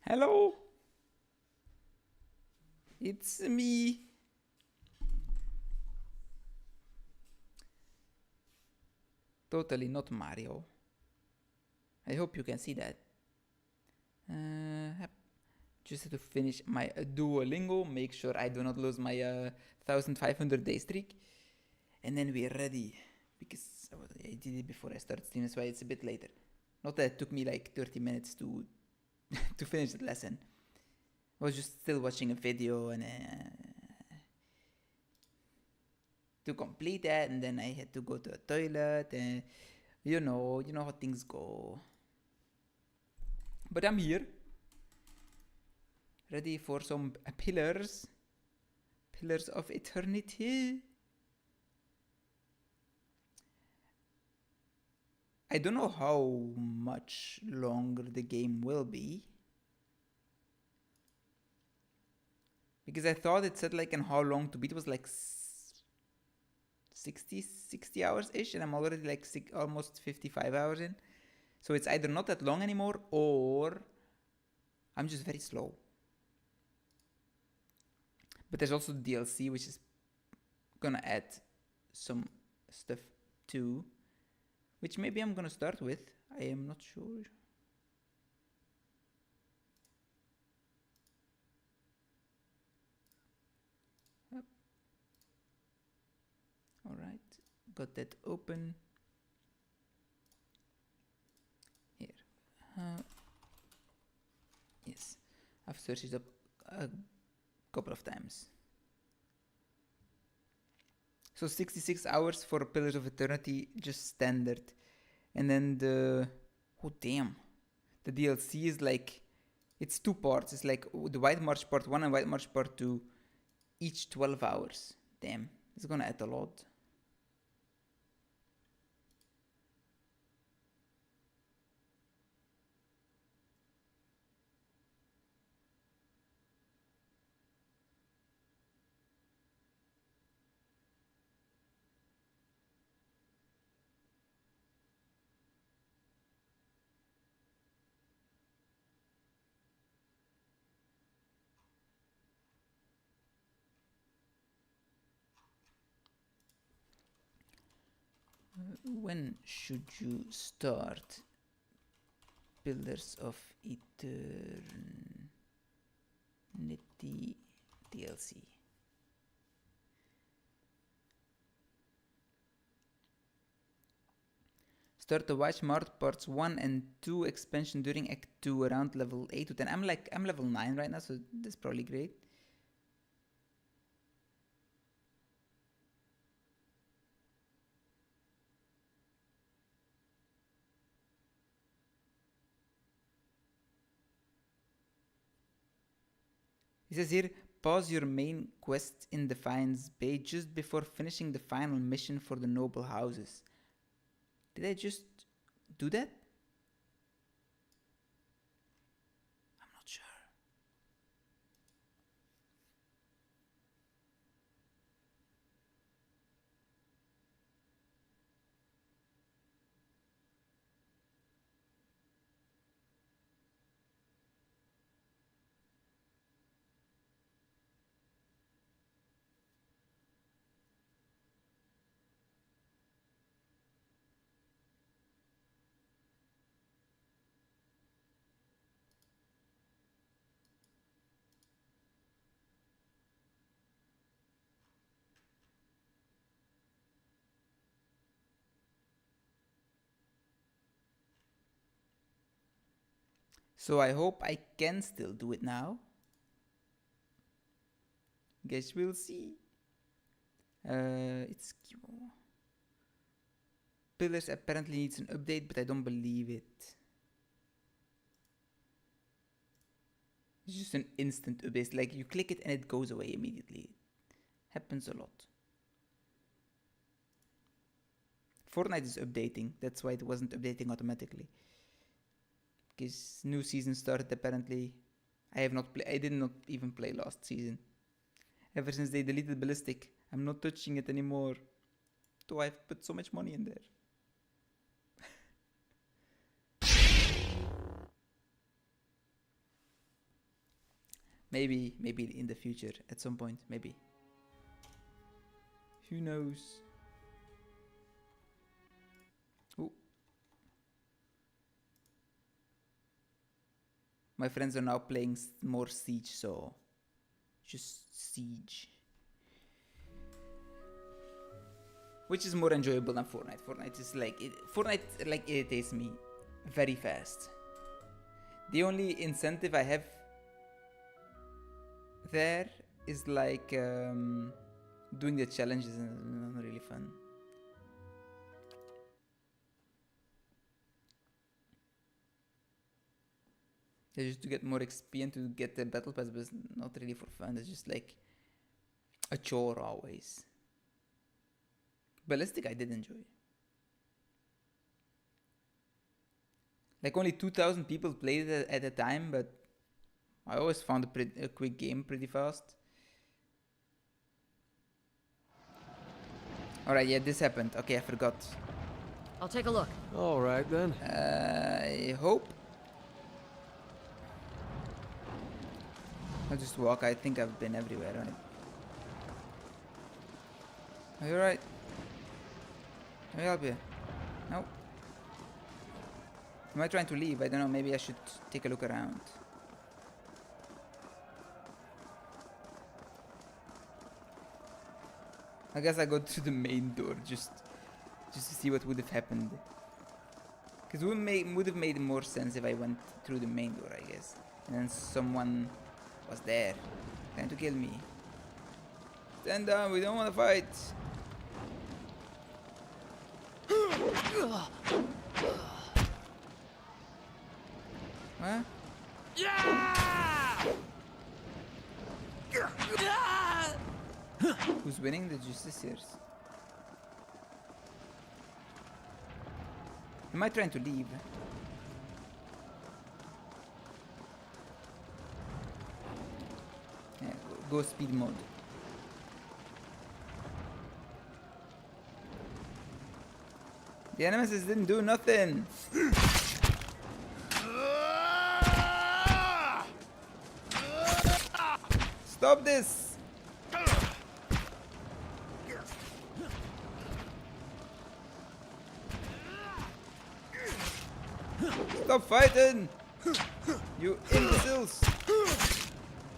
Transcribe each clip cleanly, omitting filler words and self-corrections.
Hello, it's me. Totally not Mario. I hope you can see that. Just have to finish my Duolingo, make sure I do not lose my 1500 day streak, and then we're ready. Because I did it before I started streaming, that's why it's a bit later. Not that it took me like 30 minutes to to finish the lesson. I was just still watching a video and to complete that, and then I had to go to a toilet, and you know how things go. But I'm here, ready for some pillars of eternity. I don't know how much longer the game will be. Because I thought it said like and how long to beat was like 60 hours ish, and I'm already like almost 55 hours in. So it's either not that long anymore or I'm just very slow. But there's also the DLC, which is gonna add some stuff too, which maybe I'm gonna start with. I am not sure. Yep. All right, got that open. Here. Yes, I've searched it up a couple of times. So 66 hours for Pillars of Eternity, just standard. And then oh damn, the DLC is like, it's two parts. It's like the White March Part 1 and White March Part 2, each 12 hours. Damn, it's gonna add a lot. When should you start Pillars of Eternity DLC? Start the Watch Mart Parts 1 and 2 expansion during Act 2 around level 8 to 10. I'm level 9 right now, so that's probably great. It says here, pause your main quest in Defiance Bay just before finishing the final mission for the noble houses. Did I just do that? I'm not sure. So I hope I can still do it now. Guess we'll see. It's Pillars apparently needs an update, but I don't believe it. It's just an instant update. Like you click it and it goes away immediately. Happens a lot. Fortnite is updating. That's why it wasn't updating automatically. Because new season started apparently. I did not even play last season. Ever since they deleted Ballistic, I'm not touching it anymore. Though I've put so much money in there. Maybe in the future, at some point, maybe. Who knows? Ooh. My friends are now playing more Siege, so just Siege. Which is more enjoyable than Fortnite. Fortnite like irritates me very fast. The only incentive I have there is like doing the challenges, and not really fun. It's just to get more XP and to get the battle pass, but it's not really for fun. It's just like a chore always. Ballistic I did enjoy. Like only 2,000 people played it at a time, but I always found a quick game pretty fast. Alright, yeah, this happened. Okay, I forgot. I'll take a look. Alright then. I hope. I'll just walk. I think I've been everywhere, right? Are you alright? Can I help you? No. Am I trying to leave? I don't know. Maybe I should take a look around. I guess I go to the main door just to see what would have happened. Because it would have made more sense if I went through the main door, I guess. And then someone was there trying to kill me. Stand down, we don't want to fight. What? Who's winning? The Justiciars. Am I trying to leave? Yeah, go speed mode. The Nemesis didn't do nothing. Stop this! Stop fighting! You imbeciles!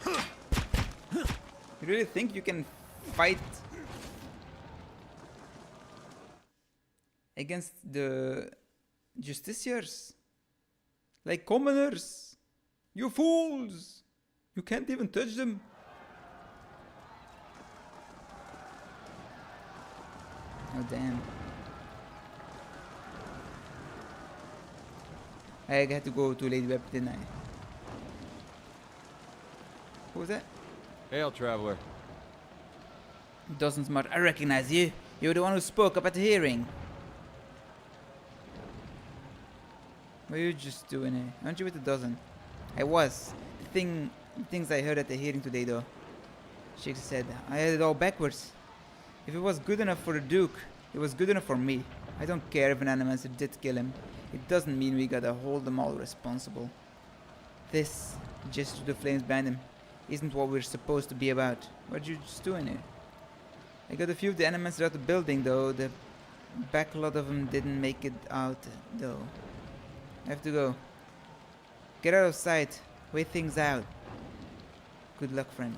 You really think you can fight against the Justiciars? Like commoners? You fools! You can't even touch them. Oh damn. I had to go to Lady Web, didn't I? Who was that? Hail, traveler. Doesn't smart. I recognize you. You're the one who spoke up at the hearing. What are you just doing here? Aren't you with the dozen? I was. The things I heard at the hearing today, though. Shakes said, I had it all backwards. If it was good enough for the Duke, it was good enough for me. I don't care if an Animancer did kill him. It doesn't mean we gotta hold them all responsible. This, just to the flames behind him, isn't what we're supposed to be about. What you just doing here? I got a few of the Animancers out the building, though. The back lot of them didn't make it out, though. I have to go. Get out of sight. Wait things out. Good luck, friend.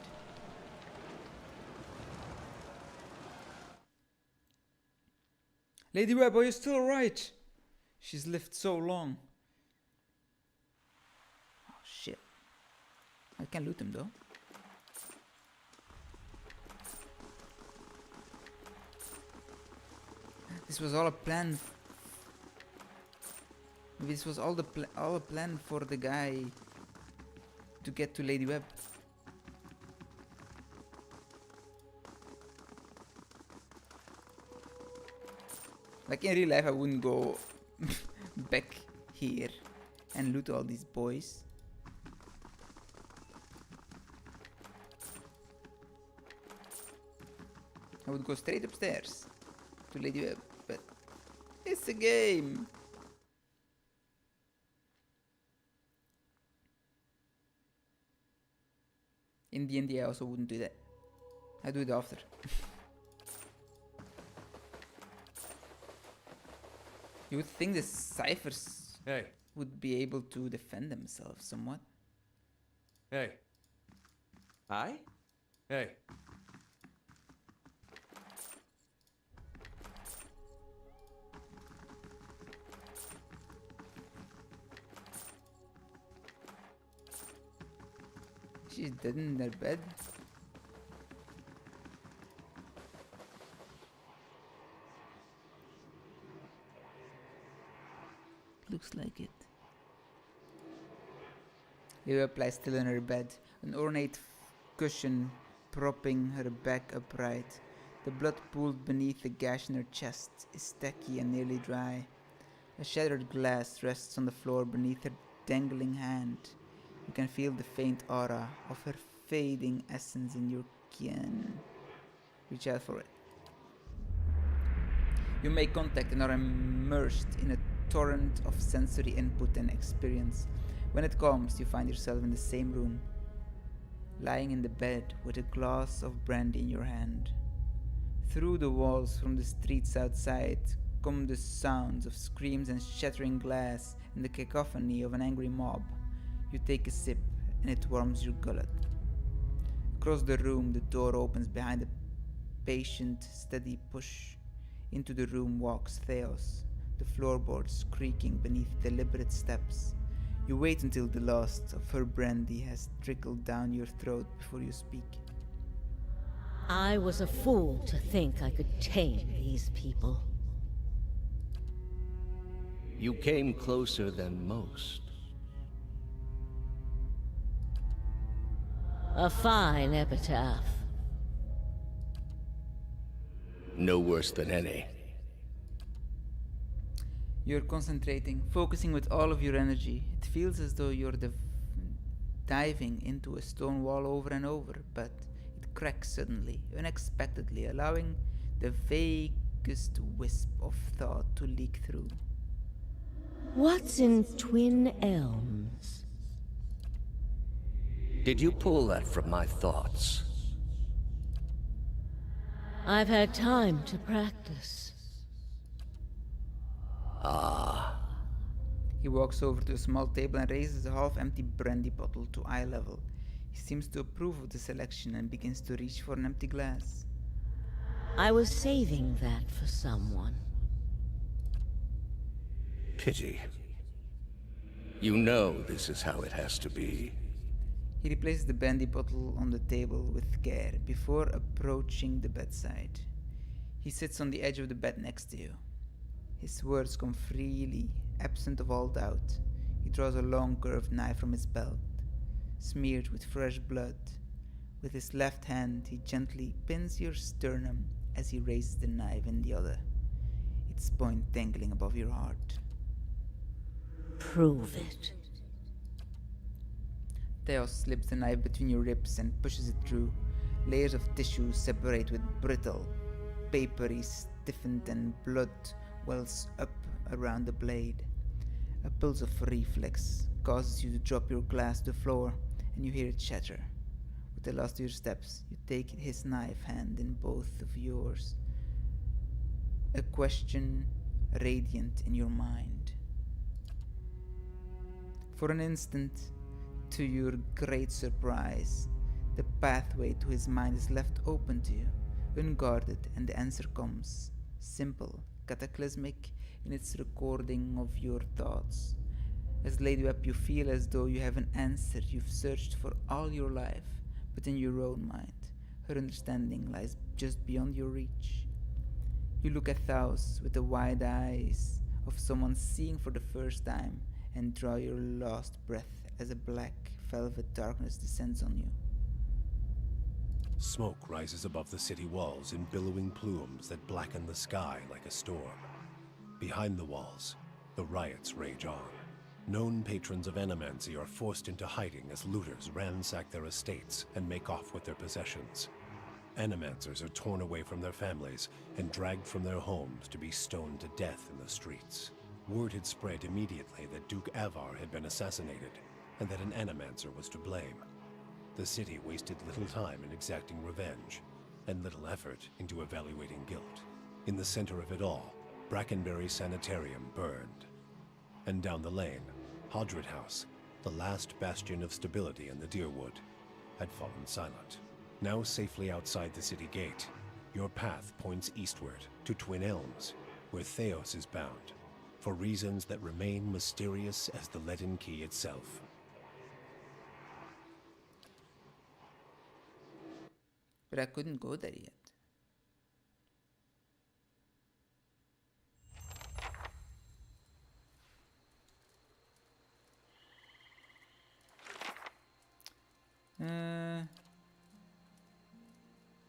Lady Web, are you still alright? She's lived so long. Oh shit. I can loot him though. This was all a plan. Maybe this was all a plan for the guy to get to Lady Web. Like in real life, I wouldn't go back here and loot all these boys. I would go straight upstairs to Lady Web, but it's a game. In D&D, I also wouldn't do that. I do it after. You would think the ciphers Hey, would be able to defend themselves somewhat. hey, Hi? hey. She's dead in their bed. Looks like it. Leopold lies still in her bed, an ornate cushion propping her back upright. The blood pooled beneath the gash in her chest is tacky and nearly dry. A shattered glass rests on the floor beneath her dangling hand. You can feel the faint aura of her fading essence in your kin. Reach out for it. You make contact and are immersed in a torrent of sensory input and experience. When it comes, you find yourself in the same room, lying in the bed with a glass of brandy in your hand. Through the walls from the streets outside come the sounds of screams and shattering glass and the cacophony of an angry mob. You take a sip and it warms your gullet. Across the room, the door opens behind a patient, steady push. Into the room walks Theos, the floorboards creaking beneath deliberate steps. You wait until the last of her brandy has trickled down your throat before you speak. I was a fool to think I could tame these people. You came closer than most. A fine epitaph. No worse than any. You're concentrating, focusing with all of your energy. It feels as though you're diving into a stone wall over and over, but it cracks suddenly, unexpectedly, allowing the vaguest wisp of thought to leak through. What's in Twin Elms? Did you pull that from my thoughts? I've had time to practice. Ah. He walks over to a small table and raises a half-empty brandy bottle to eye level. He seems to approve of the selection and begins to reach for an empty glass. I was saving that for someone. Pity. You know this is how it has to be. He replaces the brandy bottle on the table with care before approaching the bedside. He sits on the edge of the bed next to you. His words come freely, absent of all doubt. He draws a long curved knife from his belt, smeared with fresh blood. With his left hand, he gently pins your sternum as he raises the knife in the other, its point dangling above your heart. Prove it. Theos slips the knife between your ribs and pushes it through. Layers of tissue separate with brittle, papery, stiffened, and blood wells up around the blade. A pulse of reflex causes you to drop your glass to the floor, and you hear it shatter. With the last of your steps, you take his knife hand in both of yours. A question radiant in your mind. For an instant, to your great surprise, the pathway to his mind is left open to you, unguarded, and the answer comes, simple, cataclysmic in its recording of your thoughts. As Lady Web, you feel as though you have an answer you've searched for all your life, but in your own mind. Her understanding lies just beyond your reach. You look at Thaus with the wide eyes of someone seeing for the first time and draw your last breath as a black velvet darkness descends on you. Smoke rises above the city walls in billowing plumes that blacken the sky like a storm. Behind the walls, the riots rage on. Known patrons of Animancy are forced into hiding as looters ransack their estates and make off with their possessions. Animancers are torn away from their families and dragged from their homes to be stoned to death in the streets. Word had spread immediately that Duke Avar had been assassinated, and that an Animancer was to blame. the city wasted little time in exacting revenge, and little effort into evaluating guilt. In the center of it all, Brackenbury Sanitarium burned. And down the lane, Hodred House, the last bastion of stability in the Deerwood, had fallen silent. Now safely outside the city gate, your path points eastward to Twin Elms, where Theos is bound, for reasons that remain mysterious as the Leaden Key itself. But I couldn't go there yet.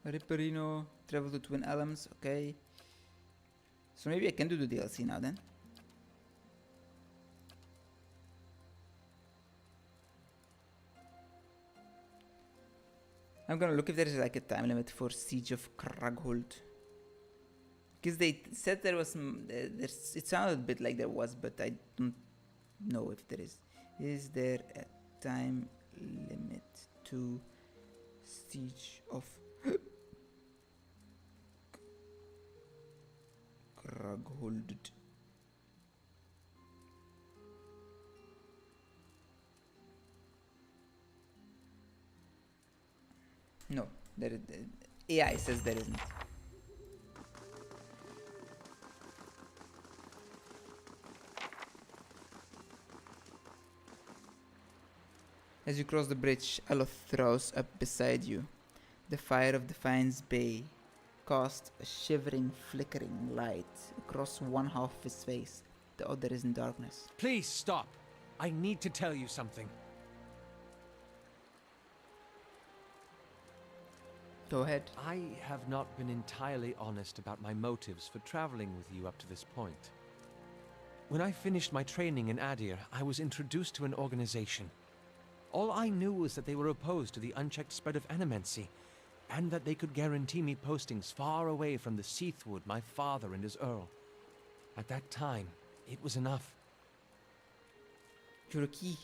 Ripperino, travel to Twin Elms, okay. So maybe I can do the DLC now then. I'm gonna look if there is like a time limit for Siege of Kraghold. Because they said there was, it sounded a bit like there was, but I don't know if there is. Is there a time limit to Siege of Kraghold? No, AI says there isn't. As you cross the bridge, Aloth throws up beside you. The fire of Defiance Bay casts a shivering, flickering light across one half of his face. The other is in darkness. Please stop. I need to tell you something. Go ahead. I have not been entirely honest about my motives for traveling with you up to this point. When I finished my training in Adir, I was introduced to an organization. All I knew was that they were opposed to the unchecked spread of animancy, and that they could guarantee me postings far away from the Seathwood my father and his Earl. At that time, it was enough. You're a key.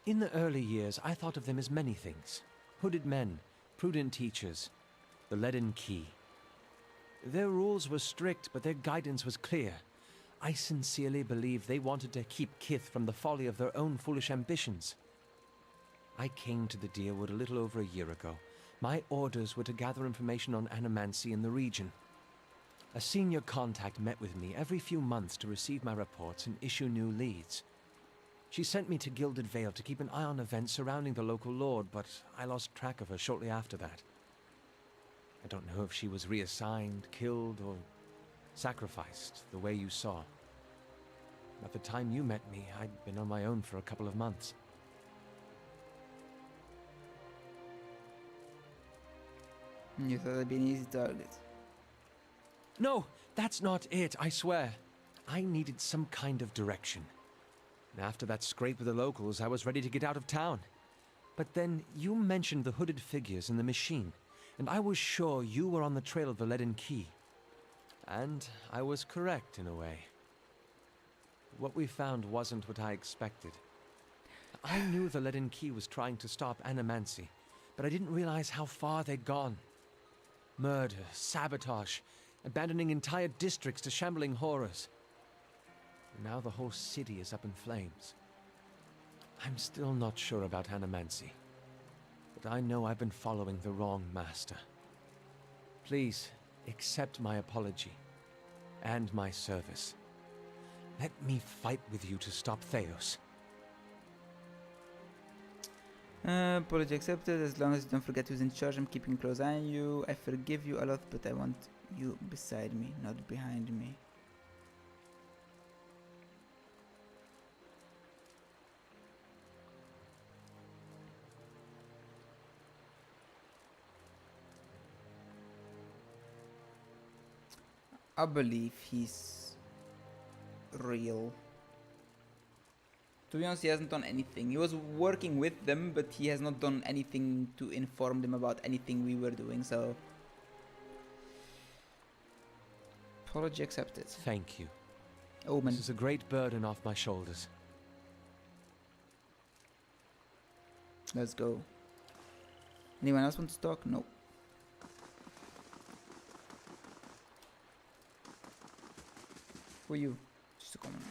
In the early years, I thought of them as many things. Hooded men, prudent teachers, the Leaden Key. Their rules were strict, but their guidance was clear. I sincerely believed they wanted to keep Kith from the folly of their own foolish ambitions. I came to the Deerwood a little over a year ago. My orders were to gather information on animancy in the region. A senior contact met with me every few months to receive my reports and issue new leads. She sent me to Gilded Vale to keep an eye on events surrounding the local lord, but I lost track of her shortly after that. I don't know if she was reassigned, killed, or sacrificed, the way you saw. At the time you met me, I'd been on my own for a couple of months. You thought I'd be an easy target. No, that's not it, I swear. I needed some kind of direction. And after that scrape with the locals, I was ready to get out of town. But then you mentioned the hooded figures in the machine, and I was sure you were on the trail of the Leaden Key. And I was correct in a way. What we found wasn't what I expected. I knew the Leaden Key was trying to stop animancy, but I didn't realize how far they'd gone. Murder, sabotage, abandoning entire districts to shambling horrors. Now the whole city is up in flames. I'm still not sure about animancy, but I know I've been following the wrong master. Please, accept my apology, and my service. Let me fight with you to stop Theos. Apology accepted. As long as you don't forget who's in charge, I'm keeping a close eye on you. I forgive you a lot, but I want you beside me, not behind me. I believe he's real. To be honest, he hasn't done anything. He was working with them, but he has not done anything to inform them about anything we were doing, so... Apology accepted. Thank you. Omen. This is a great burden off my shoulders. Let's go. Anyone else want to talk? No. Who are you? Just a commoner.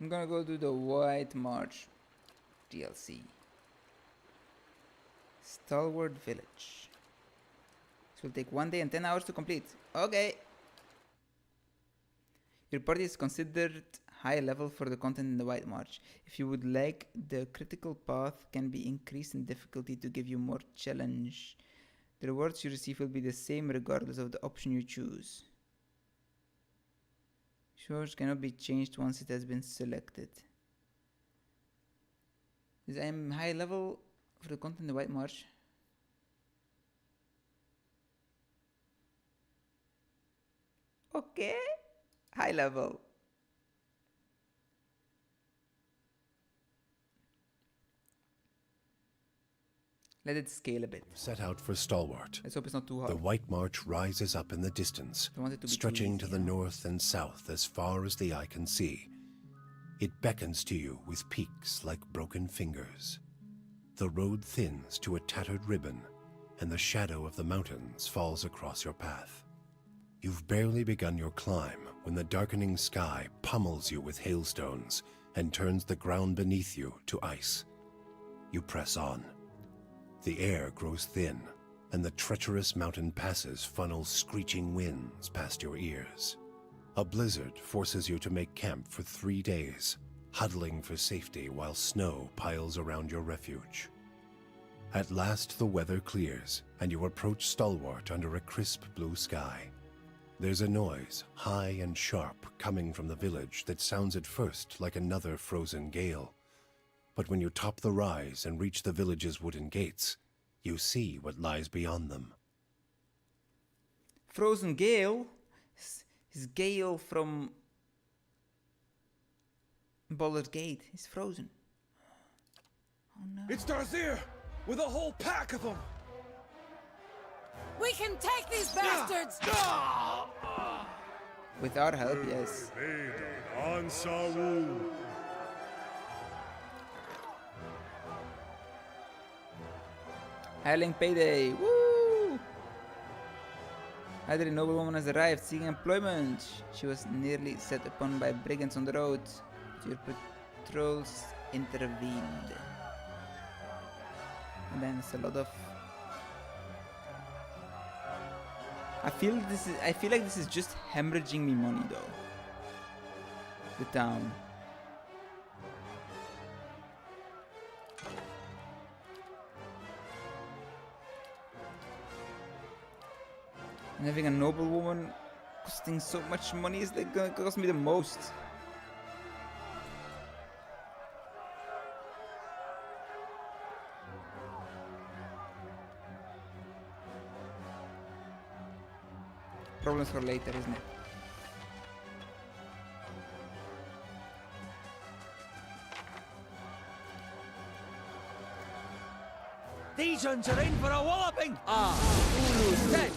I'm gonna go to the White March DLC. Stalwart Village. This will take 1 day and 10 hours to complete. Okay. Your party is considered high level for the content in the White March. If you would like, the critical path can be increased in difficulty to give you more challenge. The rewards you receive will be the same regardless of the option you choose. Choice cannot be changed once it has been selected. Is I am high level for the content in the White March. Okay, high level. Let it scale a bit. Set out for Stalwart. Let's hope it's not too hard. The White March rises up in the distance, Don't want it to be too stretching to easy, the yeah. north and south as far as the eye can see. It beckons to you with peaks like broken fingers. The road thins to a tattered ribbon, and the shadow of the mountains falls across your path. You've barely begun your climb when the darkening sky pummels you with hailstones and turns the ground beneath you to ice. You press on. The air grows thin, and the treacherous mountain passes funnel screeching winds past your ears. A blizzard forces you to make camp for 3 days, huddling for safety while snow piles around your refuge. At last the weather clears, and you approach Stalwart under a crisp blue sky. There's a noise, high and sharp, coming from the village that sounds at first like another frozen gale. But when you top the rise and reach the village's wooden gates, you see what lies beyond them. Frozen Gale? Is Gale from Baldur's Gate? He's frozen. Oh no. It's Darzyr, with a whole pack of them! We can take these bastards! With our help, yes. Hireling payday. Woo! Either a noblewoman has arrived seeking employment. She was nearly set upon by brigands on the road. Your patrols intervened. And then it's a lot of. I feel like this is just hemorrhaging me money though. The town. And having a noblewoman costing so much money is like gonna cost me the most. Problems for later, isn't it? These uns are in for a walloping! Ulu's dead.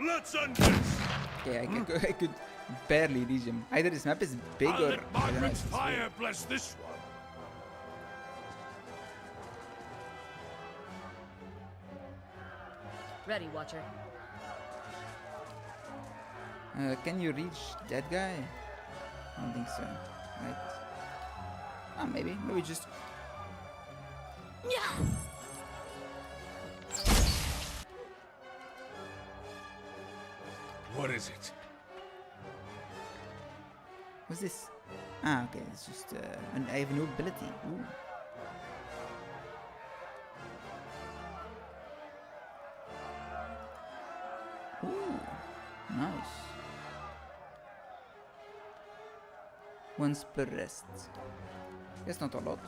Let's end this! Okay, I could barely reach him. Either this map is big I'll or let I don't know, Margaret's it's fire bless this one. Ready, Watcher. can you reach that guy? I don't think so. Right? Ah, maybe. Maybe just. What is it? What's this? Ah, okay. It's just. I have no ability. Ooh. Ooh. Nice. Once per rest. That's not a lot.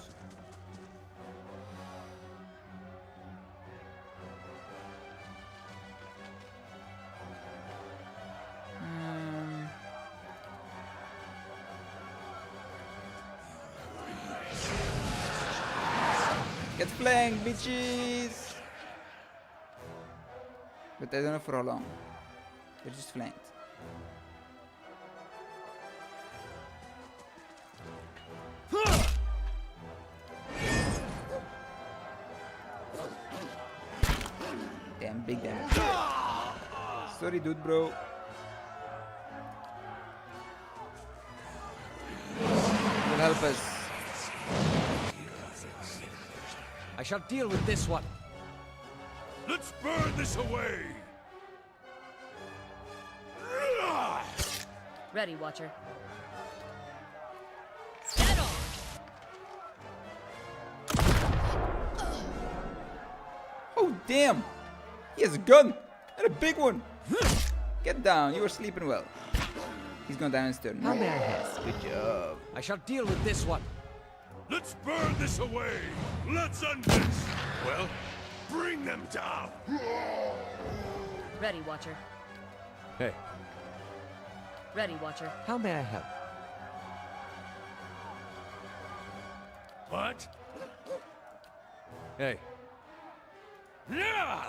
Get flanked, bitches! But I don't know for how long. They're just flanked. Damn, big damage. Sorry, dude, bro. Will help us. I shall deal with this one. Let's burn this away! Ready, Watcher. Get on! Oh, damn! He has a gun! And a big one! Get down, you were sleeping well. He's gone down his turn. How may I help? Good job. I shall deal with this one. Let's burn this away! Let's end this! Well, bring them down! Ready, Watcher. Hey, Ready, Watcher. how may I help? What? Hey, Yeah!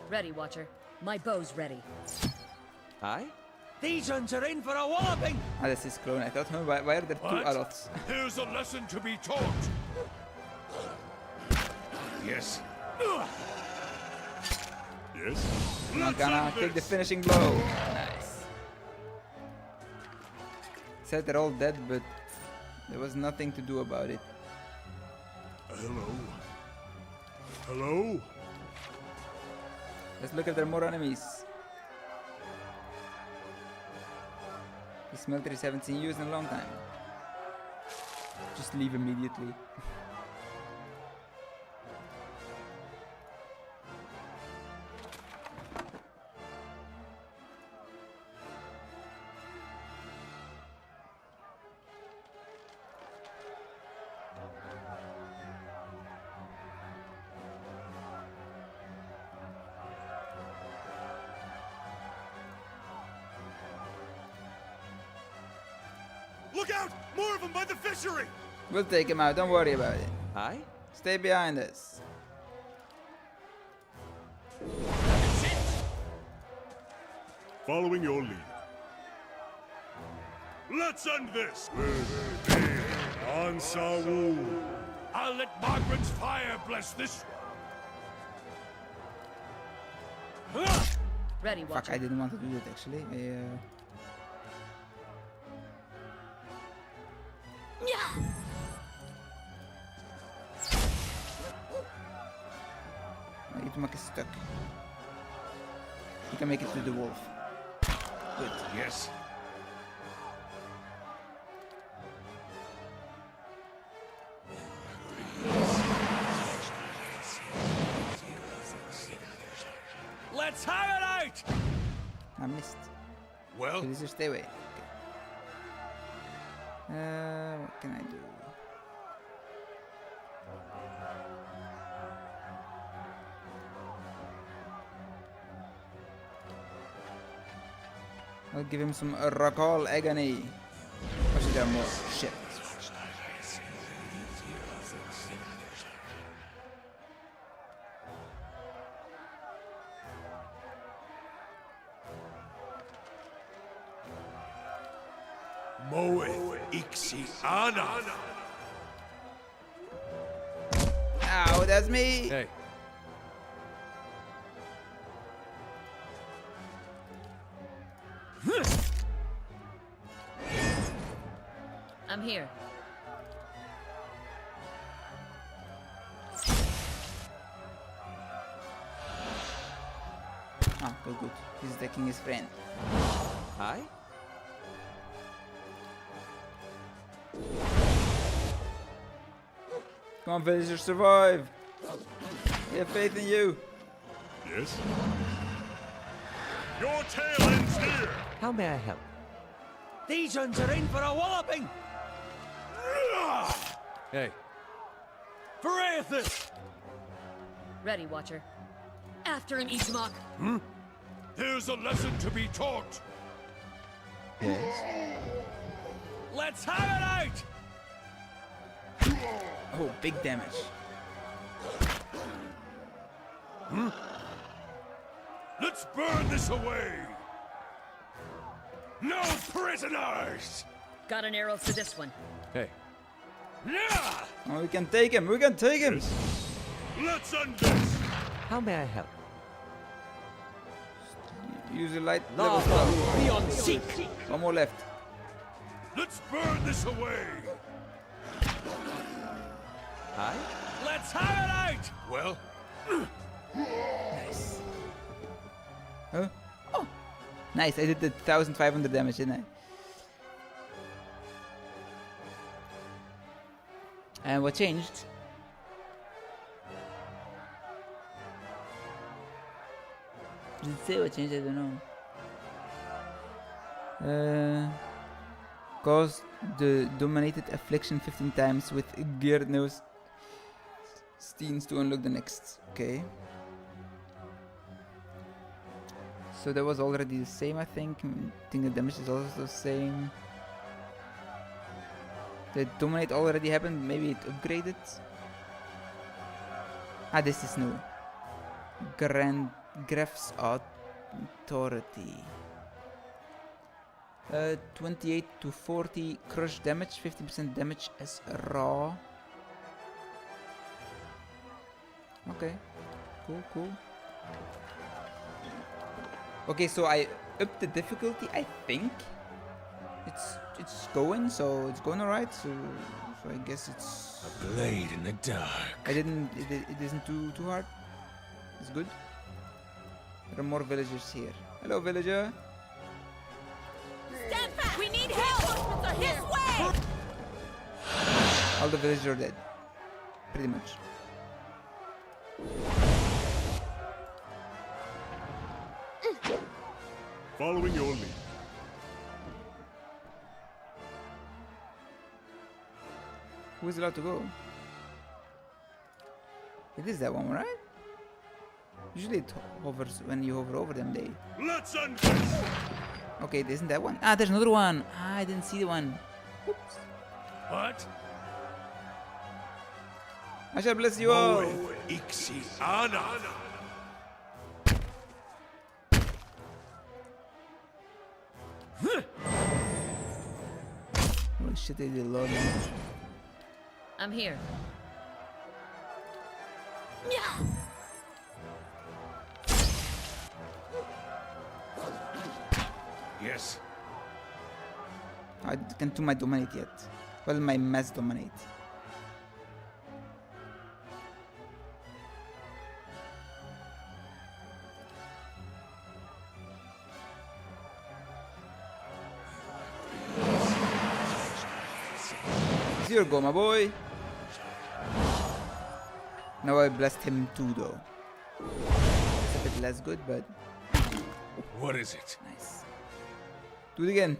Ready, Watcher. My bow's ready. aye? These uns are in for a walloping! Ah, that's his clone. I thought, why are there two What? adults? Here's a lesson to be taught! Yes. Yes? I'm gonna take the finishing blow. Nice. Said they're all dead, but there was nothing to do about it. Hello? Hello? Let's look if there are more enemies. These smelters haven't seen used in a long time. Just leave immediately. Look out! More of them by the fishery! We'll take him out, don't worry about it. Aye? Stay behind us. Following your lead. Let's end this! Ansawu! I'll let Margaret's fire bless this one. Ready, Fuck, Watcher. I didn't want to do that actually. I need to make it stuck. You can make it to the wolf. Good. Yes. Let's have it out! I missed. Well, So this is stay away. Okay. What can I do? I'll give him some recall agony. Or should there more? Shit. Moe Ixiana. Ow, that's me! Hey, I'm here. Ah, good. He's attacking his friend. aye? Come on, villager, survive! We have faith in you! Yes? Your tail ends here! How may I help? These uns are in for a walloping! Hey, For Aethys! Ready, Watcher. After him, Ichimok. Here's a lesson to be taught! yes? Let's have it out! Oh, big damage. Let's burn this away! No prisoners! Got an arrow for this one. Hey, Yeah! Oh, we can take him. We can take him. Let's end this! how may I help? Use your light level Lava, spell. beyond seek! One more left. Let's burn this away! Hi? Let's have it out! Well, Nice. Huh? Oh, nice. I did the 1,500 damage, didn't I? And what changed? Did it say what changed? I don't know. Caused the dominated affliction 15 times with Gyarados Steens to unlock the next. Okay. So that was already the same, I think. I think the damage is also the same. The dominate already happened. Maybe it upgraded. Ah, this is new. Grand Gref's Authority. 28 to 40 crush damage, 50% damage as raw. Okay, cool. Okay, so I upped the difficulty. I think it's going, so it's going alright. So I guess it's. a blade in the dark. I didn't. It isn't too hard. It's good. There are more villagers here. Hello, villager. Stand back! We need help! This way! All the villagers are dead. Pretty much. Following your lead. Who's allowed to go? It is that one, right? Usually it hovers when you hover over them. They. Let's end this! Okay, isn't that one? Ah, there's another one. Ah, I didn't see the one. Oops. What? I shall bless you all. Ixiana. Holy shit, they did a lot, man. I'm here. Yes. I can't do my dominate yet. Well, my mass dominate. It's your go, my boy. Now I blessed him too, though. It's a bit less good, but What is it? nice. Do it again.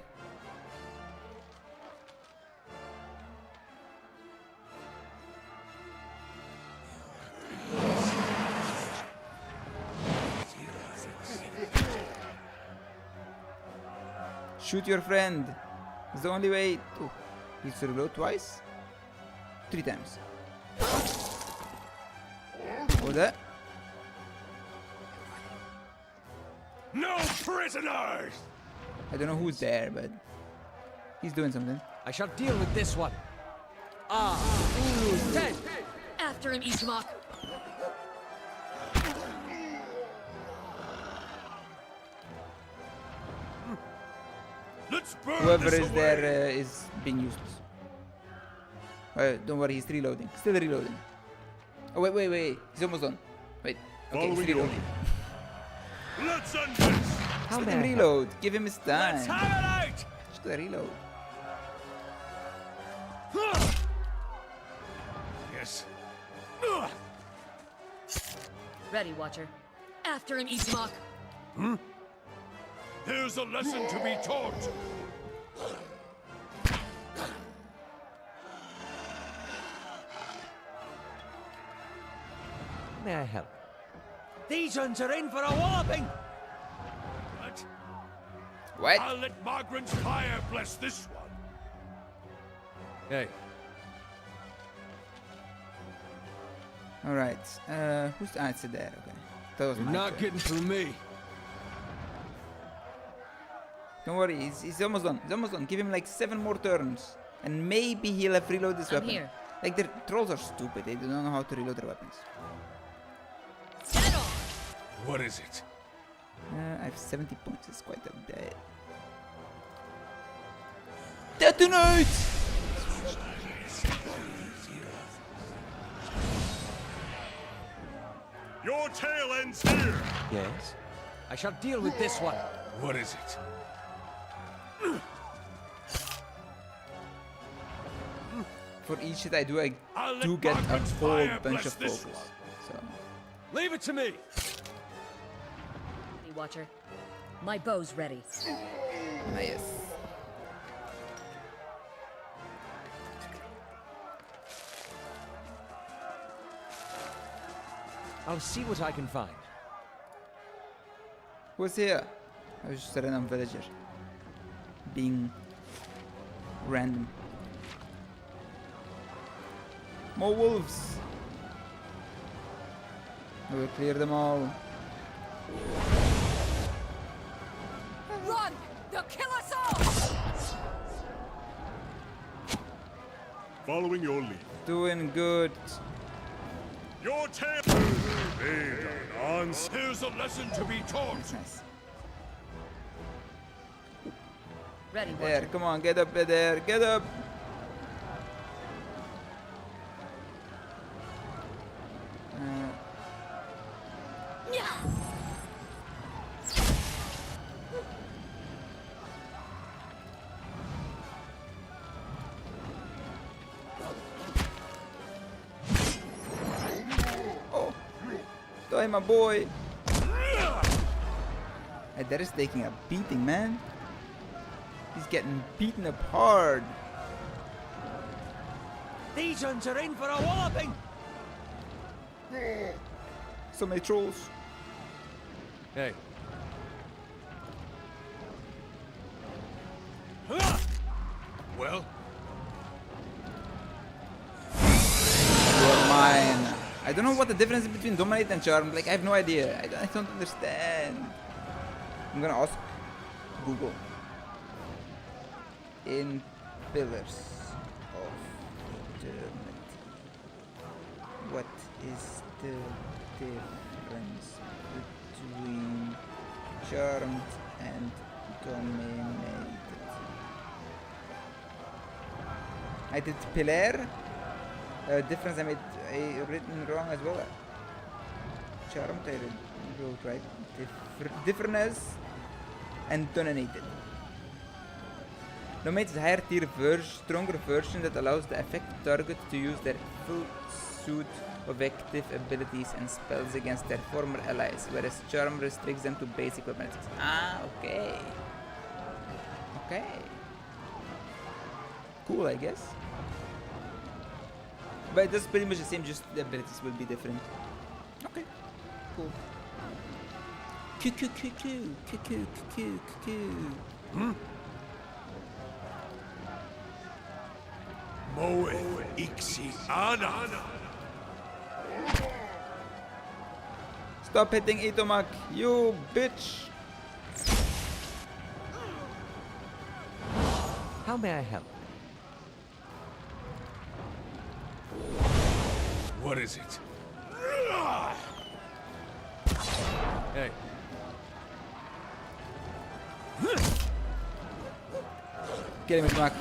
Shoot your friend. It's the only way to. Needs to reload twice? 3 times. What was that? No prisoners! I don't know who's there, but he's doing something. I shall deal with this one. Ah, Ulu's dead. After him, Ishmak. Let's burn Whoever this is away. there is being useless. Don't worry, he's reloading. Still reloading. Oh, wait. He's almost done. Wait. Okay, he's Following your reloading. Let's end this! How Let may him I help? reload. Give him his Let's time. have it out! Just gotta reload. Yes. Ready, Watcher. After him, Ishmak. Here's a lesson to be taught. May I help? These ones are in for a walloping! What? What? I'll let Margaret's fire bless this one. Hey, Alright. Who's the answer there? Okay. That was You're my not turn. getting through me. Don't worry, he's almost done. He's almost done. Give him like 7 more turns. And maybe he'll have reloaded his I'm weapon. here. Like, their trolls are stupid. They do not know how to reload their weapons. Settle! What is it? I have 70 points. It's quite a bit. Detonate! Your tail ends here! Yes? I shall deal with this one. What is it? For each hit I do, I I'll let do get a Margaret's whole fire bunch bless of this focus. one. So, Leave it to me. Watcher. My bow's ready. nice. I'll see what I can find. Who's here? I was just a random villager. Being random. More wolves! I will clear them all. Run! They'll kill us all! Following your lead. Doing good. Your tail. Here's a lesson to be taught. That's nice. Ready, There, Watcher. come on, get up there, get up! Oh, die, my boy! Hey, that is taking a beating, man. He's getting beaten up hard. These ones are in for a walloping. So many trolls. Hey. Well, You're mine. I don't know what the difference is between dominate and charm. Like, I have no idea. I don't understand. I'm gonna ask Google. In pillars of eternity, what is the difference between charmed and dominated? I did pillar. Difference I written wrong as well. Charmed I wrote right. Difference and dominated. Dominated is a higher tier stronger version that allows the affected target to use their full suite of active abilities and spells against their former allies, whereas charm restricts them to basic weapon attacks. Ah, okay. Okay. Cool, I guess. But that's pretty much the same, just the abilities will be different. Okay. Cool. Moe Ixi Ana. Stop hitting Itomak, you bitch! How may I help? What is it? Hey. Get him, Itomak.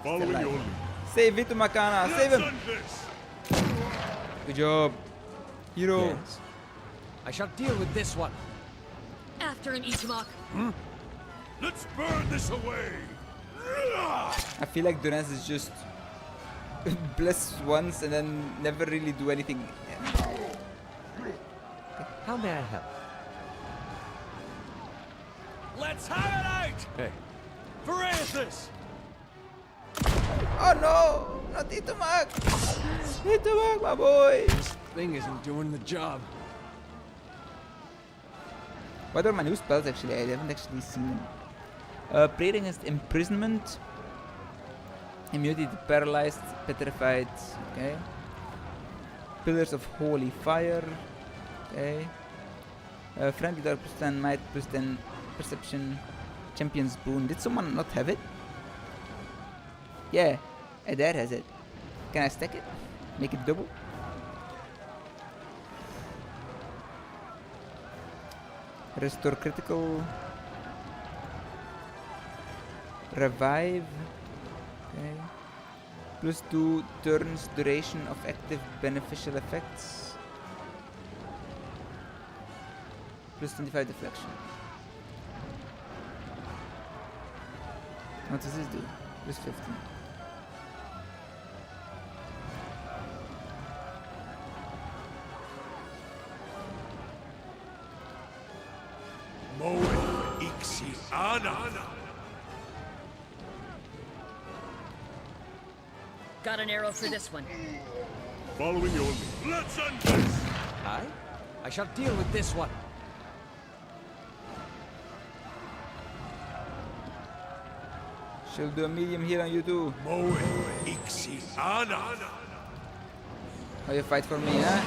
Following alive. your lead. Save Itomak, Ana, save Let's him! end this. Good job. Hero. Yes. I shall deal with this one. After him, Itumak. Let's burn this away. I feel like Durance is just bless once and then never really do anything. How may I help? Let's have it out. Hey. Parathis. Oh no! Not Itomak! Itomak, my boy! This thing isn't doing the job. What are my new spells actually? I haven't actually seen them. Prayer against imprisonment. Immunity to paralyzed, petrified. Okay. Pillars of Holy Fire. Okay. Friendly Dark plus 10, Might plus 10, Perception, Champion's Boon. Did someone not have it? Yeah, Adair has it. Can I stack it? Make it double? Restore critical. Revive. Okay. Plus 2 turns duration of active beneficial effects. Plus 25 deflection. What does this do? Plus 15. Moed Ixiana. Got an arrow for this one. Following your lead. Let's end this! I shall deal with this one. She'll do a medium heal on you too. Moed Ixiana. Oh, you fight for me, huh?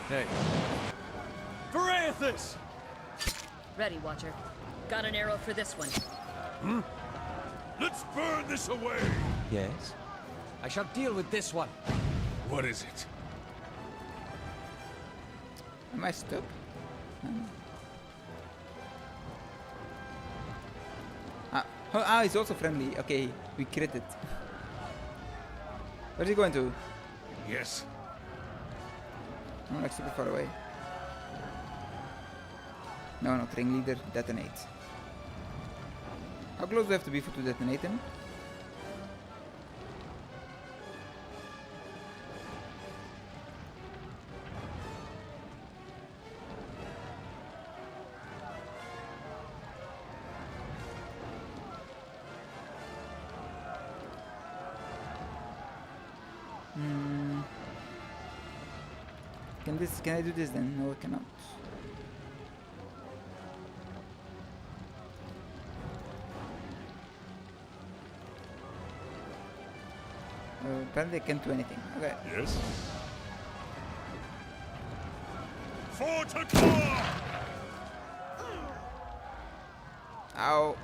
Hey. Varathus! Ready, Watcher. Got an arrow for this one. Let's burn this away! Yes? I shall deal with this one. What is it? Am I stuck? He's also friendly. Okay, we crit it. Where's he going to? Yes. Oh, like super far away. No, not ring leader. Detonate. How close do I have to be to detonate him? Can I do this then? No, I cannot. Apparently I can't do anything. Okay. Yes? Forticore! Ow.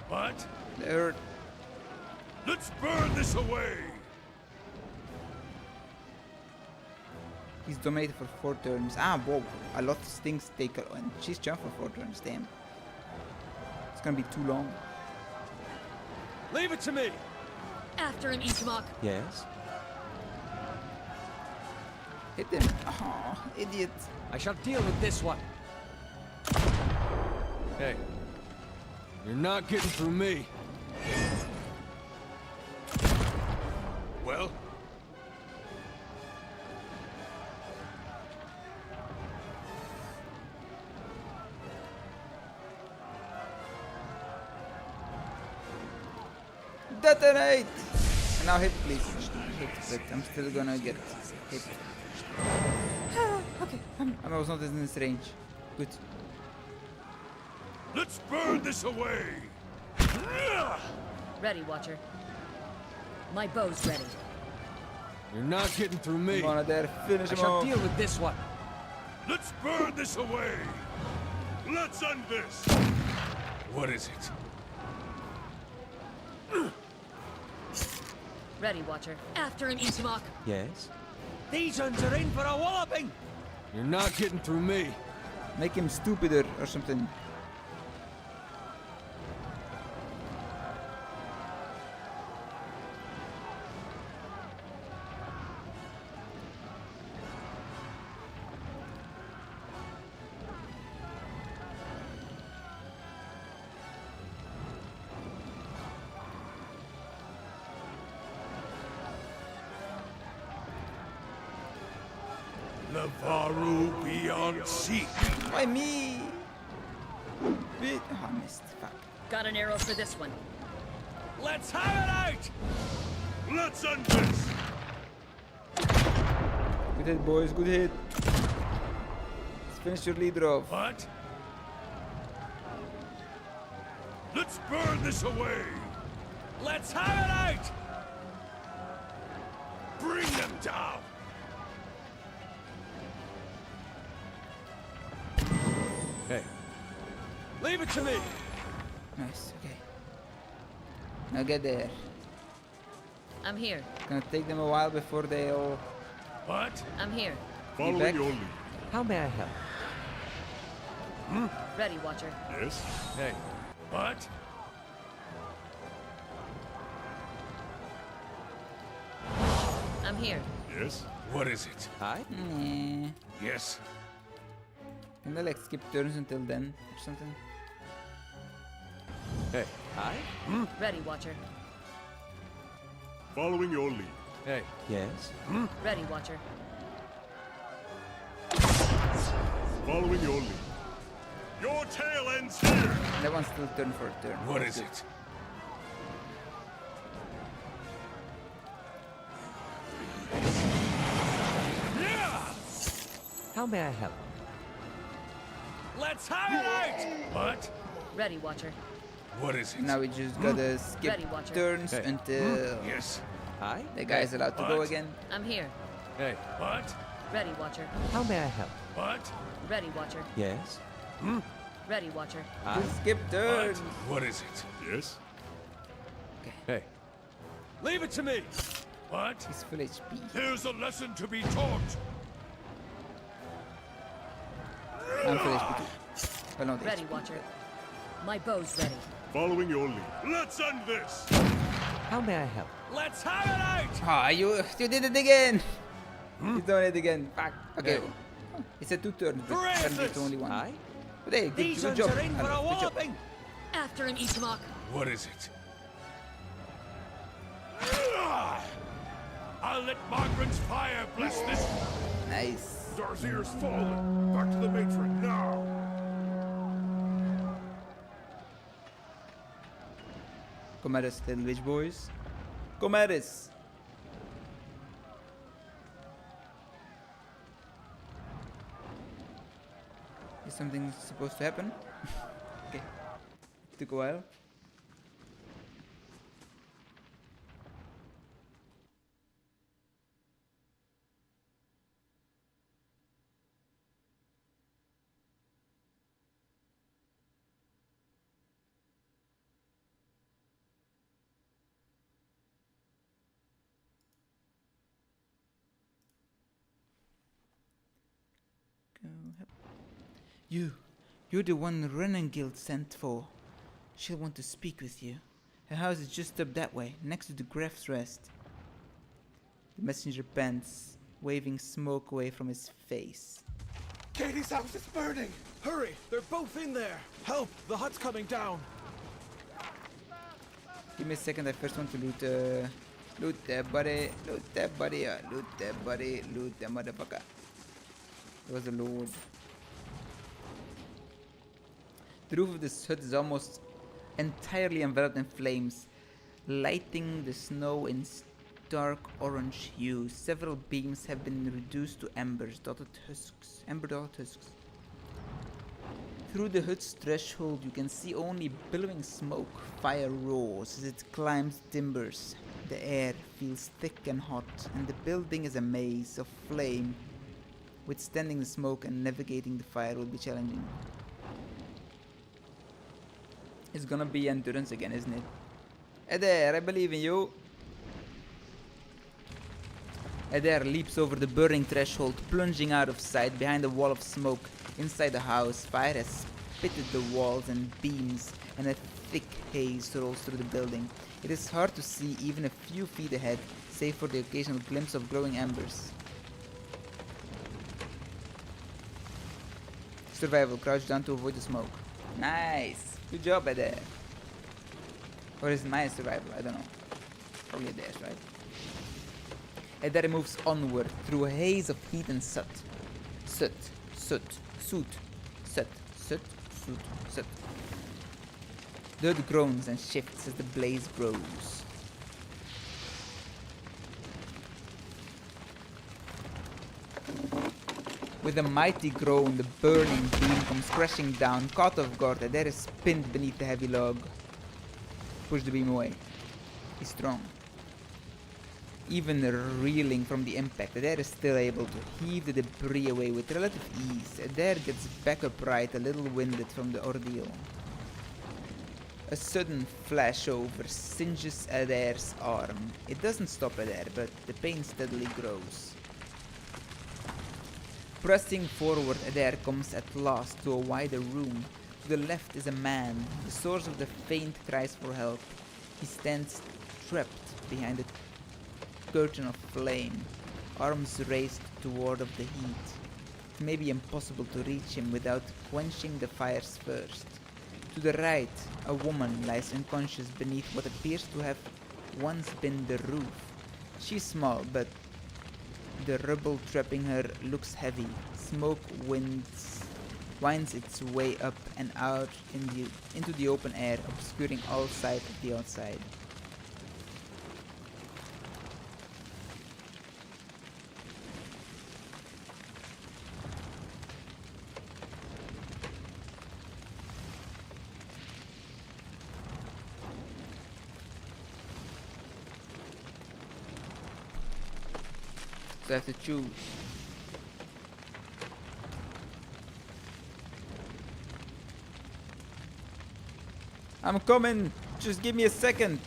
What? That hurt. Let's burn this away! He's dominated for 4 turns. Ah, whoa. A lot of things take a... And she's jumped for 4 turns. Damn. It's gonna be too long. Leave it to me! After him, Ichimok. Yes? Hit him. Oh, idiot. I shall deal with this one. Hey. You're not getting through me. Well? Detonate! And now hit, please. Hit, but I'm still gonna get hit. Okay, I was not in this range. Good. Let's burn this away! Ready, Watcher. My bow's ready. You're not getting through me. Come on, there. Finish I him shall off. deal with this one. Let's burn this away! Let's end this! What is it? Ready, Watcher. After him, Ichimok. Yes? These ones are in for a walloping! You're not getting through me. Make him stupider or something. Lavaru beyond seek! Why me? Bit. Oh, I missed. Fuck. Got an arrow for this one. Let's have it out! Let's end this! Good hit, boys. Good hit. Let's finish your leader off. What? Let's burn this away! Let's have it out! Bring them down! Hey. Leave it to me! Nice, okay. Now get there. I'm here. Gonna take them a while before they'll... What? I'm here. back. Following your lead. How may I help? Ready, Watcher. Yes? Hey. What? I'm here. Yes? What is it? Hi? Nah. Yes? Can they like skip turns until then or something? Hey. Hi? Ready, Watcher. Following your lead. Hey. Yes? Ready, Watcher. Following your lead. Your tail ends here! That one's still turn for a turn. What is it? How may I help? Let's have it out! What? Ready, Watcher. What is it? Now we just gotta skip Ready, Watcher. turns Hey. until Yes? Hi? the guy's allowed to go What? again. I'm here. Hey. What? Ready, Watcher. How may I help? What? Ready, Watcher. Yes? Ready, Watcher. Hi? Just skip What? turns. What is it? Yes? Hey. Leave it to me! What? He's full HP. There's a lesson to be taught! I'm full HP too. Well, not Ready, HP, Watcher. but- My bow's ready. Following your lead. Let's end this! How may I help? Let's have it out! Ah, you did it again! He's doing it again. Fuck. Okay. Hey. He said 2 turns, but Braces! apparently it's only 1. Hi? But hey, good, These good ones job. are in for a Hello, good job. whopping! After him, Ichimok. What is it? I'll let Margaret's fire bless this. Nice. Darzir's fallen. Back to the matron now. Come at us, little witch boys. Come at us. Is something supposed to happen? Okay. Took a while. You're the one Renangild sent for. She'll want to speak with you. Her house is just up that way, next to the Graf's Rest. The messenger pants, waving smoke away from his face. Katie's house is burning! Hurry! They're both in there! Help! The hut's coming down! Give me a second, I first want to loot that body, loot that body, loot that body, loot that motherfucker. There was a lord. The roof of this hut is almost entirely enveloped in flames, lighting the snow in dark orange hue. Several beams have been reduced to ember dotted husks. Through the hut's threshold, you can see only billowing smoke. Fire roars as it climbs timbers. The air feels thick and hot, and the building is a maze of flame. Withstanding the smoke and navigating the fire will be challenging. It's gonna be endurance again, isn't it? Adair, I believe in you. Adair leaps over the burning threshold, plunging out of sight behind a wall of smoke. Inside the house, fire has spitted the walls and beams, and a thick haze rolls through the building. It is hard to see even a few feet ahead, save for the occasional glimpse of glowing embers. Survival, crouch down to avoid the smoke. Nice! Good job, Adair. Or is it my survival? I don't know. Probably Adair's, right? Adair moves onward through a haze of heat and soot. Soot. The hood groans and shifts as the blaze grows. With a mighty groan, the burning beam comes crashing down. Caught off guard, Adair is pinned beneath the heavy log. Push the beam away. He's strong. Even reeling from the impact, Adair is still able to heave the debris away with relative ease. Adair gets back upright, a little winded from the ordeal. A sudden flashover singes Adair's arm. It doesn't stop Adair, but the pain steadily grows. Pressing forward, Adair comes at last to a wider room. To the left is a man, the source of the faint cries for help. He stands trapped behind a curtain of flame, arms raised toward of the heat. It may be impossible to reach him without quenching the fires first. To the right, a woman lies unconscious beneath what appears to have once been the roof. She's small, but the rubble trapping her looks heavy. Smoke winds its way up and out into the open air, obscuring all sight of the outside. So I have to choose. I'm coming! Just give me a second!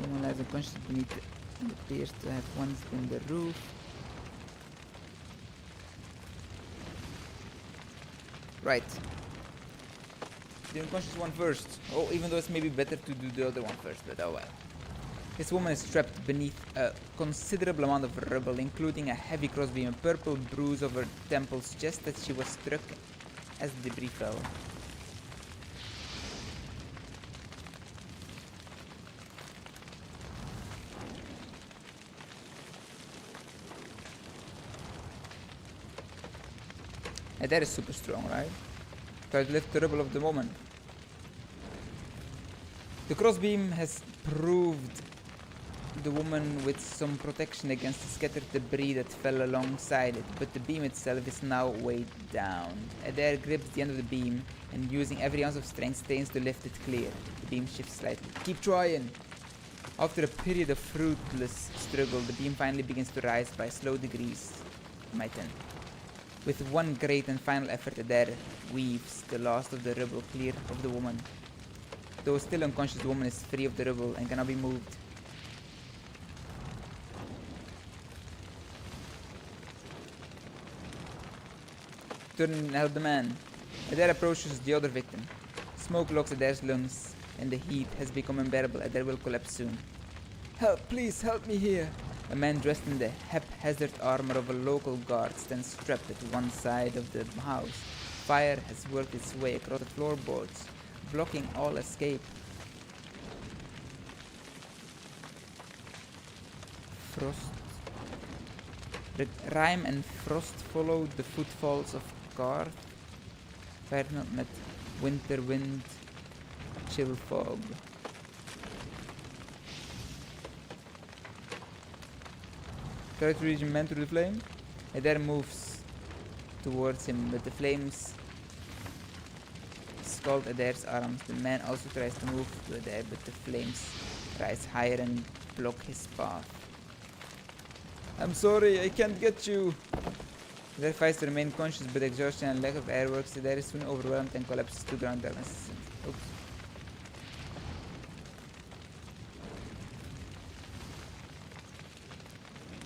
Woman lies unconscious beneath it and appears to have once been the roof. Right. The unconscious one first. Oh, even though it's maybe better to do the other one first, but oh well. This woman is trapped beneath a considerable amount of rubble, including a heavy crossbeam. A purple bruise over her temple suggests that she was struck as the debris fell. And that is super strong, right? Try to lift the rubble of the woman. The crossbeam has proved the woman with some protection against the scattered debris that fell alongside it, but the beam itself is now weighed down. Adair grips the end of the beam and, using every ounce of strength, strains to lift it clear. The beam shifts slightly. Keep trying! After a period of fruitless struggle, the beam finally begins to rise by slow degrees. My turn. With one great and final effort, Adair weaves the last of the rubble clear of the woman. Though still unconscious, the woman is free of the rubble and cannot be moved. Turn and help the man. Adair approaches the other victim. Smoke locks Adair's lungs, and the heat has become unbearable. Adair will collapse soon. Help, please, help me here. A man dressed in the haphazard armor of a local guard stands strapped at one side of the house. Fire has worked its way across the floorboards, blocking all escape. Rime and Frost followed the footfalls of Garth. Fire not met winter wind, chill fog. Try to reach a man through the flame. Adair moves towards him, but the flames scald Adair's arms. The man also tries to move to Adair, but the flames rise higher and block his path. I'm sorry, I can't get you. Adair fights to remain conscious, but exhaustion and lack of air works. Adair is soon overwhelmed and collapses to ground darkness. Oops.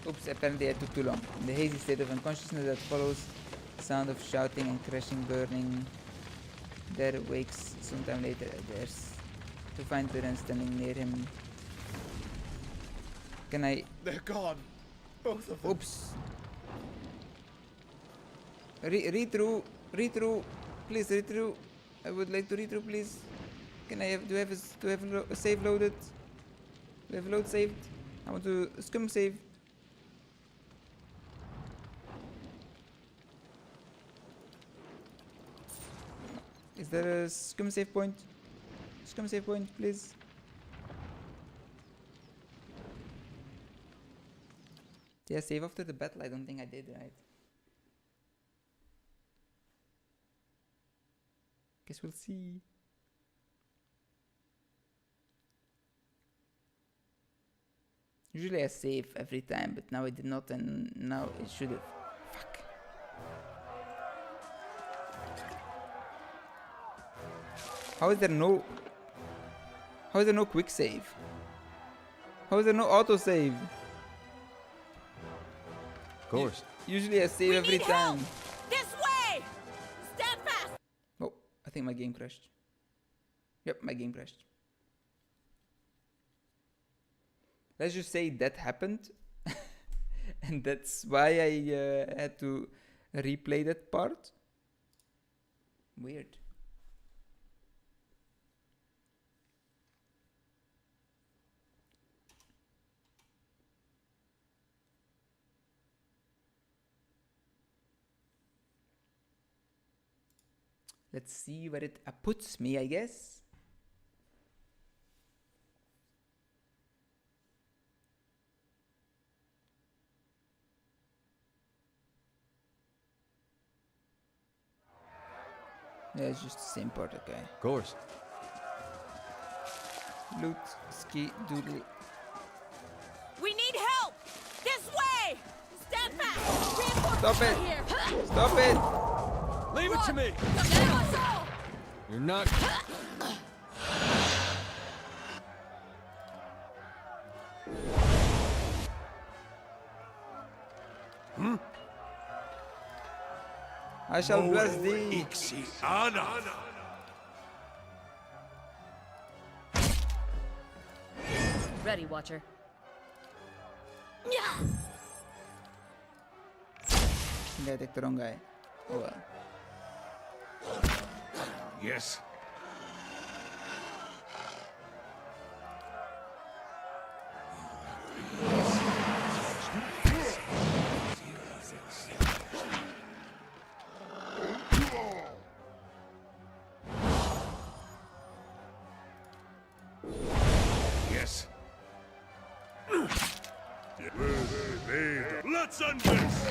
Oops, apparently I took too long. In the hazy state of unconsciousness that follows, the sound of shouting and crashing burning. Adair wakes sometime later. Adair's to find Turan standing near him. Can I... They're gone. Both of them. Oops. Read through. Please read through. I would like to read through, please. Can I have... Do I have a save loaded? Do I have a load saved? I want to scum save. Is there a scum save point? Scum save point, please. Yeah, save after the battle. I don't think I did, right? Guess we'll see. Usually I save every time, but now I did not, and now it should have. Fuck. How is there no quick save? How is there no auto save? Of course. Usually I save every time. This way! Stand fast! Oh, I think my game crashed. Yep, my game crashed. Let's just say that happened. And that's why I had to replay that part. Weird. Let's see where it puts me, I guess. Yeah, it's just the same part, okay. Of course. Loot, ski, doodle. We need help! This way! Stand fast! Reinforcements Stop it! are here! Stop it! Leave it to me! You're not... I shall bless thee. Ixiana. Ready, Watcher. I think I picked the wrong guy. Oh well. Yes. Yes. Let's end this.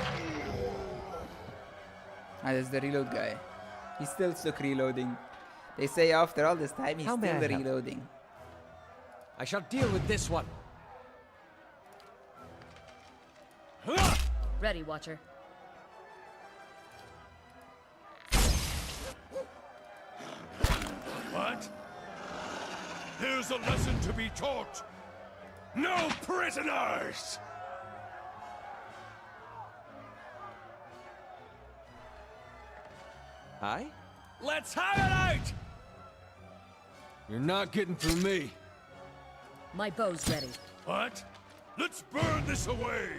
Ah, that's the reload guy. He's still stuck reloading. They say after all this time he's How may still I help? reloading. I shall deal with this one. Ready, Watcher. What? Here's a lesson to be taught. No prisoners! Aye? Let's have it out! You're not getting through me. My bow's ready. What? Let's burn this away!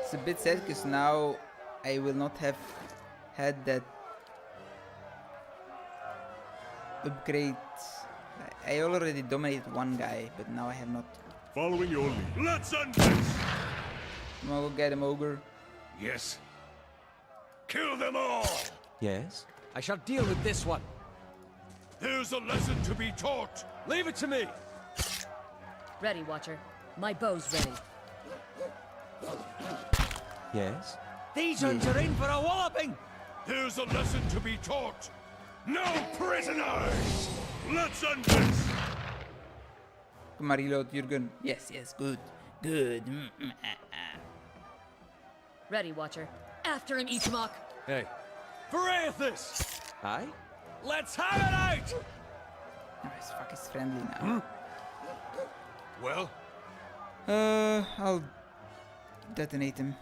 It's a bit sad because now I will not have had that upgrade. I already dominated one guy, but now I have not. Following your lead. Let's end this! Come on, go get him, ogre. Yes. Kill them all! Yes? I shall deal with this one. Here's a lesson to be taught. Leave it to me. Ready, Watcher. My bow's ready. Yes? These ones are in for a walloping! Here's a lesson to be taught. No prisoners! Let's end this! Come on, reload, Jurgen. Yes, yes, good. Good. Ready, Watcher. After him, Ichmok. Hey. Varathus! Aye? Let's have it out! Oh, his fuck is friendly now. Well, I'll detonate him.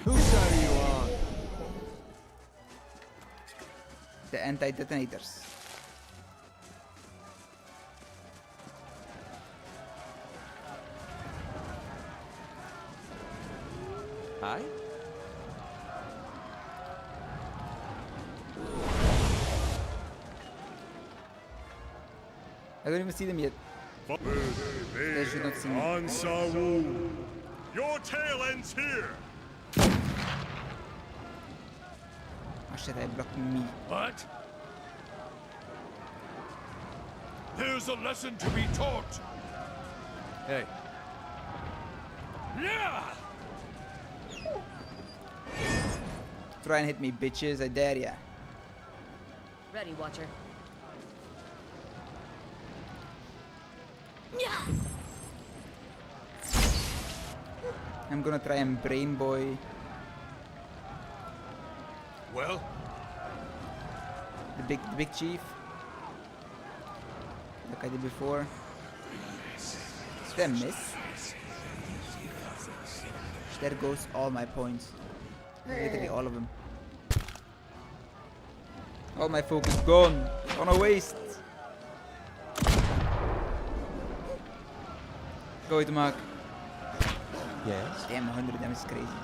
Whose side are you on? The anti-detonators. Aye? I don't even see them yet. They should not see me. Ansawu. Your tale ends here. Oh shit, I blocked me. What? There's a lesson to be taught. Hey. Yeah! Try and hit me, bitches. I dare ya. Ready, Watcher. I'm gonna try and brain boy. Well, The big chief. Like I did before. Is that a miss? There goes all my points. Literally all of them. All my focus gone. On a waste. Go it, Mark. Yes? Damn, 100 damage is crazy.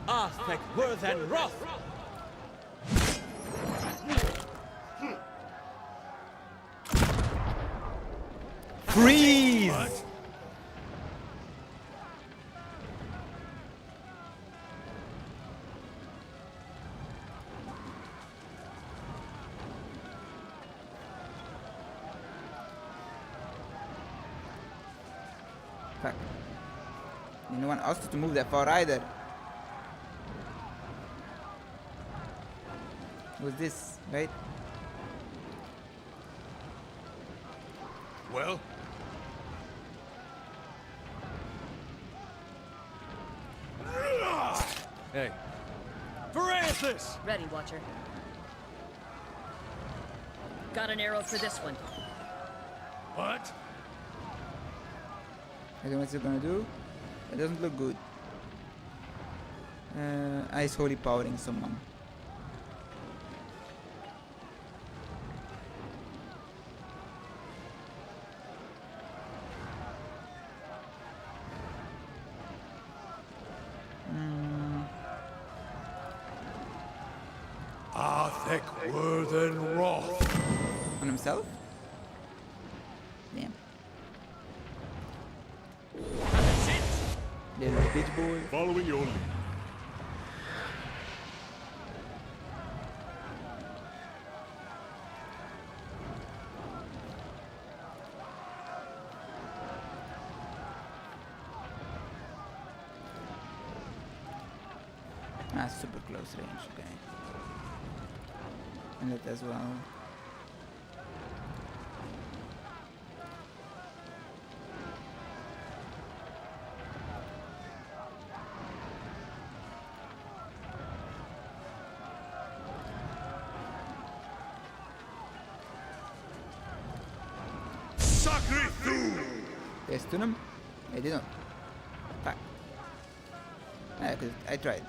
Arthek Worthen Roth! Freeze! Fuck. No one asked you to move that far either. What's this, right? well, Hey. Verathus! Ready, Watcher. Got an arrow for this one. what? I don't know what's it gonna do. It doesn't look good. Ice Holy Powering someone. Arthek Worthen Roth. On himself? Damn. Little bitch boy. Following your lead. Ah, super close range, okay. And that as well. Sacre Thu! Did I stun him? I didn't. Fuck. I tried.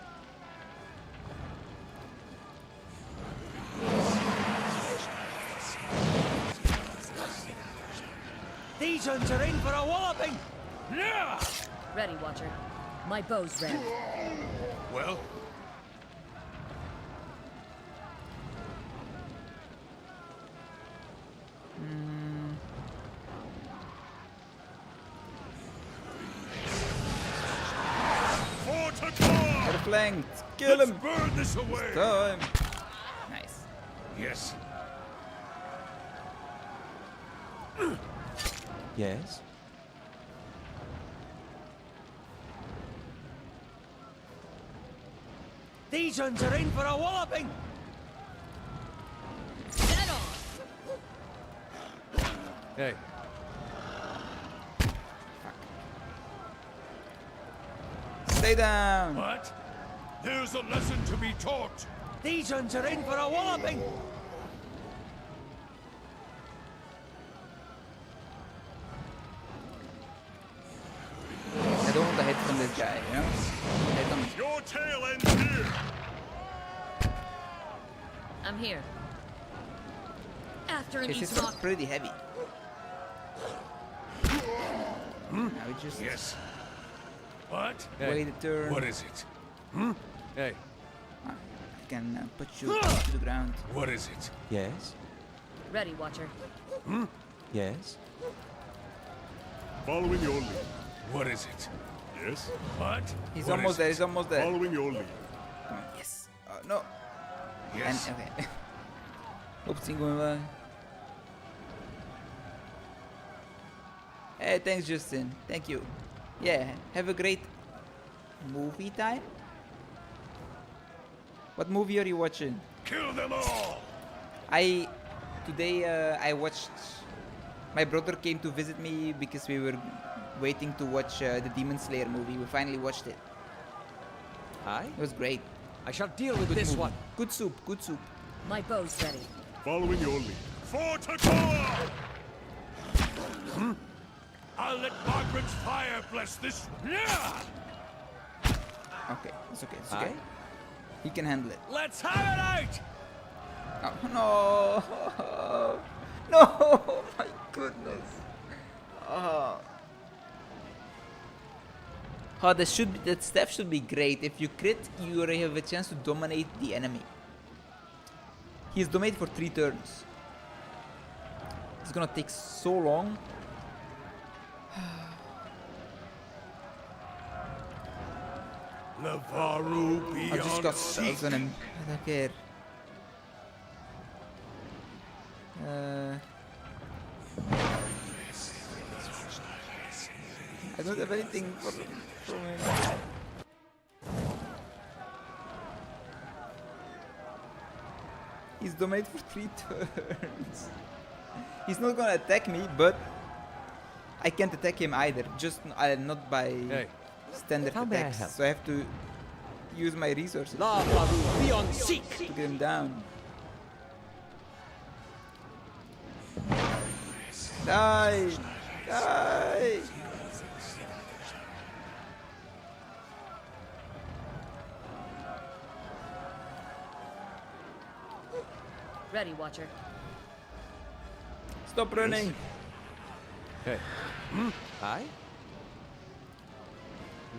These uns are in for a walloping! Yeah! Ready, Watcher. My bow's ready. Well, for Tatar! Get flanked! Kill Let's him! burn this away! Time! Nice. Yes. Yes? These uns are in for a walloping! Dead on! Hey. Stay down! What? There's a lesson to be taught. These uns are in for a walloping! I don't want to hit from this guy, you know? Hit him. Your tale ends here. I'm here. After him, This he's is rock. pretty heavy. Now we just Yes. What? wait a turn. What is it? Hey. I can put you to the ground. What is it? Yes? Ready, Watcher. Yes? Following your lead. What is it? Yes? What? He's What almost is there. it? He's almost there. Following your lead. Come on, yes. No. Yes. En, okay. Oopsie, going well. Hey, thanks, Justin. Thank you. Yeah, have a great movie time. What movie are you watching? Kill them all! Today I watched. My brother came to visit me because we were waiting to watch the Demon Slayer movie. We finally watched it. Aye? It was great. I shall deal with Good this movie. one. Good soup. Good soup. My bow's ready. Following your lead. For Takora! I'll let Margaret's fire bless this. Yeah! Okay, it's okay. It's okay. Aye? He can handle it. Let's have it out! Oh, no! No! My goodness. Oh. Oh, that step should be great. If you crit, you already have a chance to dominate the enemy. He's dominated for 3 turns. It's gonna take so long. Navaru I just got beyond stuck on him. I don't care. I don't have anything for him. He's dominated for 3 turns. He's not gonna attack me, but I can't attack him either. Just not by Hey. standard How may I attacks. help? So I have to use my resources La Faru, be on seek! to get him down. Die! Die! Ready, Watcher. Stop running! Hey. Aye?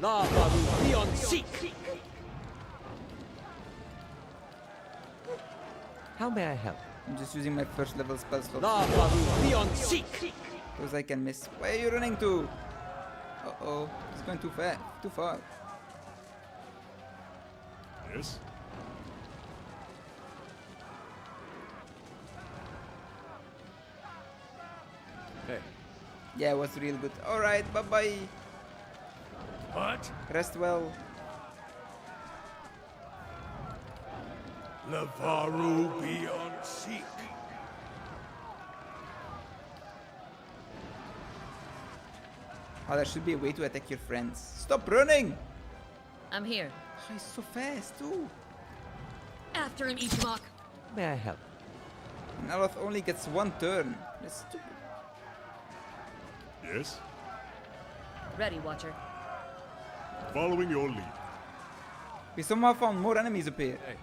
La Faru, be on seek! How may I help? I'm just using my first level spell slot. La Faru, be on seek! Because I can miss. Where are you running to? Uh-oh. He's going too fast. Too far. Yes? Hey. Yeah, it was real good. Alright, bye-bye. What? Rest well. Navaru beyond seek. Oh, there should be a way to attack your friends. Stop running! I'm here. Oh, he's so fast too. After him, Ichimok. May I help? Naloth only gets 1 turn. That's stupid. Yes? Ready, Watcher. Following your lead. We somehow found more enemies up here. Hey.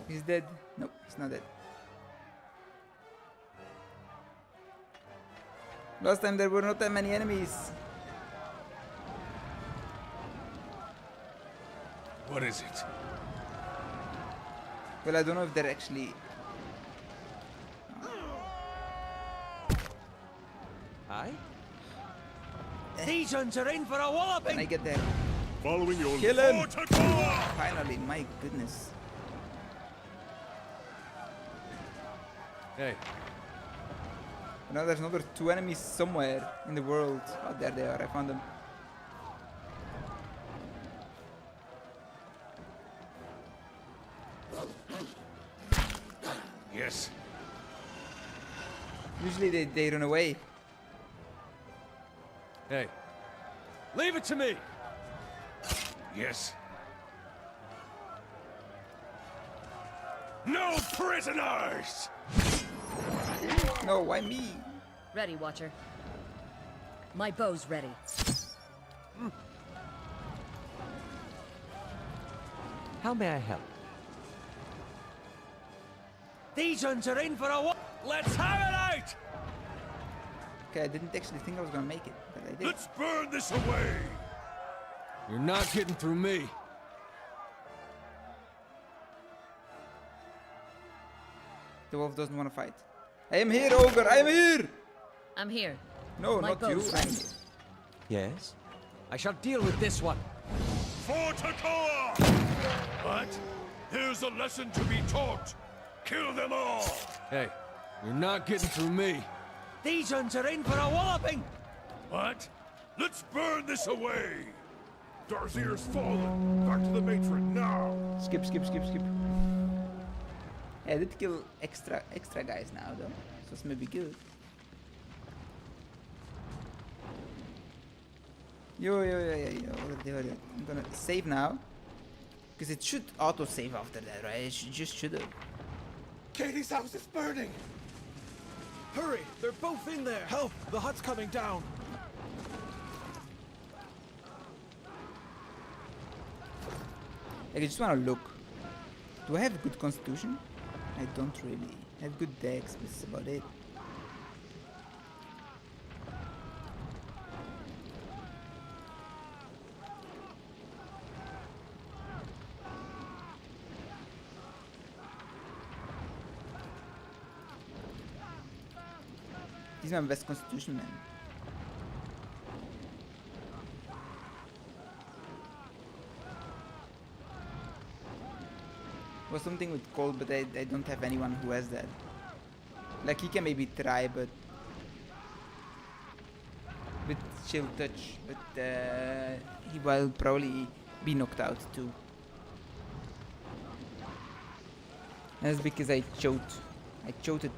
He's dead. Nope, he's not dead. Last time there were not that many enemies. What is it? Well, I don't know if they're actually... Aye? These ones are in for a walloping! When I get there. Following your Kill lead. him! For Takora! Finally, my goodness. Hey. Now there's another 2 enemies somewhere in the world. Oh, there they are. I found them. Yes. Usually they run away. Hey. Leave it to me! Yes. No prisoners! No, why me? Ready, Watcher. My bow's ready. How may I help? These ones are in for a Let's have it out! Okay, I didn't actually think I was gonna make it, but I did. Let's burn this away! You're not getting through me. The wolf doesn't want to fight. I am here, ogre. I am here. I'm here. No, My not you. bow's I'm ready. here. Yes? I shall deal with this one. For Takoa! What? Here's a lesson to be taught. Kill them all! Hey, you're not getting through me. These uns are in for a walloping! What? Let's burn this away! Darthir's fallen! Back to the matron now! Skip. I did kill extra guys now though, so it's maybe good. Yo, already. I'm gonna save now. Because it should auto-save after that, right? It just should have. Katie's house is burning! Hurry! They're both in there! Help! The hut's coming down! Like, I just wanna look. Do I have a good constitution? I don't really. I have good decks, but that's about it. This is my best constitution, man. Was something with cold, but I don't have anyone who has that. Like, he can maybe try, but with chill touch, but he will probably be knocked out too. And that's because I choked. I choked it.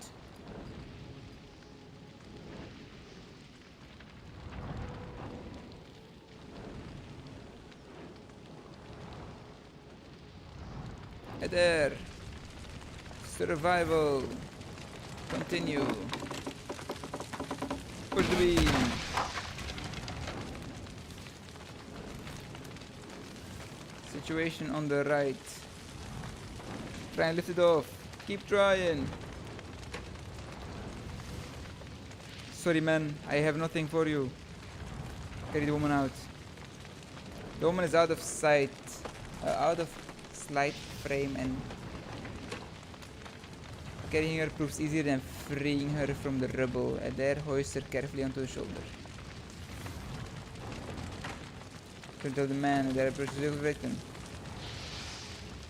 There. Survival. Continue. Push the beam. Situation on the right. Try and lift it off. Keep trying. Sorry, man. I have nothing for you. Carry the woman out. The woman is out of sight. Out of slight frame, and carrying her proves easier than freeing her from the rubble. There, hoist her carefully onto the shoulder. Turn to the man, there approaches the victim.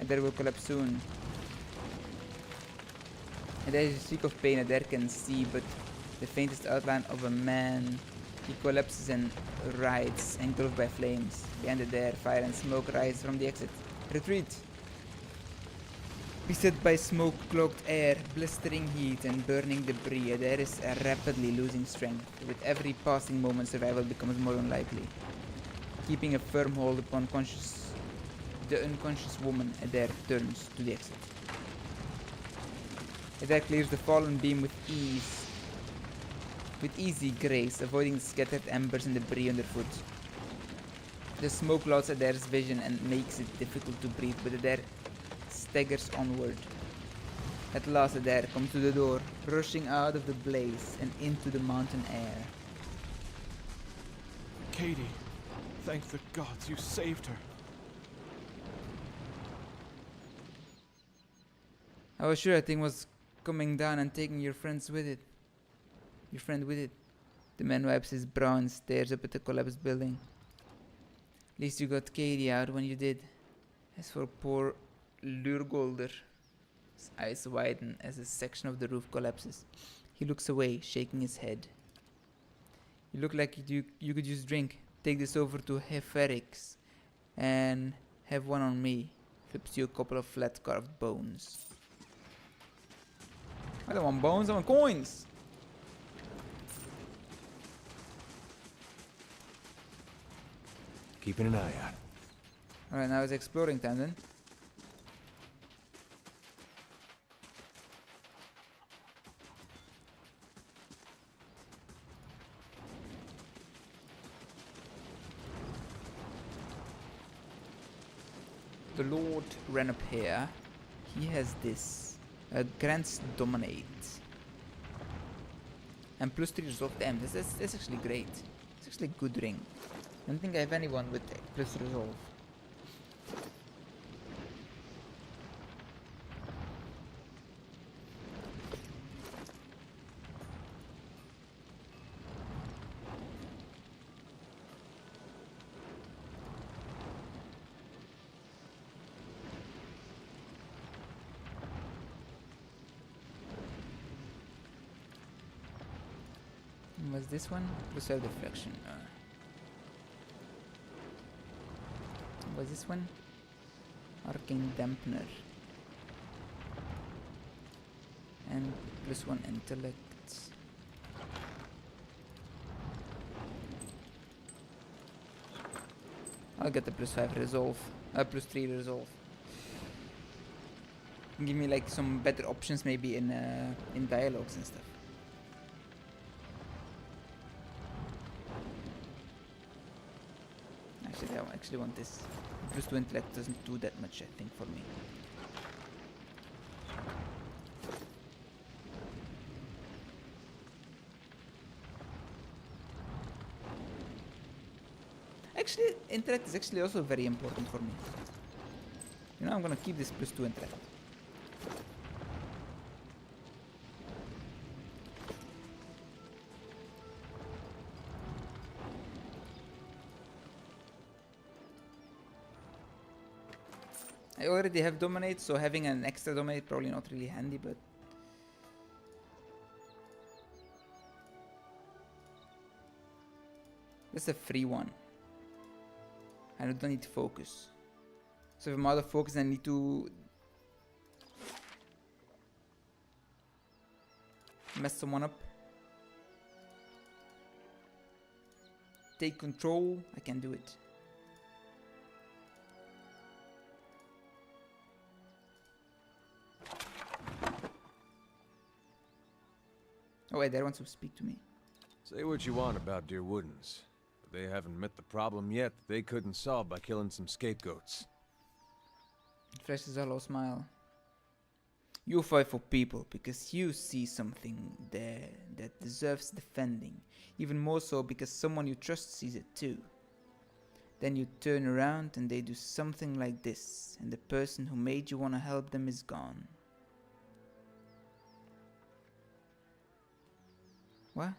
Adair will collapse soon. Adair is sick of pain, Adair can see but the faintest outline of a man. He collapses and writhes, engulfed by flames. Behind Adair, fire and smoke rise from the exit. Retreat! Beset by smoke-clogged air, blistering heat and burning debris, Adair is rapidly losing strength. With every passing moment, survival becomes more unlikely. Keeping a firm hold upon the unconscious woman, Adair turns to the exit. Adair clears the fallen beam with easy grace, avoiding the scattered embers and debris underfoot. The smoke clouds Adair's vision and makes it difficult to breathe, but Adair staggers onward. At last Adair comes to the door, rushing out of the blaze and into the mountain air. Katie, thank the gods you saved her. I was sure that thing was coming down and taking your friends with it. Your friend with it. The man wipes his brow and stares up at the collapsed building. At least you got Katie out when you did. As for poor Lurgolder, his eyes widen as a section of the roof collapses. He looks away, shaking his head. You look like you could use drink. Take this over to Heferix and have one on me. Flips you a couple of flat carved bones. I don't want bones, I want coins! Keeping an eye out. Alright, now it's exploring time then. The Lord ran up here. He has this. Grants Dominate. And plus 3 resolve. Damn, that's actually great. It's actually a good ring. I don't think I have anyone with plus resolve. What's this one? Plus 5 deflection. What's this one? Arcane dampener. And plus 1 intellect. I'll get the plus 5 resolve. Plus 3 resolve. Give me like some better options maybe in dialogues and stuff. Actually, I actually want this. Plus 2 intellect doesn't do that much, I think, for me. Actually, intellect is actually also very important for me. You know, I'm gonna keep this plus 2 intellect. I already have dominate, so having an extra dominate probably not really handy, but that's a free one. I don't need to focus. So if I'm out of focus, I need to mess someone up. Take control, I can do it. Oh wait, there wants to speak to me. Say what you want about Dear Woodens, but they haven't met the problem yet that they couldn't solve by killing some scapegoats. Flashes a hollow smile. You fight for people because you see something there that deserves defending. Even more so because someone you trust sees it too. Then you turn around and they do something like this, and the person who made you want to help them is gone. What?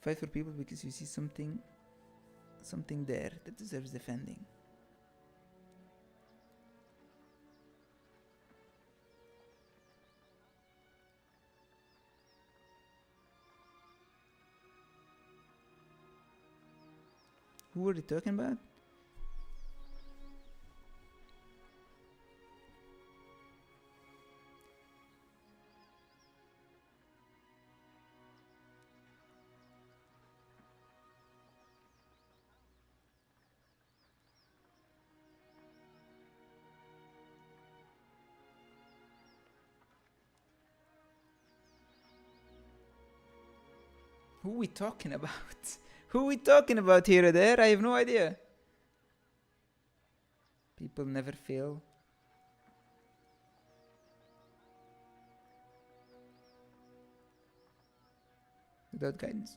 Fight for people because you see something there that deserves defending. Who were they talking about? Who are we talking about? Who are we talking about here or there? I have no idea. People never fail. Without guidance.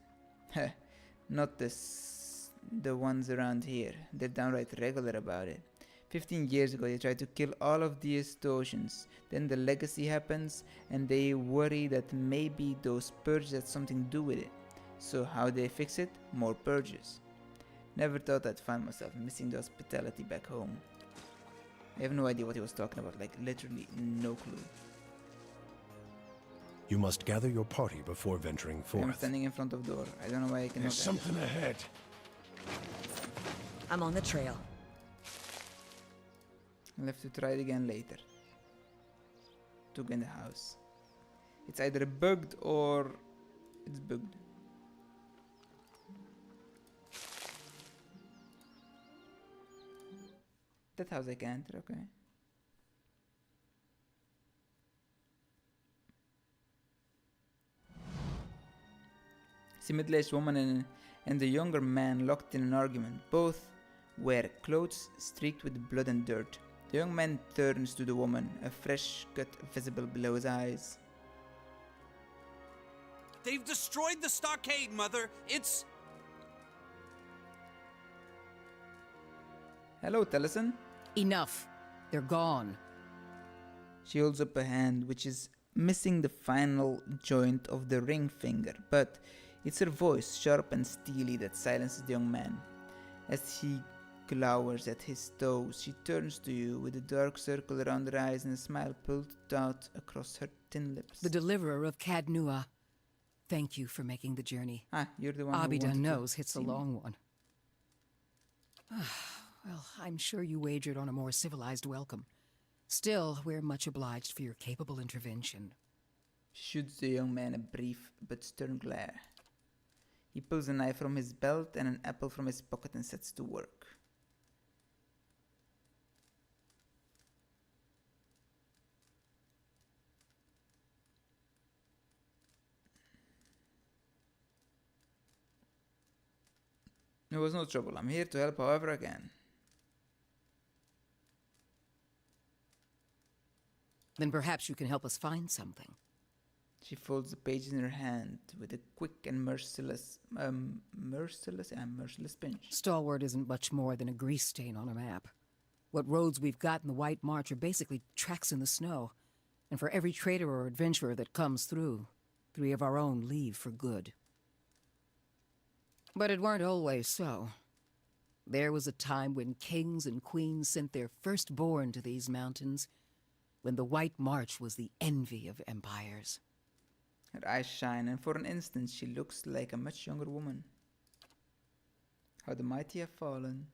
Not the ones around here. They're downright regular about it. 15 years ago they tried to kill all of the Estosians. Then the legacy happens and they worry that maybe those purges had something to do with it. So how they fix it? More purges. Never thought I'd find myself missing the hospitality back home. I have no idea what he was talking about, like literally no clue. You must gather your party before venturing forth. I'm standing in front of the door. I don't know why I cannot. There's something ahead. I'm on the trail. I'll have to try it again later. To get in the house. It's either bugged or it's bugged. That house I can enter, okay. See middle-aged woman and the younger man locked in an argument. Both wear clothes streaked with blood and dirt. The young man turns to the woman, a fresh cut visible below his eyes. They've destroyed the stockade, Mother. It's... Hello, Taliesin. Enough. They're gone. She holds up a hand, which is missing the final joint of the ring finger, but it's her voice, sharp and steely, that silences the young man. As he glowers at his toes, she turns to you with a dark circle around her eyes and a smile pulled out across her thin lips. The deliverer of Cadnua. Thank you for making the journey. Ah, you're the one who Abida wanted to knows it's a see me. long one. Well, I'm sure you wagered on a more civilized welcome. Still, we're much obliged for your capable intervention. Shoots the young man a brief but stern glare. He pulls a knife from his belt and an apple from his pocket and sets to work. There was no trouble. I'm here to help however I can. Then perhaps you can help us find something. She folds the page in her hand with a quick and merciless pinch. Stalwart isn't much more than a grease stain on a map. What roads we've got in the White March are basically tracks in the snow. And for every trader or adventurer that comes through, 3 of our own leave for good. But it weren't always so. There was a time when kings and queens sent their firstborn to these mountains, when the White March was the envy of empires. Her eyes shine, and for an instant she looks like a much younger woman. How the mighty have fallen.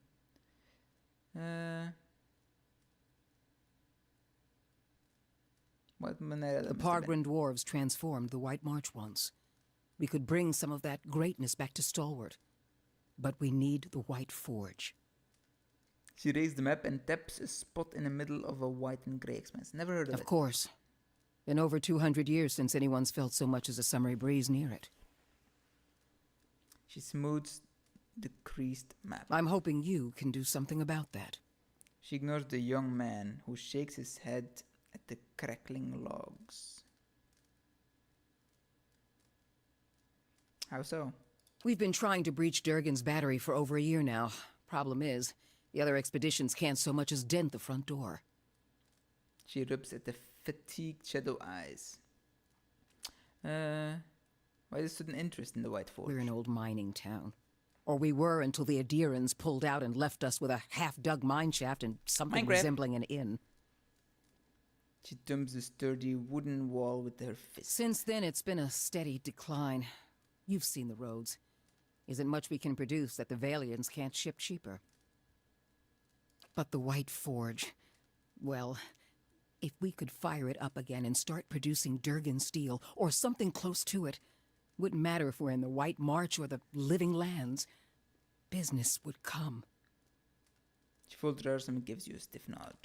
What manera The Pargrin dwarves transformed the White March once. We could bring some of that greatness back to Stalwart. But we need the White Forge. She raised the map and taps a spot in the middle of a white and grey expanse. Never heard of it. Of course. Been over 200 years since anyone's felt so much as a summery breeze near it. She smooths the creased map. I'm hoping you can do something about that. She ignores the young man, who shakes his head at the crackling logs. How so? We've been trying to breach Durgan's battery for over a year now. Problem is, the other expeditions can't so much as dent the front door. She rubs at the fatigued shadow eyes. Why this sudden interest in the White Forge? We're an old mining town. Or we were until the Adirans pulled out and left us with a half-dug mine shaft and something Minecraft. resembling an inn. She thumps the sturdy wooden wall with her fist. Since then, it's been a steady decline. You've seen the roads. Isn't much we can produce that the Valians can't ship cheaper. But the White Forge... well, if we could fire it up again and start producing Durgan steel, or something close to it, wouldn't matter if we're in the White March or the Living Lands, business would come. She folds her arms and gives you a stiff nod.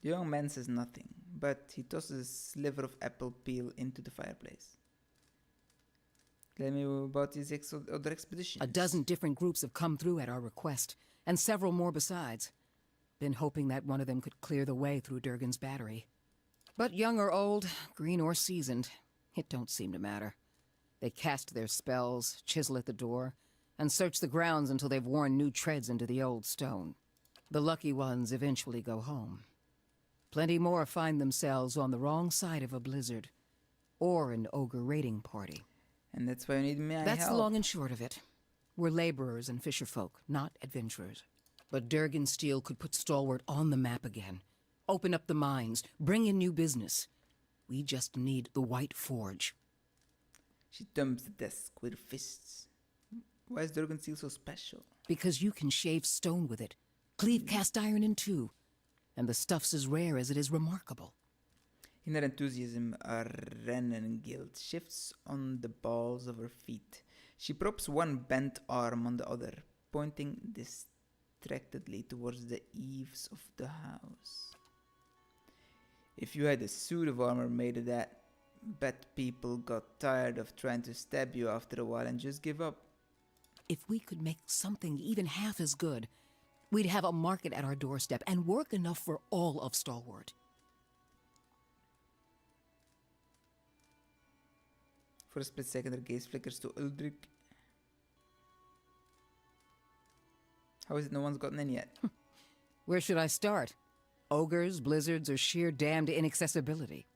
The young man says nothing, but he tosses a sliver of apple peel into the fireplace. Tell me about these other expeditions. A dozen different groups have come through at our request, and several more besides. Been hoping that one of them could clear the way through Durgan's battery. But young or old, green or seasoned, it don't seem to matter. They cast their spells, chisel at the door, and search the grounds until they've worn new treads into the old stone. The lucky ones eventually go home. Plenty more find themselves on the wrong side of a blizzard, or an ogre raiding party. And that's why you need my That's help. the long and short of it. We're laborers and fisherfolk, not adventurers. But Durgan Steel could put Stalwart on the map again. Open up the mines, bring in new business. We just need the White Forge. She thumps the desk with her fists. Why is Durgan steel so special? Because you can shave stone with it, cleave cast iron in two, and the stuff's as rare as it is remarkable. In her enthusiasm, a Renan guild shifts on the balls of her feet. She props one bent arm on the other, pointing distractedly towards the eaves of the house. If you had a suit of armor made of that, bet people got tired of trying to stab you after a while and just give up. If we could make something even half as good, we'd have a market at our doorstep and work enough for all of Stalwart. For a split second, her gaze flickers to Uldric. How is it no one's gotten in yet? Where should I start? Ogres, blizzards, or sheer damned inaccessibility?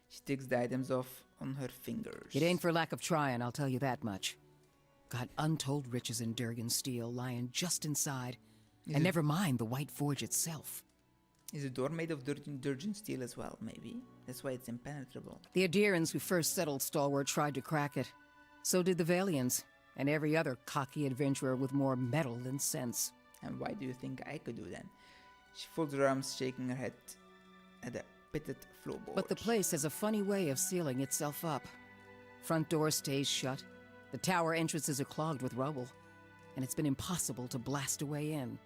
She takes the items off on her fingers. It ain't for lack of trying, I'll tell you that much. Got untold riches in Durgan steel lying just inside. And never mind the White Forge itself. Is the door made of Durgan steel as well, maybe? That's why it's impenetrable. The Adirans who first settled Stalwart tried to crack it. So did the Valians, and every other cocky adventurer with more metal than sense. And why do you think I could do that? She folds her arms, shaking her head at the pitted floorboards. But the place has a funny way of sealing itself up. Front door stays shut, the tower entrances are clogged with rubble, and it's been impossible to blast a way in.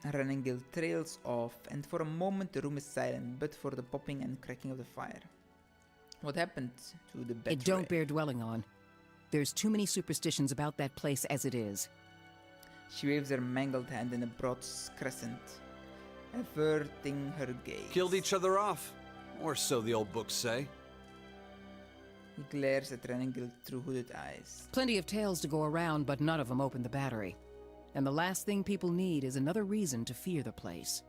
Renengil trails off, and for a moment the room is silent, but for the popping and cracking of the fire. What happened to the bed? It don't bear dwelling on. There's too many superstitions about that place as it is. She waves her mangled hand in a broad crescent, averting her gaze. Killed each other off. Or so the old books say. He glares at Renengil through hooded eyes. Plenty of tales to go around, but none of them open the battery. And the last thing people need is another reason to fear the place.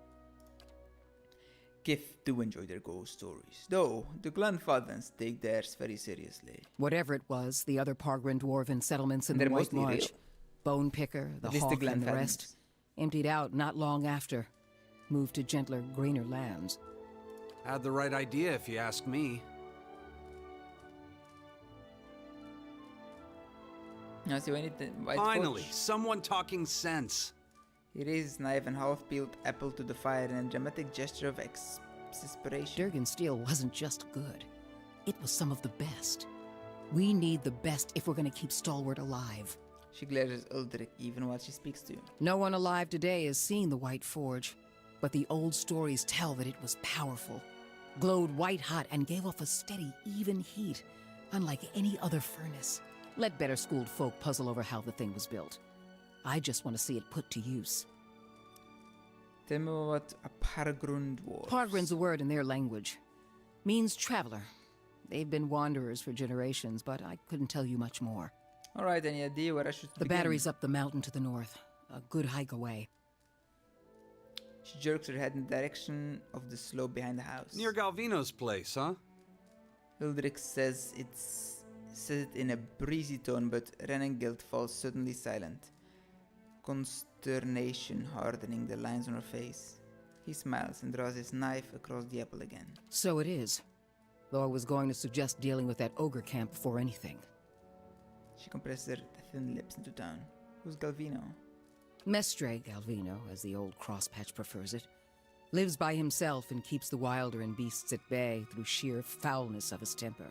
Kith do enjoy their ghost stories, though the Glenfathans take theirs very seriously. Whatever it was, the other Pargrin dwarven settlements in They're the White mostly March, real. Bone Picker, the At least the Hawk, and the Glenfathans. rest, emptied out not long after, moved to gentler, greener lands. Had the right idea, if you ask me. Now, see, when Finally, someone talking sense. He raises his knife and half-peeled apple to the fire in a dramatic gesture of exasperation. Durgan steel wasn't just good. It was some of the best. We need the best if we're going to keep Stalwart alive. She glares at Uldric even while she speaks to you. No one alive today has seen the White Forge, but the old stories tell that it was powerful, glowed white-hot, and gave off a steady, even heat, unlike any other furnace. Let better-schooled folk puzzle over how the thing was built. I just want to see it put to use. Tell me what a Pargrund was. Pargrin's a word in their language. Means traveler. They've been wanderers for generations, but I couldn't tell you much more. Alright, any idea where I should The begin? battery's up the mountain to the north. A good hike away. She jerks her head in the direction of the slope behind the house. Near Galvino's place, huh? Uldric says it in a breezy tone, but Renengild falls suddenly silent. Consternation hardening the lines on her face. He smiles and draws his knife across the apple again. So it is. Though I was going to suggest dealing with that ogre camp before anything. She compresses her thin lips into town. Who's Galvino? Mestre Galvino, as the old crosspatch prefers it, lives by himself and keeps the wilder and beasts at bay through sheer foulness of his temper.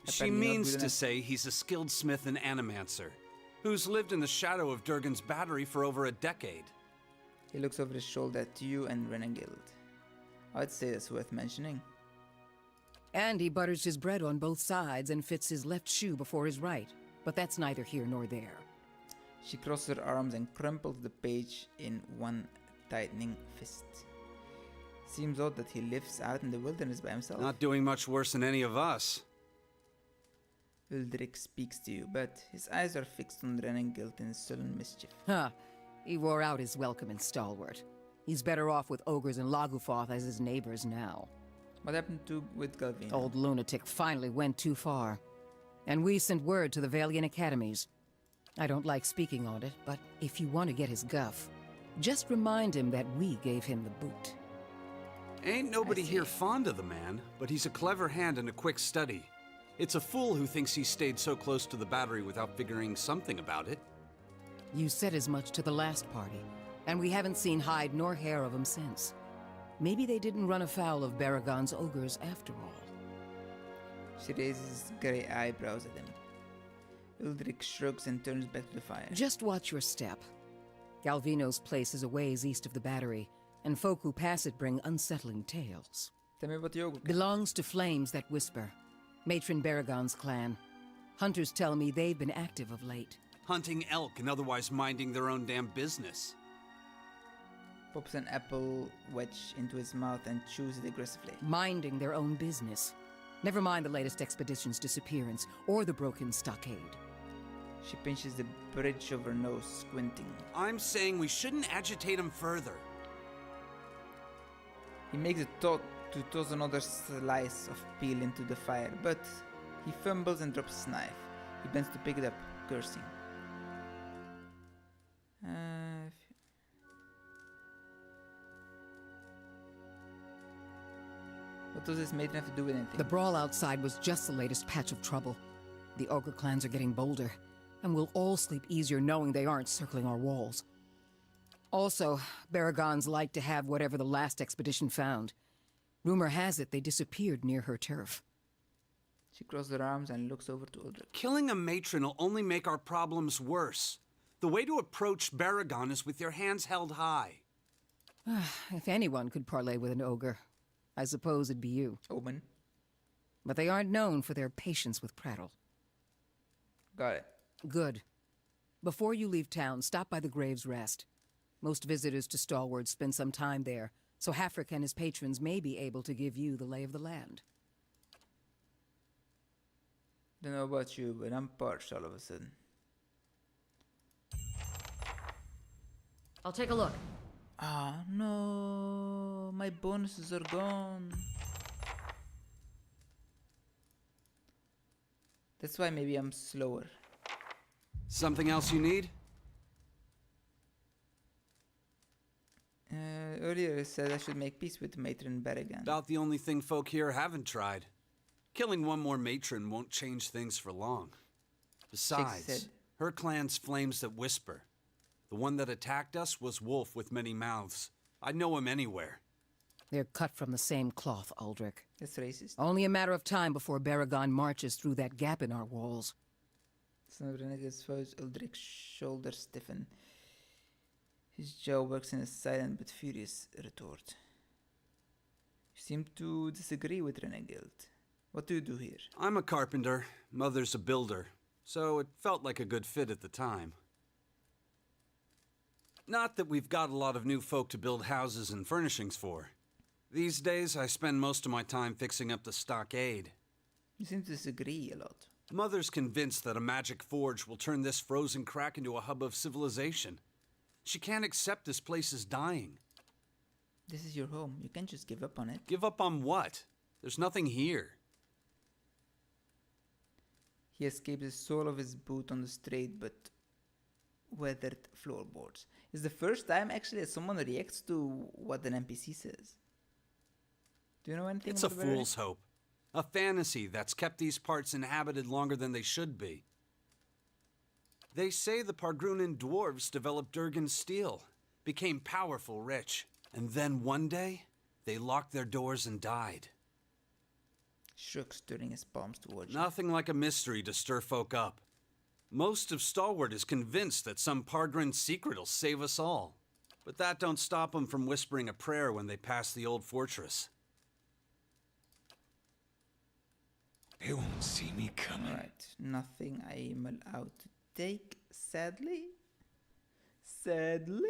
She Apparently not means good to enough. say he's a skilled smith and animancer, who's lived in the shadow of Durgan's battery for over a decade. He looks over his shoulder at you and Renengild. I'd say that's worth mentioning. And he butters his bread on both sides and fits his left shoe before his right. But that's neither here nor there. She crosses her arms and crumples the page in one tightening fist. Seems odd that he lives out in the wilderness by himself. Not doing much worse than any of us. Uldric speaks to you, but his eyes are fixed on Renengild in sullen mischief. Huh. He wore out his welcome in Stalwart. He's better off with ogres and Lagufoth as his neighbors now. What happened with Galvino? Old lunatic finally went too far. And we sent word to the Valiant academies. I don't like speaking on it, but if you want to get his guff, just remind him that we gave him the boot. Ain't nobody here fond of the man, but he's a clever hand and a quick study. It's a fool who thinks he stayed so close to the battery without figuring something about it. You said as much to the last party, and we haven't seen hide nor hair of him since. Maybe they didn't run afoul of Baragon's ogres after all. She raises grey eyebrows at him. Uldric shrugs and turns back to the fire. Just watch your step. Galvino's place is a ways east of the battery, and folk who pass it bring unsettling tales. Tell me about the ogre. Belongs to Flames That Whisper, Matron Baragon's clan. Hunters tell me they've been active of late. Hunting elk and otherwise minding their own damn business. Pops an apple wedge into his mouth and chews it aggressively. Minding their own business. Never mind the latest expedition's disappearance, or the broken stockade. She pinches the bridge of her nose, squinting. I'm saying we shouldn't agitate him further. He makes a thought to toss another slice of peel into the fire, but he fumbles and drops his knife. He bends to pick it up, cursing. What does this matron have to do with anything? The brawl outside was just the latest patch of trouble. The ogre clans are getting bolder, and we'll all sleep easier knowing they aren't circling our walls. Also, Baragons like to have whatever the last expedition found. Rumor has it they disappeared near her turf. She crosses her arms and looks over to Uldric. Killing a matron will only make our problems worse. The way to approach Baragon is with your hands held high. If anyone could parley with an ogre, I suppose it'd be you. Omen. But they aren't known for their patience with prattle. Got it. Good. Before you leave town, stop by the Grave's Rest. Most visitors to Stalwart spend some time there, so Hafrik and his patrons may be able to give you the lay of the land. Don't know about you, but I'm parched all of a sudden. I'll take a look. Ah, no. My bonuses are gone. That's why maybe I'm slower. Something else you need? Earlier it said I should make peace with Matron Baragon. About the only thing folk here haven't tried. Killing one more matron won't change things for long. Besides, her clan's flames that whisper. The one that attacked us was Wolf with many mouths. I'd know him anywhere. They're cut from the same cloth, Uldric. That's racist. Only a matter of time before Baragon marches through that gap in our walls. Son of Renegade's foes, Uldric's shoulders stiffen. His jaw works in a silent but furious retort. You seem to disagree with Renegade. What do you do here? I'm a carpenter. Mother's a builder. So it felt like a good fit at the time. Not that we've got a lot of new folk to build houses and furnishings for. These days, I spend most of my time fixing up the stockade. You seem to disagree a lot. Mother's convinced that a magic forge will turn this frozen crack into a hub of civilization. She can't accept this place is dying. This is your home. You can't just give up on it. Give up on what? There's nothing here. He escaped the sole of his boot on the straight but weathered floorboards. It's the first time actually that someone reacts to what an NPC says. Do you know anything It's a about the fool's hope. A fantasy that's kept these parts inhabited longer than they should be. They say the Pargrunan dwarves developed Durgan's steel, became powerful, rich, and then one day, they locked their doors and died. Shook, stirring his palms towards you. Nothing like a mystery to stir folk up. Most of Stalwart is convinced that some Pargrin secret'll save us all. But that don't stop them from whispering a prayer when they pass the old fortress. They won't see me coming. Alright, nothing I am allowed to take, sadly. Sadly?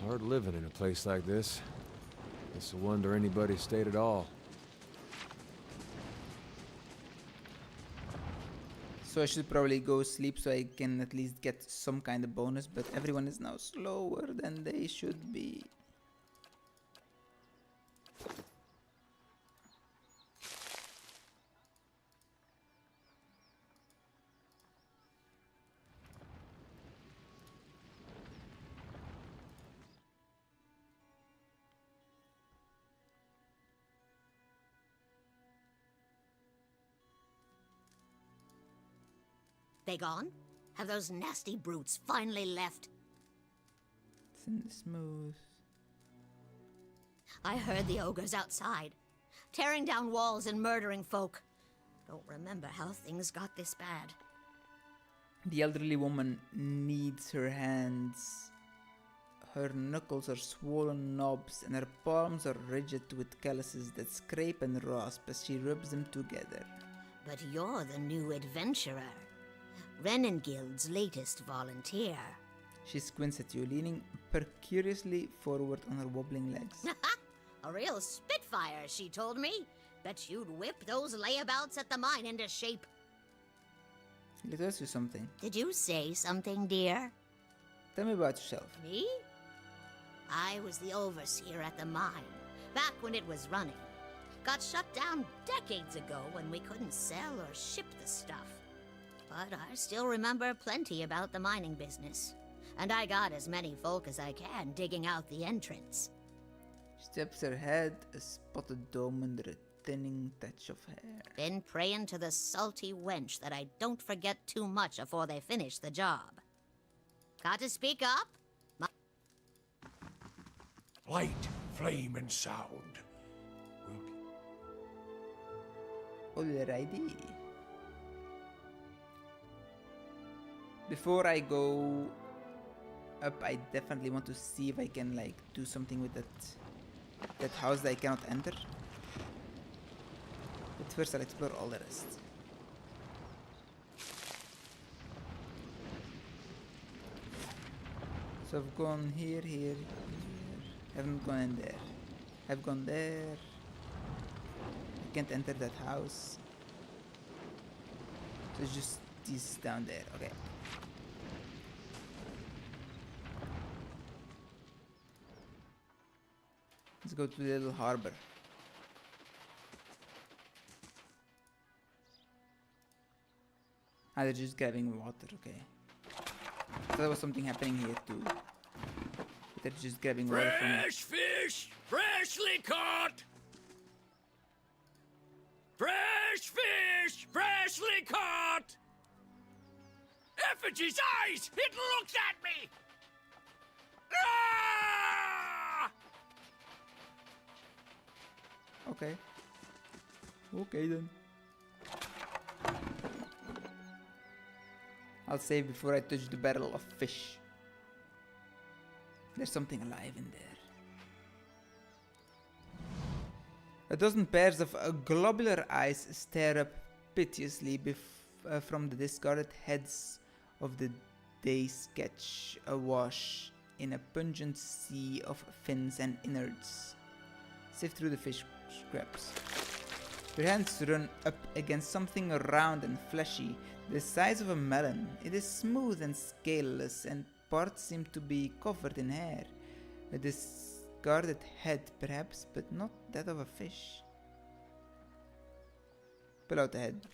Hard living in a place like this. It's a wonder anybody stayed at all. So I should probably go sleep so I can at least get some kind of bonus, but everyone is now slower than they should be. They gone? Have those nasty brutes finally left? It's in the smooth. I heard the ogres outside, tearing down walls and murdering folk. Don't remember how things got this bad. The elderly woman kneads her hands. Her knuckles are swollen knobs and her palms are rigid with calluses that scrape and rasp as she rubs them together. But you're the new adventurer. Renengild's latest volunteer. She squints at you, leaning curiously forward on her wobbling legs. A real spitfire, she told me. Bet you'd whip those layabouts at the mine into shape. Let me ask you something. Did you say something, dear? Tell me about yourself. Me? I was the overseer at the mine, back when it was running. Got shut down decades ago when we couldn't sell or ship the stuff. but I still remember plenty about the mining business. And I got as many folk as I can digging out the entrance. She taps her head, a spotted dome under a thinning thatch of hair. Been praying to the salty wench that I don't forget too much afore they finish the job. Got to speak up? Light, flame, and sound. Alrighty. Before I go up, I definitely want to see if I can like do something with that house that I cannot enter. But first I'll explore all the rest. So I've gone here, here, here. Haven't gone in there. I've gone there. I can't enter that house. So it's just these down there. Okay. Let's go to the little harbor. Ah, they're just grabbing water, okay. So there was something happening here too. But they're just grabbing water from it. Fresh fish! Freshly caught! Fresh fish! Freshly caught! Effigy's eyes! It looks at me! Ah! Okay. Okay then. I'll save before I touch the barrel of fish. There's something alive in there. A dozen pairs of globular eyes stare up piteously from the discarded heads of the day sketch awash in a pungent sea of fins and innards. Sift through the fish scraps. Your hands run up against something round and fleshy, the size of a melon. It is smooth and scaleless, and parts seem to be covered in hair. A discarded head, perhaps, but not that of a fish. Pull out the head.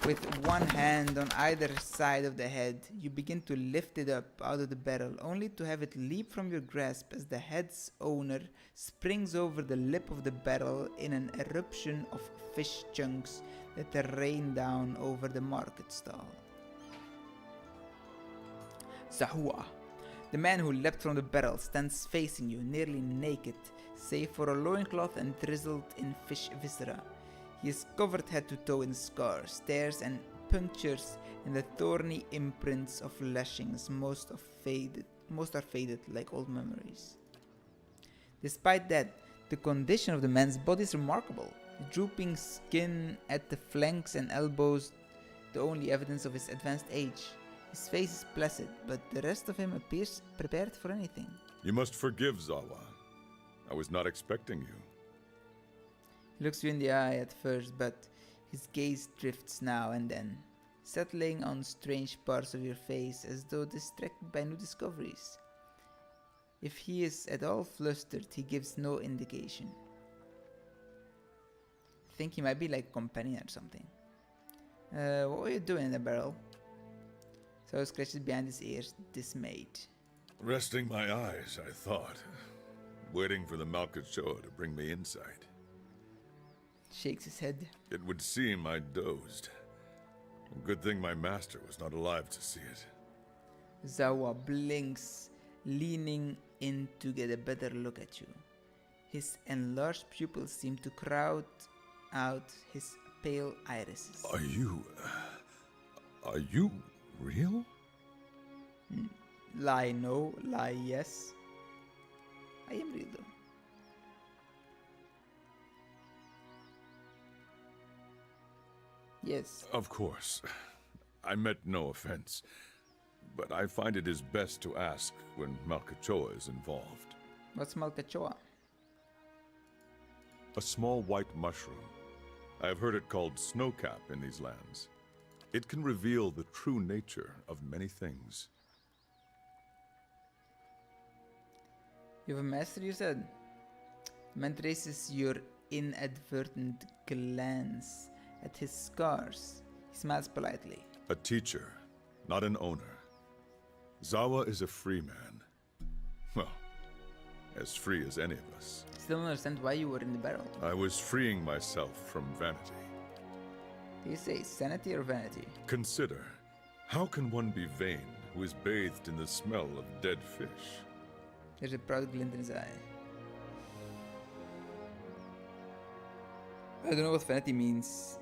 With one hand on either side of the head, you begin to lift it up out of the barrel, only to have it leap from your grasp as the head's owner springs over the lip of the barrel in an eruption of fish chunks that rain down over the market stall. Zahua, the man who leapt from the barrel, stands facing you, nearly naked, save for a loincloth and drizzled in fish viscera. He is covered head to toe in scars, tears, and punctures in the thorny imprints of lashings. Most are faded like old memories. Despite that, the condition of the man's body is remarkable. The drooping skin at the flanks and elbows, the only evidence of his advanced age. His face is placid, but the rest of him appears prepared for anything. You must forgive Zawa. I was not expecting you. He looks you in the eye at first, but his gaze drifts now and then, settling on strange parts of your face as though distracted by new discoveries. If he is at all flustered, he gives no indication. I think he might be like a companion or something. What were you doing in the barrel? So scratches behind his ears, dismayed. Resting my eyes, I thought. Waiting for the Malkachoa to bring me inside. Shakes his head. It would seem I dozed. Good thing my master was not alive to see it. Zawa blinks, leaning in to get a better look at you. His enlarged pupils seem to crowd out his pale irises. Are you real? Lie no, lie yes. I am real though. Yes. Of course. I meant no offense. But I find it is best to ask when Malkachoa is involved. What's Malkachoa? A small white mushroom. I have heard it called snowcap in these lands. It can reveal the true nature of many things. You have a master, you said? Man traces your inadvertent glance at his scars. He smiles politely. A teacher, not an owner. Zawa is a free man. Well, as free as any of us. Still don't understand why you were in the barrel. I was freeing myself from vanity. Do you say sanity or vanity? Consider, how can one be vain who is bathed in the smell of dead fish? There's a proud glint in his eye. I don't know what vanity means.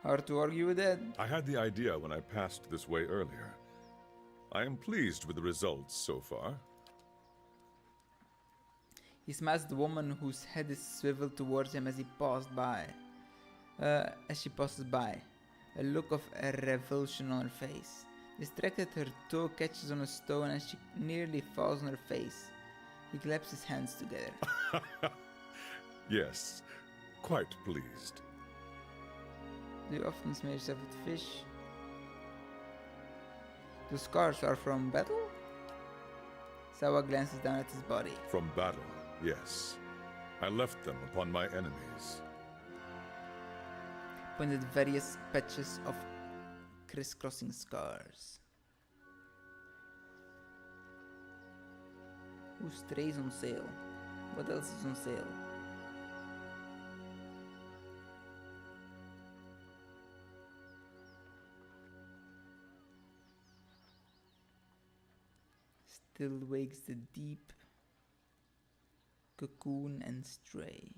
Hard to argue with that. I had the idea when I passed this way earlier. I am pleased with the results so far. He smiles at the woman whose head is swiveled towards him as he passed by. As she passes by, a look of revulsion on her face. Distracted, her toe catches on a stone and she nearly falls on her face. He claps his hands together. Yes, quite pleased. Do you often smear yourself with fish? The scars are from battle? Zawa glances down at his body. From battle, yes. I left them upon my enemies. Pointed various patches of crisscrossing scars. Who strays on sale? What else is on sale? Still wakes the deep, cocoon and stray.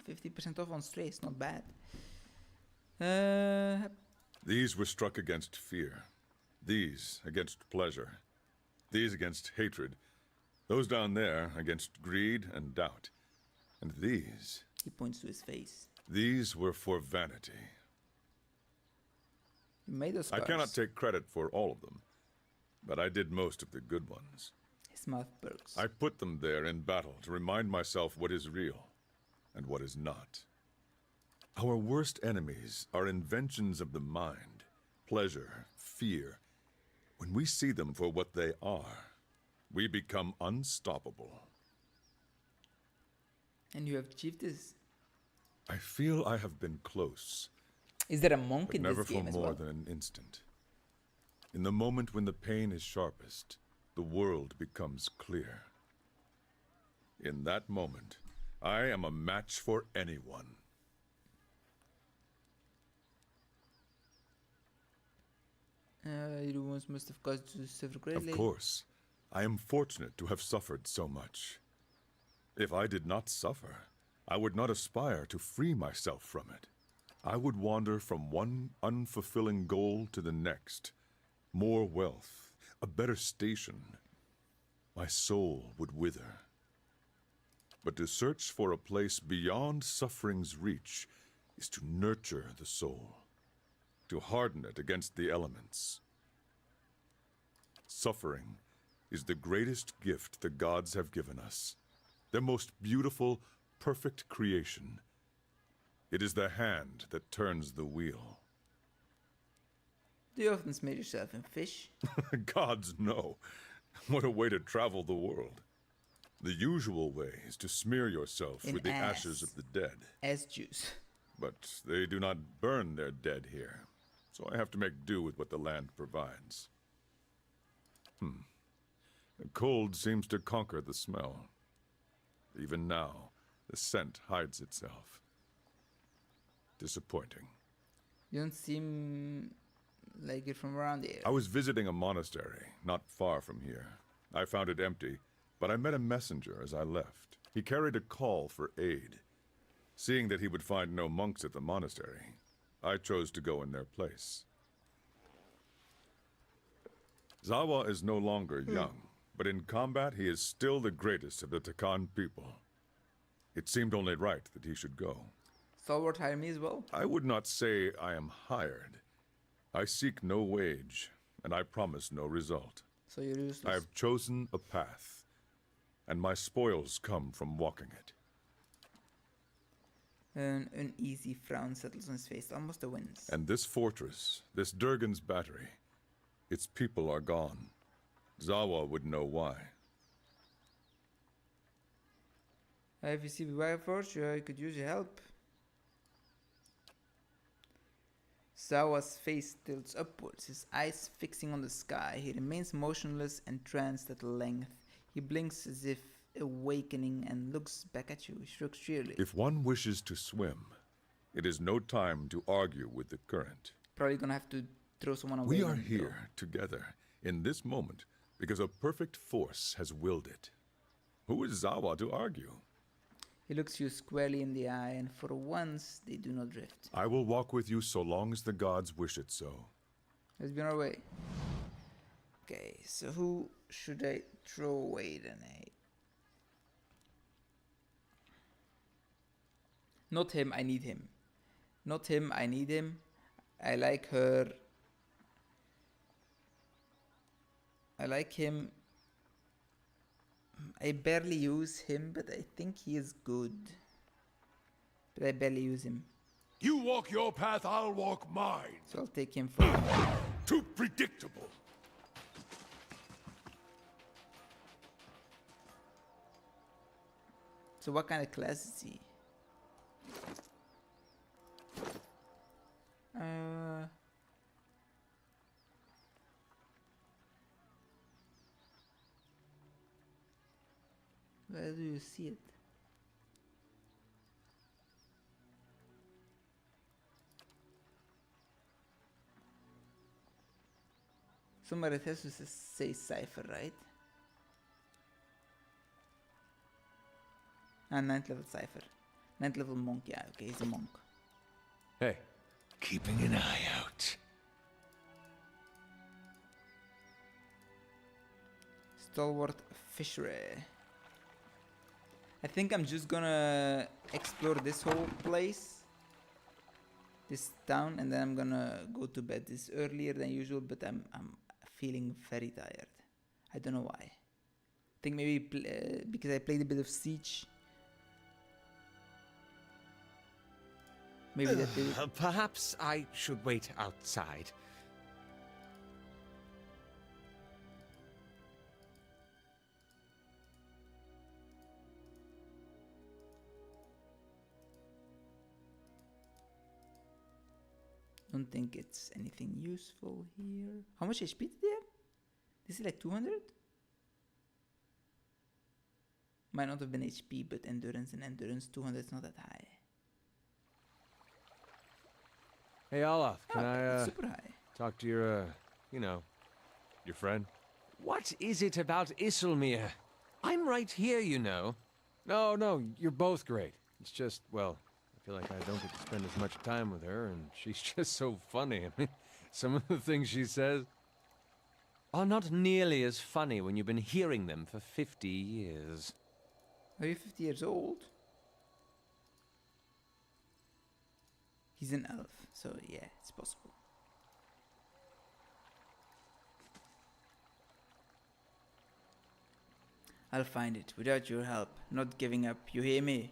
50% off on strays, not bad. These were struck against fear. These against pleasure. These against hatred. Those down there against greed and doubt. And these... He points to his face. These were for vanity. You made those scars. I cannot take credit for all of them, but I did most of the good ones. His mouth perks. I put them there in battle to remind myself what is real and what is not. Our worst enemies are inventions of the mind, pleasure, fear. When we see them for what they are, we become unstoppable. And you have achieved this. I feel I have been close. Is there a monk but in never this game for as more well? than an instant. In the moment when the pain is sharpest, the world becomes clear. In that moment, I am a match for anyone. Your wounds must have caused you to suffer greatly. Of course. I am fortunate to have suffered so much. If I did not suffer, I would not aspire to free myself from it. I would wander from one unfulfilling goal to the next. More wealth, a better station. My soul would wither. But to search for a place beyond suffering's reach is to nurture the soul, to harden it against the elements. Suffering is the greatest gift the gods have given us, their most beautiful, perfect creation. It is the hand that turns the wheel. Do you often smear yourself in fish? Gods, no. What a way to travel the world. The usual way is to smear yourself In with the ass. ashes of the dead. As juice. But they do not burn their dead here, so I have to make do with what the land provides. The cold seems to conquer the smell. Even now, the scent hides itself. Disappointing. You don't seem like you're from around here. I was visiting a monastery, not far from here. I found it empty, but I met a messenger as I left. He carried a call for aid. Seeing that he would find no monks at the monastery, I chose to go in their place. Zawa is no longer young, but in combat he is still the greatest of the Takan people. It seemed only right that he should go. Stalwart hire me as well? I would not say I am hired. I seek no wage, and I promise no result. So you're useless. I have chosen a path, and my spoils come from walking it. An uneasy frown settles on his face, almost a wince. And this fortress, this Durgan's battery, its people are gone. Zawa would know why. If you see wire force, I could use your help. Zawa's face tilts upwards, his eyes fixing on the sky. He remains motionless, entranced at length. He blinks as if awakening and looks back at you. He shrugs cheerily. If one wishes to swim, it is no time to argue with the current. Probably gonna have to throw someone away. We are here together in this moment because a perfect force has willed it. Who is Zawa to argue? He looks you squarely in the eye, and for once they do not drift. I will walk with you so long as the gods wish it so. Let's be on our way. Okay, so who should I throw away then? Not him, I need him. Not him, I need him. I like her. I like him. I barely use him, but I think he is good. But I barely use him. You walk your path, I'll walk mine. So I'll take him for. Too predictable. So what kind of class is he? Where do you see it? Somewhere it has to say Cypher, right? And 9th level Cypher. 9th level monk, yeah, okay, he's a monk. Hey, keeping an eye out. Stalwart Fishery. I think I'm just gonna explore this whole place, this town, and then I'm gonna go to bed. This earlier than usual, but I'm feeling very tired. I don't know why. I think maybe because I played a bit of Siege. Maybe that did it. Perhaps I should wait outside. Don't think it's anything useful here. How much HP did they have? This is like 200? Might not have been HP, but endurance, and endurance 200 is not that high. Hey, Olaf, can it's I, super high. talk to your, your friend? What is it about Isilmir? I'm right here, you know. No, you're both great. It's just, well, I feel like I don't get to spend as much time with her, and she's just so funny. I mean, some of the things she says are not nearly as funny when you've been hearing them for 50 years. Are you 50 years old? He's an elf, so yeah, it's possible. I'll find it without your help. Not giving up, you hear me?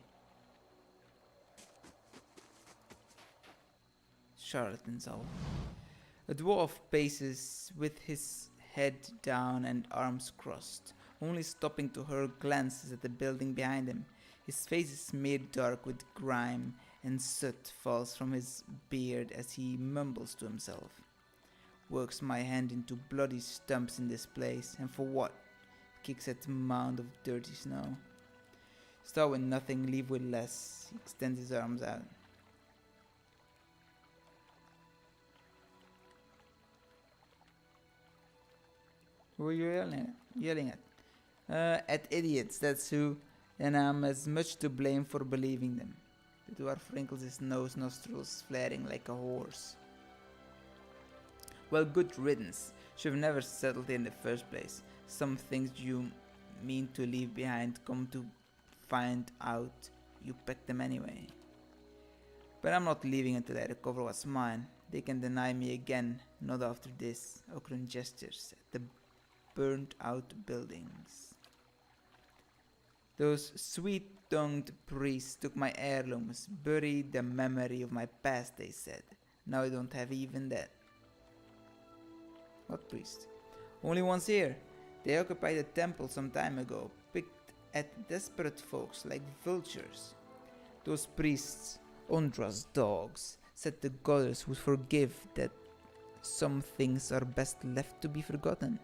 Charlatans all. A dwarf paces with his head down and arms crossed, only stopping to hurl glances at the building behind him. His face is smeared dark with grime, and soot falls from his beard as he mumbles to himself. Works my hand into bloody stumps in this place, and for what? Kicks at the mound of dirty snow. Start with nothing, leave with less. He extends his arms out. Who are you yelling at? At idiots, that's who, and I'm as much to blame for believing them. The dwarf wrinkles his nose, nostrils flaring like a horse. Well, good riddance. Should have never settled in the first place. Some things you mean to leave behind come to find out you picked them anyway. But I'm not leaving until I recover what's mine. They can deny me again, not after this. Okrun gestures at the burnt out buildings. Those sweet-tongued priests took my heirlooms, buried the memory of my past, they said. Now I don't have even that. What priest? Only one's here. They occupied the temple some time ago, picked at desperate folks like vultures. Those priests, Ondra's dogs, said the goddess would forgive that some things are best left to be forgotten.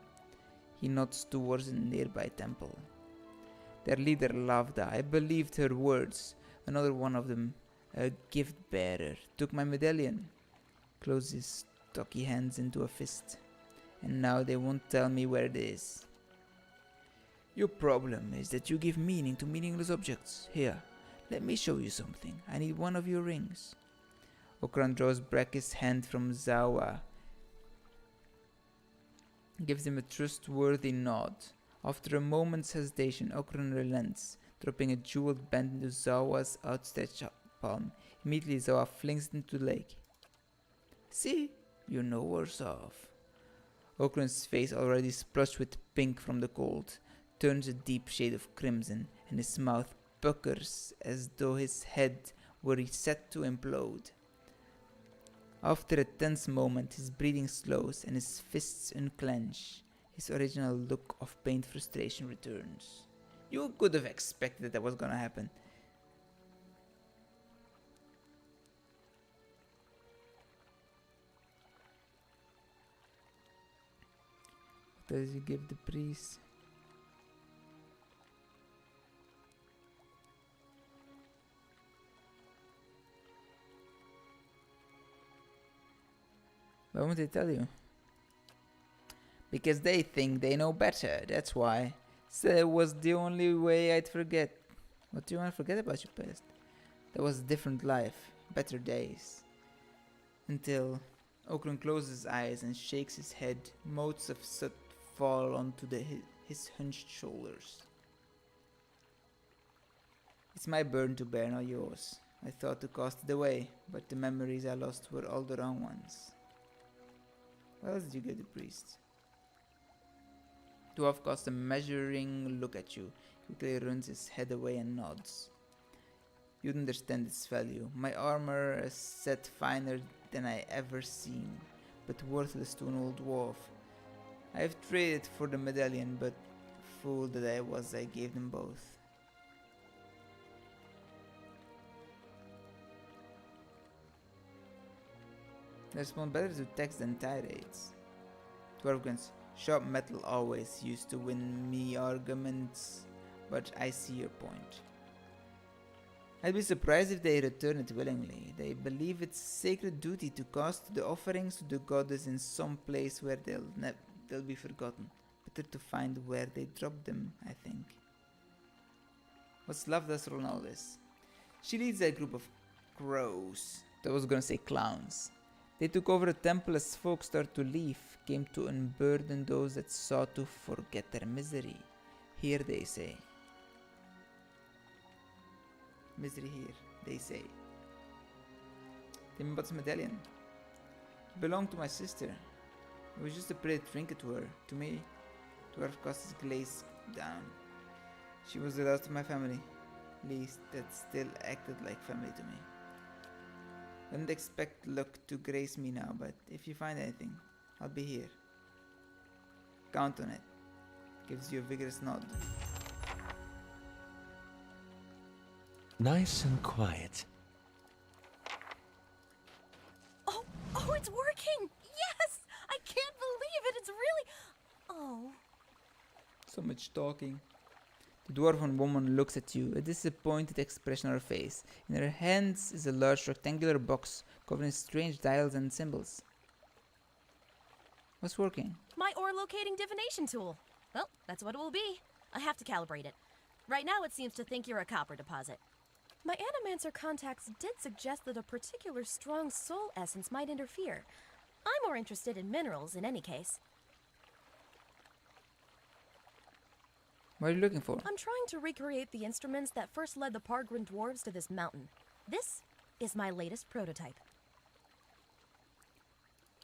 He nods towards a nearby temple. Their leader, Lavda, I believed her words. Another one of them, a gift bearer, took my medallion, closed his stocky hands into a fist, and now they won't tell me where it is. Your problem is that you give meaning to meaningless objects. Here, let me show you something. I need one of your rings. Okran draws back his hand from Zawa, gives him a trustworthy nod. After a moment's hesitation, Okran relents, dropping a jeweled band into Zawa's outstretched palm. Immediately, Zawa flings it into the lake. See, you're no worse off. Okran's face, already splashed with pink from the cold, turns a deep shade of crimson, and his mouth puckers as though his head were set to implode. After a tense moment, his breathing slows and his fists unclench. His original look of pained frustration returns. You could have expected that was gonna happen. What does he give the priest? Why won't they tell you? Because they think they know better, that's why. Said it was the only way I'd forget. What do you want to forget about your past? That was a different life, better days. Until Okran closes his eyes and shakes his head. Motes of soot fall onto his hunched shoulders. It's my burden to bear, not yours. I thought to cast it away, but the memories I lost were all the wrong ones. What else did you give the priest? Dwarf casts a measuring look at you. He quickly runs his head away and nods. You'd understand its value. My armor is set finer than I ever seen, but worthless to an old dwarf. I have traded for the medallion, but fool that I was, I gave them both. There's one better to text than tirades. Dwarf grunts. Sharp metal always used to win me arguments, but I see your point. I'd be surprised if they return it willingly. They believe it's a sacred duty to cast the offerings to the goddess in some place where they'll be forgotten. Better to find where they dropped them, I think. What's Lavda's role in all this? She leads a group of crows. I was gonna say clowns. They took over a temple as folk started to leave, came to unburden those that sought to forget their misery. Here, they say. Misery here, they say. Timbot's medallion. It belonged to my sister. It was just a pretty trinket to her. To me, Dwarf cast his glaze down. She was the last of my family. At least that still acted like family to me. Don't expect luck to grace me now, but if you find anything, I'll be here. Count on it. Gives you a vigorous nod. Nice and quiet. Oh, it's working! Yes! I can't believe it! It's really... Oh. So much talking. The dwarven woman looks at you, a disappointed expression on her face. In her hands is a large rectangular box covered in strange dials and symbols. What's working? My ore locating divination tool. Well, that's what it will be. I have to calibrate it. Right now it seems to think you're a copper deposit. My Animancer contacts did suggest that a particular strong soul essence might interfere. I'm more interested in minerals in any case. What are you looking for? I'm trying to recreate the instruments that first led the Pargrin dwarves to this mountain. This is my latest prototype.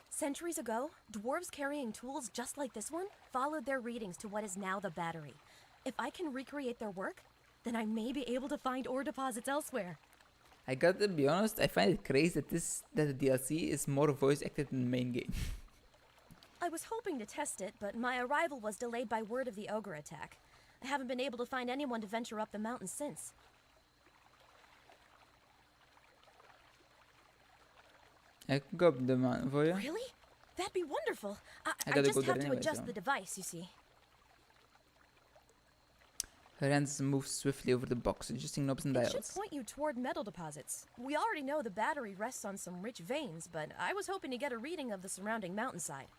Centuries ago, dwarves carrying tools just like this one followed their readings to what is now the battery. If I can recreate their work, then I may be able to find ore deposits elsewhere. I gotta be honest, I find it crazy that the DLC is more voice acted than the main game. I was hoping to test it, but my arrival was delayed by word of the ogre attack. I haven't been able to find anyone to venture up the mountain since. I can go up the mountain for you. Really? That'd be wonderful. I gotta just go there have to anyway, adjust so. the device, you see. Her hands move swiftly over the box, adjusting knobs and It should dials. point you toward metal deposits. We already know the battery rests on some rich veins, but I was hoping to get a reading of the surrounding mountainside.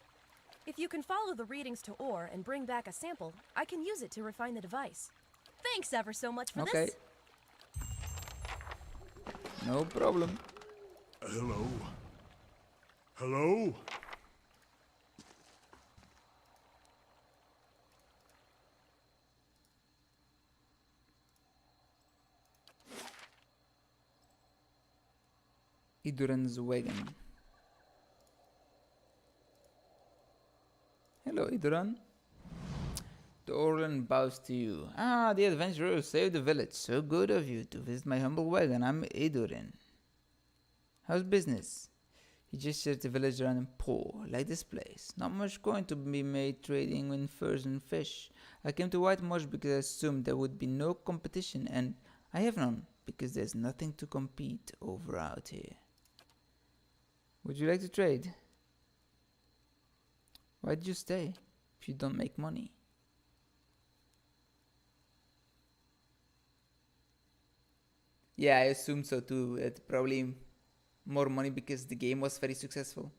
If you can follow the readings to ore and bring back a sample, I can use it to refine the device. Thanks ever so much for Okay. this. No problem. Hello? Hello? Iduran's wagon. Hello, Iduran. The Orlan bows to you. Ah, the adventurer who saved the village. So good of you to visit my humble wagon. I'm Iduran. How's business? He gestures the village around him. Poor, like this place. Not much going to be made trading in furs and fish. I came to White Marsh because I assumed there would be no competition, and I have none, because there's nothing to compete over out here. Would you like to trade? Why did you stay if you don't make money? Yeah, I assume so too. It's probably more money because the game was very successful.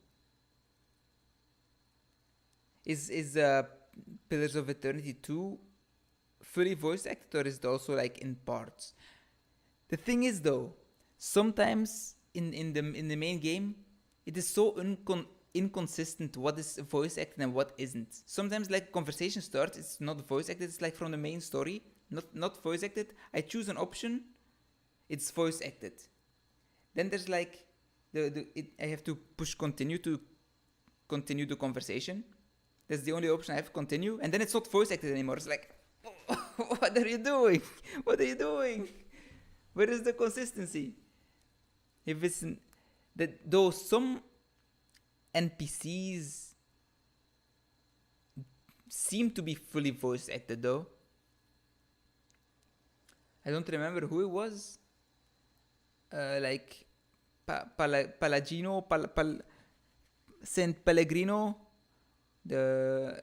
Is Pillars of Eternity 2 fully voice acted, or is it also like in parts? The thing is though, sometimes in the main game, it is so inconsistent what is voice acted and what isn't. Sometimes like conversation starts, it's not voice acted, it's like from the main story, not voice acted. I choose an option, it's voice acted. Then there's like I have to push continue to continue the conversation. That's the only option I have, continue, and then it's not voice acted anymore. It's like, what are you doing? What are you doing? Where is the consistency? If it's though some NPCs seem to be fully voice acted though. I don't remember who it was. Like Palagino, Saint Pellegrino, the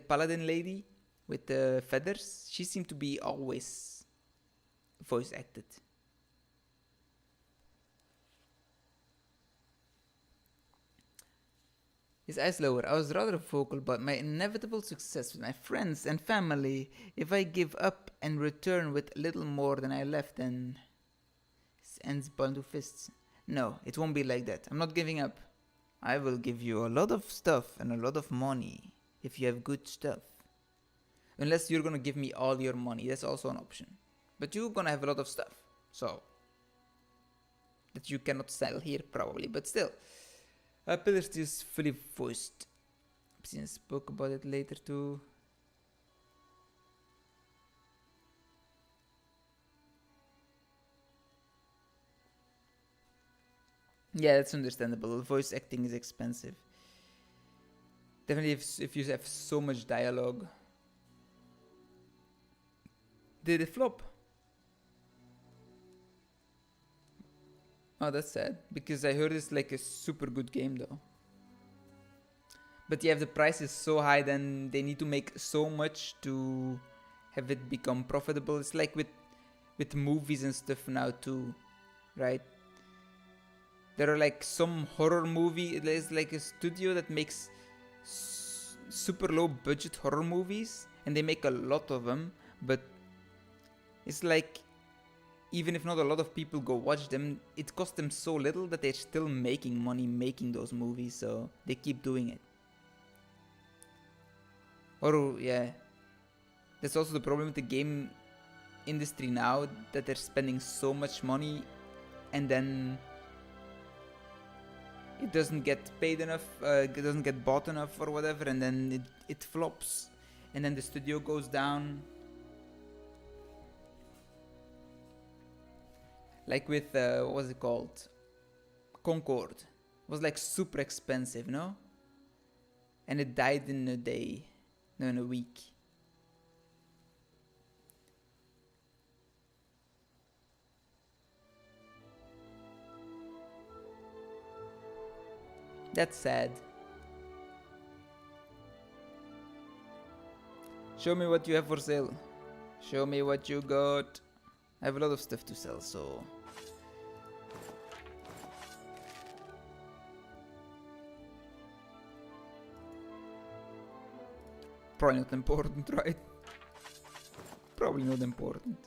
paladin lady with the feathers. She seemed to be always voice acted. His eyes lower. I was rather vocal about my inevitable success with my friends and family. If I give up and return with little more than I left, then his hands balled to fists. No, it won't be like that. I'm not giving up. I will give you a lot of stuff and a lot of money if you have good stuff. Unless you're gonna give me all your money, that's also an option. But you're gonna have a lot of stuff, so that you cannot sell here probably, but still. Pillars is fully voiced. Obsidian spoke about it later too. Yeah, that's understandable. Voice acting is expensive. Definitely if you have so much dialogue. Did it flop? Oh, that's sad. Because I heard it's like a super good game though. But yeah, if the price is so high, then they need to make so much to have it become profitable. It's like with movies and stuff now too, right? There are like some horror movie. There's like a studio that makes super low budget horror movies, and they make a lot of them. But it's like, even if not a lot of people go watch them, it costs them so little that they're still making money making those movies. So they keep doing it. Or yeah, that's also the problem with the game industry now, that they're spending so much money and then it doesn't get paid enough, it doesn't get bought enough or whatever, and then it flops, and then the studio goes down. Like with, what was it called? Concord. It was like super expensive, no? And it died in a day. No, in a week. That's sad. Show me what you have for sale. Show me what you got. I have a lot of stuff to sell, so... Probably not important, right? Probably not important.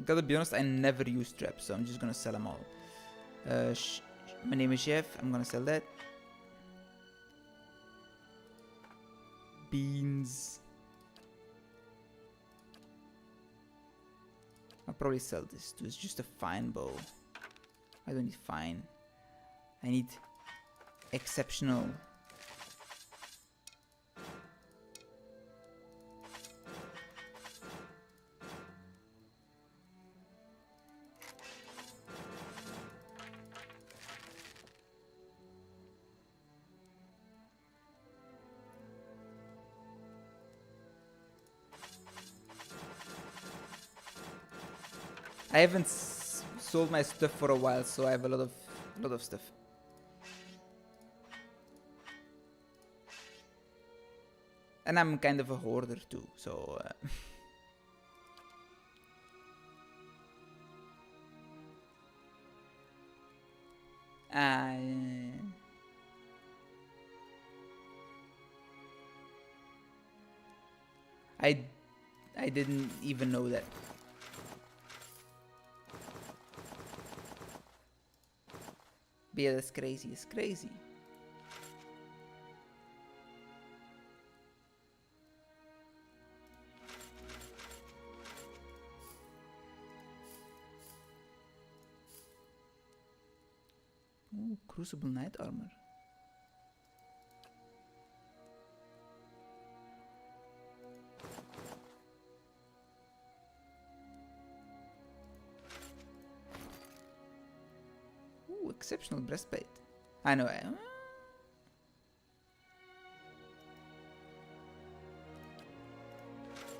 Gotta be honest, I never use traps, so I'm just gonna sell them all. My name is Chef, I'm gonna sell that. Beans. I'll probably sell this too, it's just a fine bow. I don't need fine. I need exceptional. I haven't sold my stuff for a while, so I have a lot of stuff. And I'm kind of a hoarder too, so I didn't even know that. But yeah, that's crazy. It's crazy. Ooh, Crucible Knight armor. Exceptional breastplate. I know.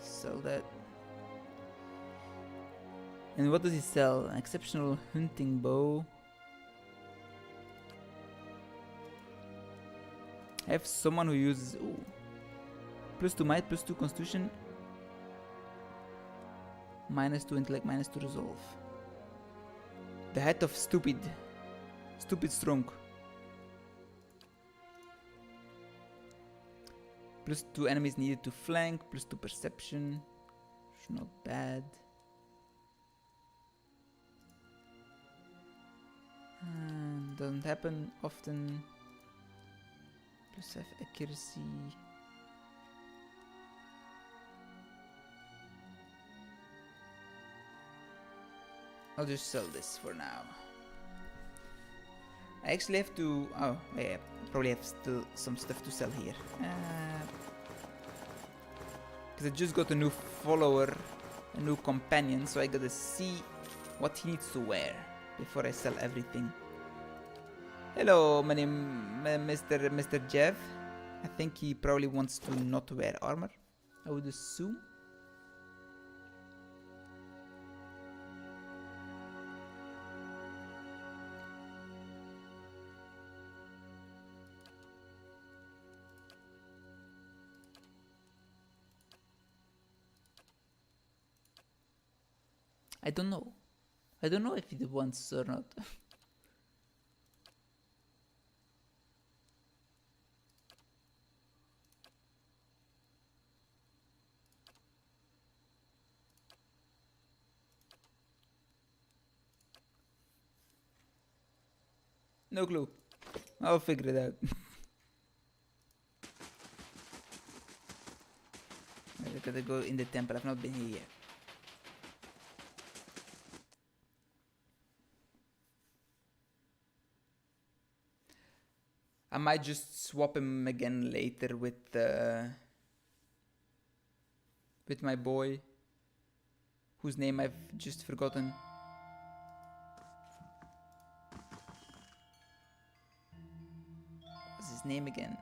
Sell that. And what does he sell? An exceptional hunting bow. I have someone who uses +2 might, +2 constitution, -2 intellect, -2 resolve. The head of stupid strong. +2 enemies needed to flank, +2 perception. It's not bad. Doesn't happen often. +5 accuracy. I'll just sell this for now. I actually have to... Oh, yeah, probably have still some stuff to sell here. Because I just got a new follower, a new companion, so I gotta see what he needs to wear before I sell everything. Hello, my name Mr. Jeff. I think he probably wants to not wear armor, I would assume. I don't know. I don't know if he wants or not. No clue. I'll figure it out. I gotta go in the temple. I've not been here yet. I might just swap him again later with my boy, whose name I've just forgotten. What's his name again?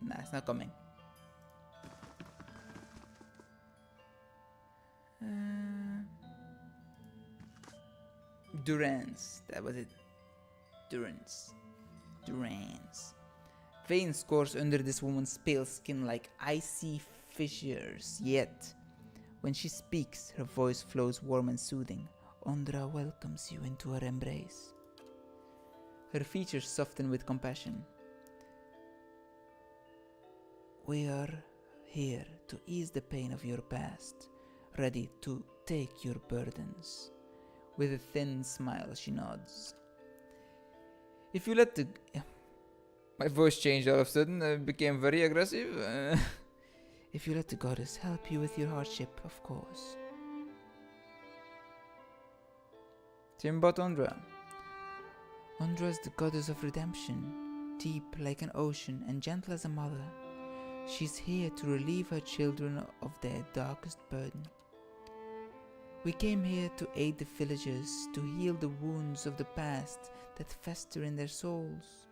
Nah, it's not coming. Durance, that was it. Durance. Veins course under this woman's pale skin like icy fissures, yet when she speaks, her voice flows warm and soothing. Ondra welcomes you into her embrace. Her features soften with compassion. We are here to ease the pain of your past, ready to take your burdens. With a thin smile, she nods. If you let the... My voice changed all of a sudden, became very aggressive. If you let the goddess help you with your hardship, of course. Timbot Ondra. Ondra is the goddess of redemption, deep like an ocean and gentle as a mother. She's here to relieve her children of their darkest burden. We came here to aid the villagers, to heal the wounds of the past that fester in their souls.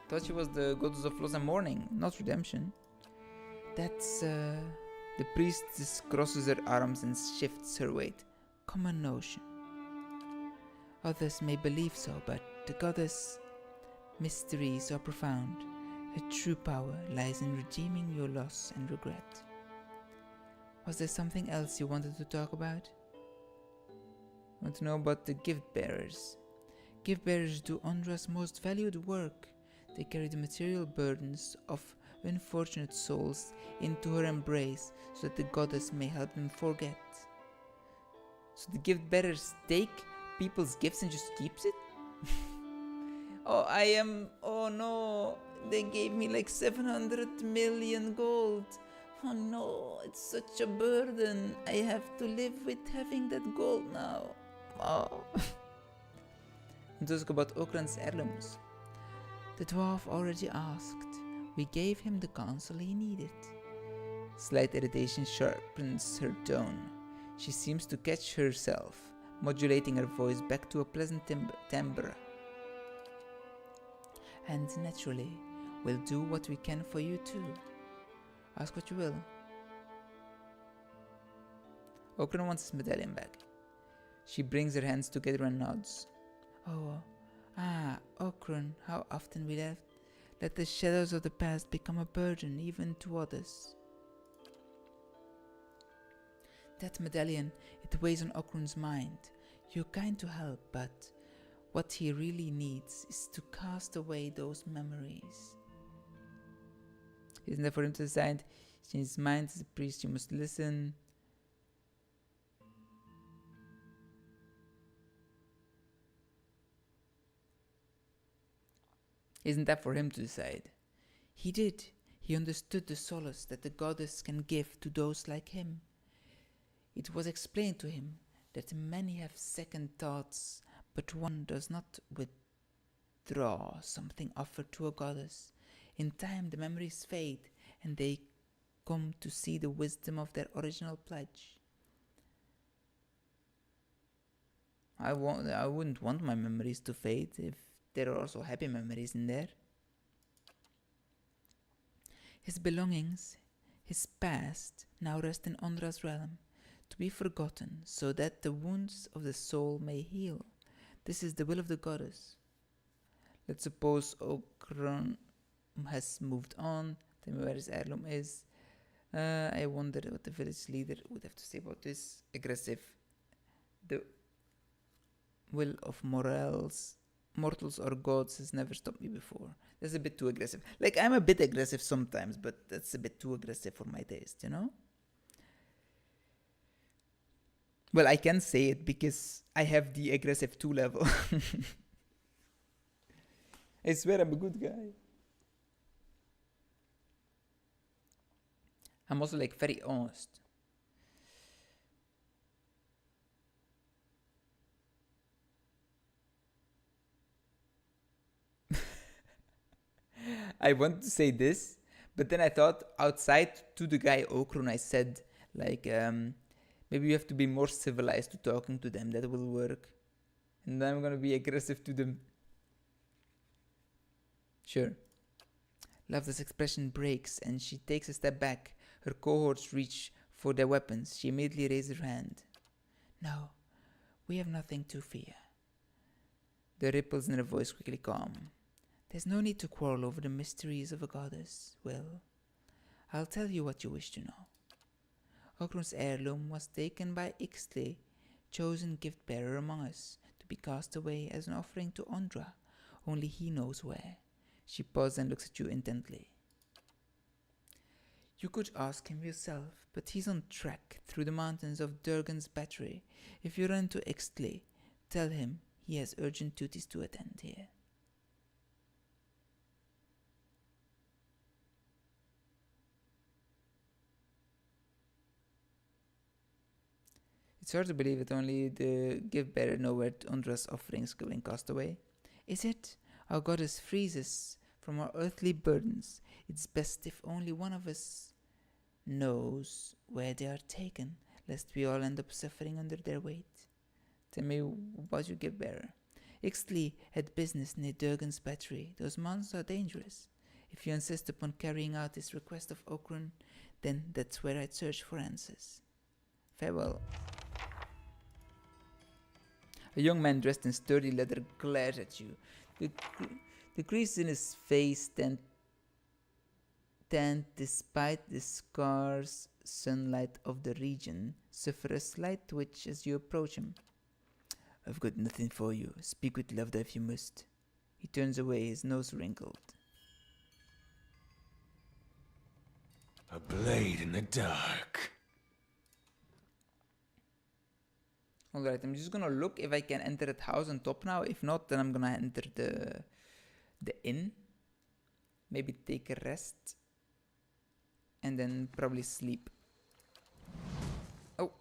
Thought she was the goddess of loss and mourning, not redemption. That's, the priestess crosses her arms and shifts her weight. Common notion. Others may believe so, but the goddess' mysteries are profound. Her true power lies in redeeming your loss and regret. Was there something else you wanted to talk about? I want to know about the gift bearers. Gift bearers do Ondra's most valued work. They carry the material burdens of unfortunate souls into her embrace so that the goddess may help them forget. So the gift bearers take people's gifts and just keeps it? Oh no, they gave me like 700 million gold. Oh no, it's such a burden. I have to live with having that gold now. Oh. And talk about Okran's heirlooms. The dwarf already asked. We gave him the counsel he needed. Slight irritation sharpens her tone. She seems to catch herself, modulating her voice back to a pleasant timbre. And naturally, we'll do what we can for you too. Ask what you will. Okran wants his medallion back. She brings her hands together and nods. Okran, how often we let the shadows of the past become a burden even to others. That medallion, it weighs on Okran's mind. You're kind to help, but what he really needs is to cast away those memories. Isn't that for him to decide? In his mind as a priest, you must listen. Isn't that for him to decide? He did. He understood the solace that the goddess can give to those like him. It was explained to him that many have second thoughts, but one does not withdraw something offered to a goddess. In time, the memories fade, and they come to see the wisdom of their original pledge. I wouldn't want my memories to fade if there are also happy memories in there. His belongings, his past, now rest in Ondra's realm, to be forgotten, so that the wounds of the soul may heal. This is the will of the goddess. Let's suppose Okran has moved on. Tell me where his heirloom is. I wonder what the village leader would have to say about this. Aggressive. The will of mortals or gods has never stopped me before. That's a bit too aggressive. Like, I'm a bit aggressive sometimes, but that's a bit too aggressive for my taste, you know? Well, I can say it because I have the aggressive 2 level. I swear I'm a good guy. I'm also like very honest. I wanted to say this, but then I thought outside to the guy Okran, I said like, maybe you have to be more civilized to talking to them. That will work. And then I'm gonna be aggressive to them. Sure. Lavda's expression breaks and she takes a step back. Her cohorts reach for their weapons, she immediately raised her hand. No, we have nothing to fear. The ripples in her voice quickly calmed. There's no need to quarrel over the mysteries of a goddess. Well, I'll tell you what you wish to know. Okrun's heirloom was taken by Ixtli, chosen gift-bearer among us, to be cast away as an offering to Ondra. Only he knows where. She pauses and looks at you intently. You could ask him yourself, but he's on trek through the mountains of Durgan's Battery. If you run into Ixtli, tell him he has urgent duties to attend here. It's hard to believe that only the gift-bearer know where Ondra's offerings going cast away. Is it? Our goddess frees us from our earthly burdens. It's best if only one of us knows where they are taken, lest we all end up suffering under their weight. Tell me about your gift-bearer. Ixtli had business near Durgan's Battery. Those monsters are dangerous. If you insist upon carrying out this request of Okrun, then that's where I'd search for answers. Farewell. A young man dressed in sturdy leather glares at you. The creases in his face tanned despite the scarce sunlight of the region, suffer a slight twitch as you approach him. I've got nothing for you. Speak with Lavda if you must. He turns away, his nose wrinkled. A blade in the dark. Alright, I'm just gonna look if I can enter that house on top now. If not, then I'm gonna enter the inn. Maybe take a rest. And then probably sleep. Oh.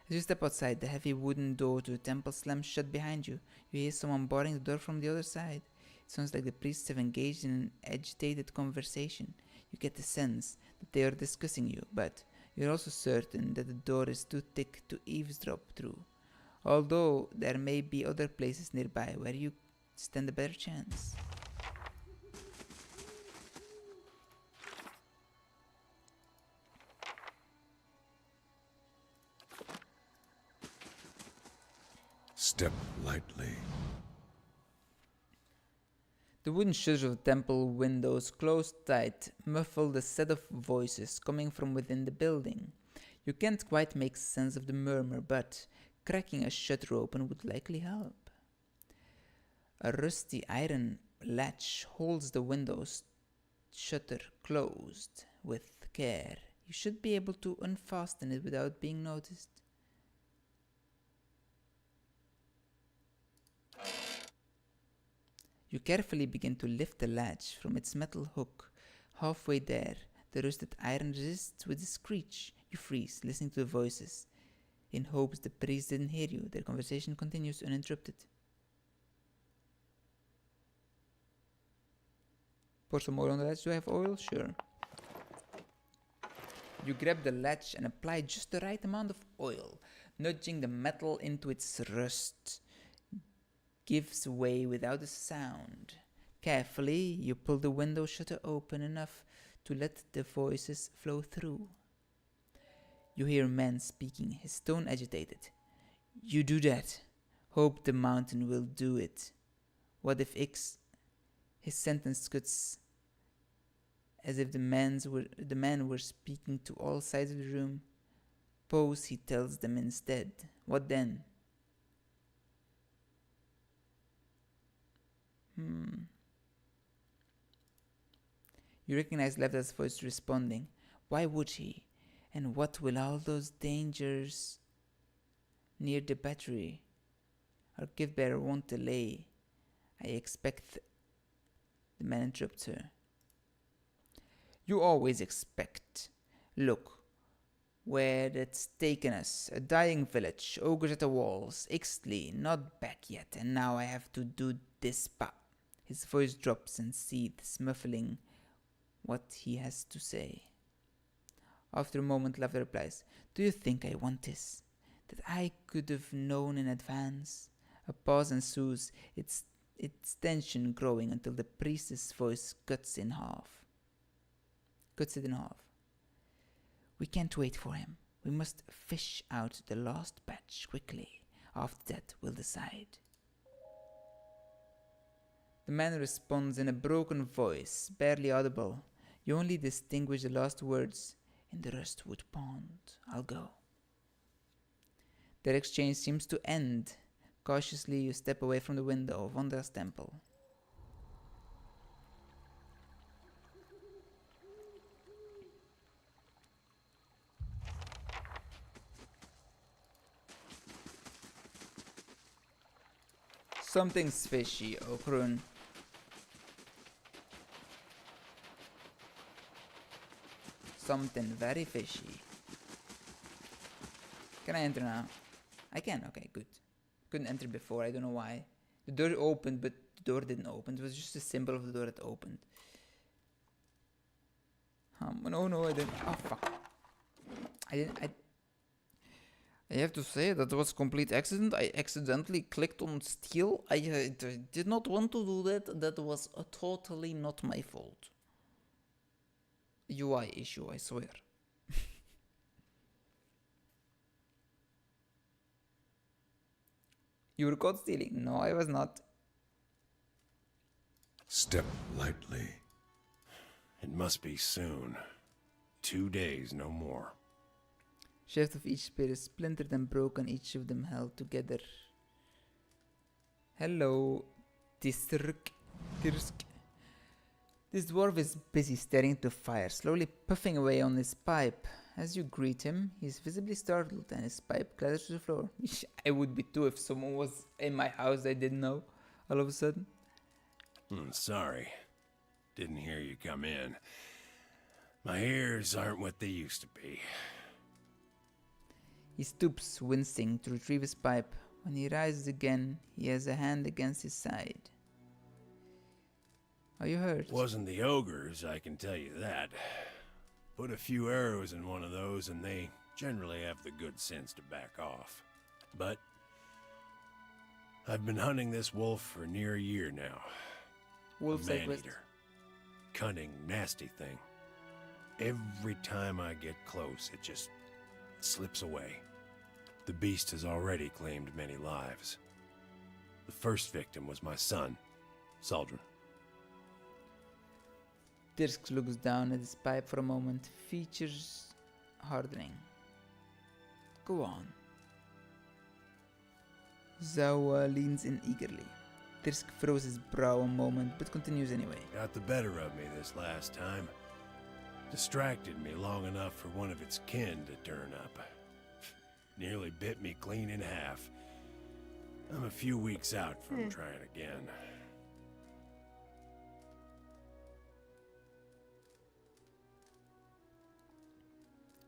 As you step outside, the heavy wooden door to the temple slams shut behind you. You hear someone barring the door from the other side. It sounds like the priests have engaged in an agitated conversation. You get the sense that they are discussing you, but you're also certain that the door is too thick to eavesdrop through. Although there may be other places nearby where you stand a better chance. Step lightly. The wooden shutters of the temple windows closed tight, muffled a set of voices coming from within the building. You can't quite make sense of the murmur, but cracking a shutter open would likely help. A rusty iron latch holds the window's shutter closed with care. You should be able to unfasten it without being noticed. You carefully begin to lift the latch from its metal hook. Halfway there, the rusted iron resists with a screech. You freeze, listening to the voices. In hopes the priest didn't hear you, their conversation continues uninterrupted. Pour some oil on the latch. Do I have oil? Sure. You grab the latch and apply just the right amount of oil, nudging the metal into its rust. Gives way without a sound. Carefully, you pull the window shutter open enough to let the voices flow through. You hear a man speaking, his tone agitated. You do that. Hope the mountain will do it. What if Ix... His sentence cuts as if the man were speaking to all sides of the room. Suppose he tells them instead. What then? You recognize Lavda's voice responding. Why would he? And what will all those dangers near the battery? Our gift-bearer won't delay. I expect... The man interrupts her. You always expect. Look, where that's taken us. A dying village, ogres at the walls, Ixtli, not back yet, and now I have to do this pa. His voice drops and seethes, muffling what he has to say. After a moment, Lavda replies, Do you think I want this? That I could have known in advance? A pause ensues, its tension growing until the priestess voice cuts it in half. We can't wait for him. We must fish out the last batch quickly. After that, we'll decide. The man responds in a broken voice, barely audible. You only distinguish the last words. In the Rustwood Pond. I'll go. Their exchange seems to end. Cautiously, you step away from the window of Vondra's temple. Something's fishy, Okrun. Something very fishy. Can I enter now? I can, okay, good. Couldn't enter before, I don't know why. The door opened, but the door didn't open. It was just a symbol of the door that opened. No, I didn't. Oh, fuck. I have to say that was complete accident. I accidentally clicked on steal. I did not want to do that. That was totally not my fault. UI issue, I swear. You were caught stealing. No, I was not. Step lightly. It must be soon. 2 days, no more. Shaft of each spear is splintered and broken, each of them held together. Hello, Tirsk. This dwarf is busy staring into fire, slowly puffing away on his pipe. As you greet him, he is visibly startled and his pipe clatters to the floor. I would be too if someone was in my house I didn't know all of a sudden. Sorry. Didn't hear you come in. My ears aren't what they used to be. He stoops, wincing, to retrieve his pipe. When he rises again, he has a hand against his side. Are you hurt? Wasn't the ogres, I can tell you that. Put a few arrows in one of those and they generally have the good sense to back off. But I've been hunting this wolf for near a year now. Wolf man-eater. Cunning, nasty thing. Every time I get close, it just slips away. The beast has already claimed many lives. The first victim was my son, Saldren. Tirsk looks down at his pipe for a moment, features hardening. Go on. Zawa leans in eagerly. Tirsk froze his brow a moment, but continues anyway. Got the better of me this last time. Distracted me long enough for one of its kin to turn up. Nearly bit me clean in half. I'm a few weeks out from trying again.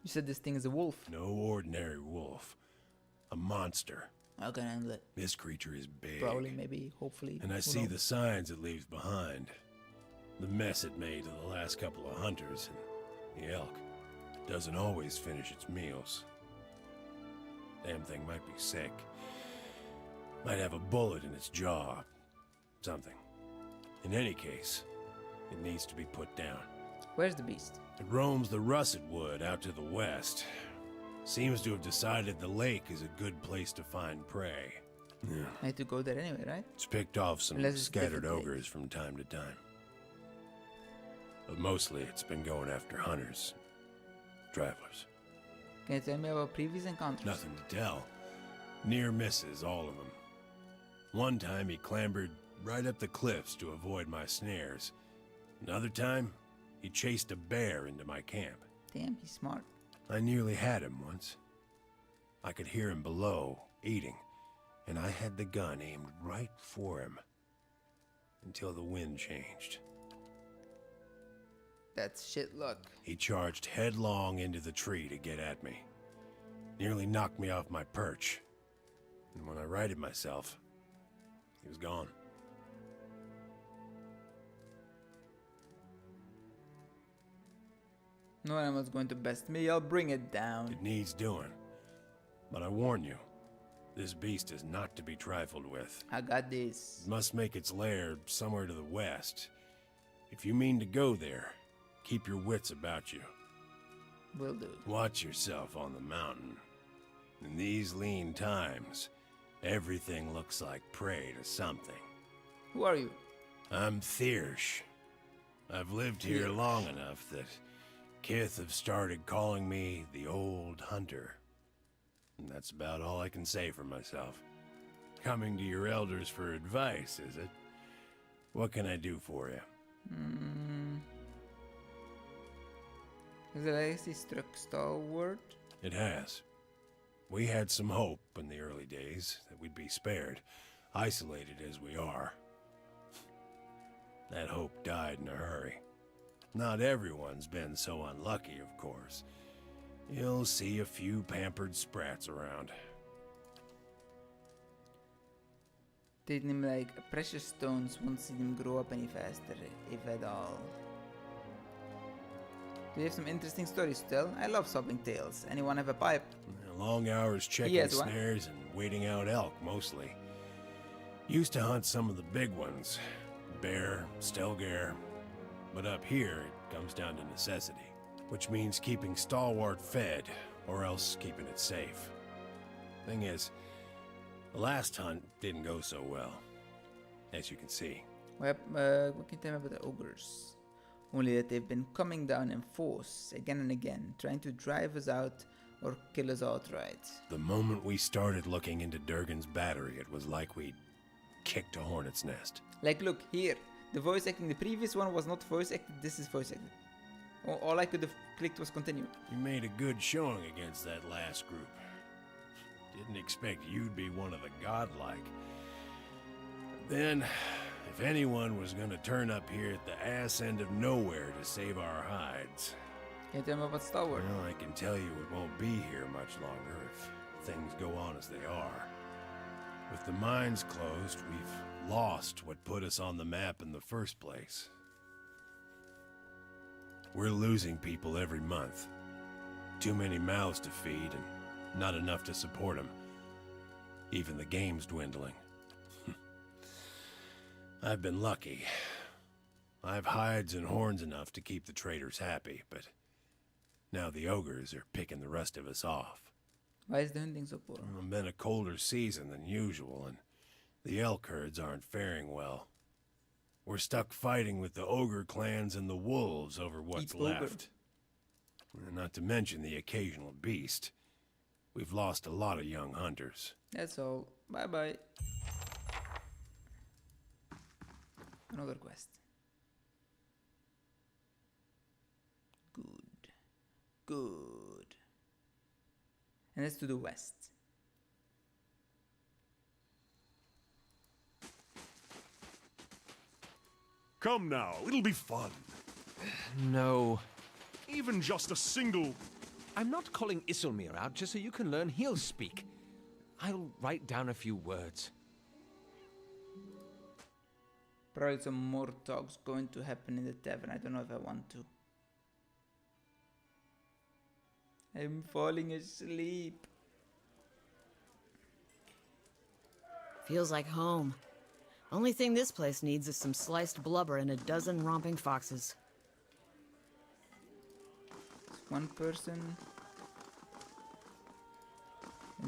You said this thing is a wolf? No ordinary wolf. A monster. How can I handle it? This creature is big. Probably, maybe, hopefully. And I see the signs it leaves behind. The mess it made to the last couple of hunters, and the elk doesn't always finish its meals. Damn thing might be sick. Might have a bullet in its jaw. Something. In any case, it needs to be put down. Where's the beast? It roams the russet wood out to the west. Seems to have decided the lake is a good place to find prey. Yeah. I had to go there anyway, right? It's picked off some Unless it's scattered different ogres from time to time. But mostly it's been going after hunters, travelers. Can you tell me about previous encounters? Nothing to tell. Near misses, all of them. One time he clambered right up the cliffs to avoid my snares. Another time, he chased a bear into my camp. Damn, he's smart. I nearly had him once. I could hear him below, eating, and I had the gun aimed right for him. Until the wind changed. That's shit luck. He charged headlong into the tree to get at me. Nearly knocked me off my perch. And when I righted myself, he was gone. No animal's going to best me. I'll bring it down. It needs doing. But I warn you, this beast is not to be trifled with. I got this. It must make its lair somewhere to the west. If you mean to go there, keep your wits about you. Will do. Watch yourself on the mountain. In these lean times, everything looks like prey to something. Who are you? I'm Thiersch. I've lived here long enough that Kith have started calling me the Old Hunter. And that's about all I can say for myself. Coming to your elders for advice, is it? What can I do for you? Has the legacy struck stalwart? It has. We had some hope in the early days that we'd be spared, isolated as we are. That hope died in a hurry. Not everyone's been so unlucky, of course. You'll see a few pampered sprats around. Treat them like precious stones, won't see them grow up any faster, if at all. Do you have some interesting stories to tell? I love solving tales. Anyone have a pipe? Long hours checking snares and waiting out elk, mostly. Used to hunt some of the big ones. Bear, stelgare. But up here, it comes down to necessity. Which means keeping Stalwart fed, or else keeping it safe. Thing is, the last hunt didn't go so well, as you can see. What can you tell me about the ogres? Only that they've been coming down in force again and again, trying to drive us out or kill us outright. The moment we started looking into Durgan's battery, it was like we'd kicked a hornet's nest. Like, look, here. The voice acting, the previous one was not voice acted, this is voice acted. All I could have clicked was continue. You made a good showing against that last group. Didn't expect you'd be one of the godlike. Then, if anyone was gonna turn up here at the ass end of nowhere to save our hides... Can you tell me about Stalwart? Well, I can tell you it won't be here much longer if things go on as they are. With the mines closed, we've lost what put us on the map in the first place. We're losing people every month. Too many mouths to feed and not enough to support them. Even the game's dwindling. I've been lucky. I've hides and horns enough to keep the traders happy, but now the ogres are picking the rest of us off. Why is the hunting so poor? It's been a colder season than usual, and the elk herds aren't faring well. We're stuck fighting with the ogre clans and the wolves over what's left. Not to mention the occasional beast. We've lost a lot of young hunters. That's all. Bye-bye. Another quest. Good. Good. And that's to the west. Come now, it'll be fun. No. Even just a single... I'm not calling Isilmir out just so you can learn he'll speak. I'll write down a few words. Probably some more talks going to happen in the tavern. I don't know if I want to. I'm falling asleep. Feels like home. Only thing this place needs is some sliced blubber and a dozen romping foxes. One person.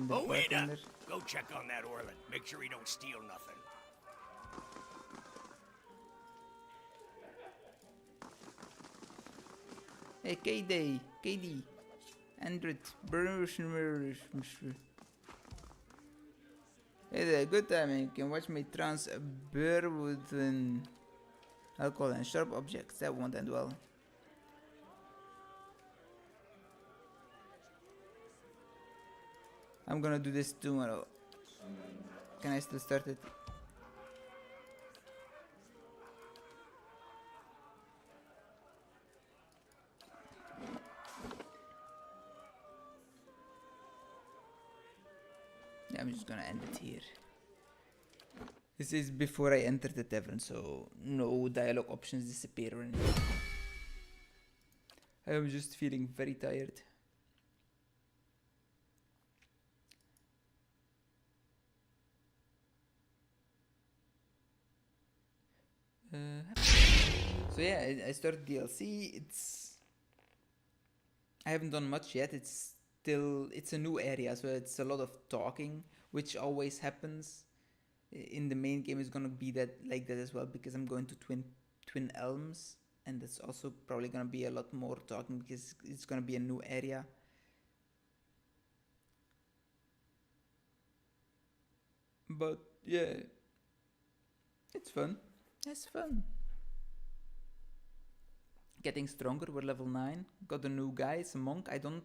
Oh, wait up! Go check on that Orlin. Make sure he don't steal nothing. Hey, KD, Andret, Hey there, good timing. You can watch me trance a bear with an alcohol and sharp objects. That won't end well. I'm gonna do this tomorrow. Can I still start it? Yeah, I'm just gonna end it here. This is before I enter the tavern, so no dialogue options disappear or anything. I am just feeling very tired. So yeah, I started DLC. I haven't done much yet. It's a new area, so it's a lot of talking, which always happens. In the main game is gonna be like that as well, because I'm going to Twin Elms, and that's also probably gonna be a lot more talking because it's gonna be a new area. But yeah, it's fun. It's fun. Getting stronger. We're level 9. Got a new guy. It's a monk. I don't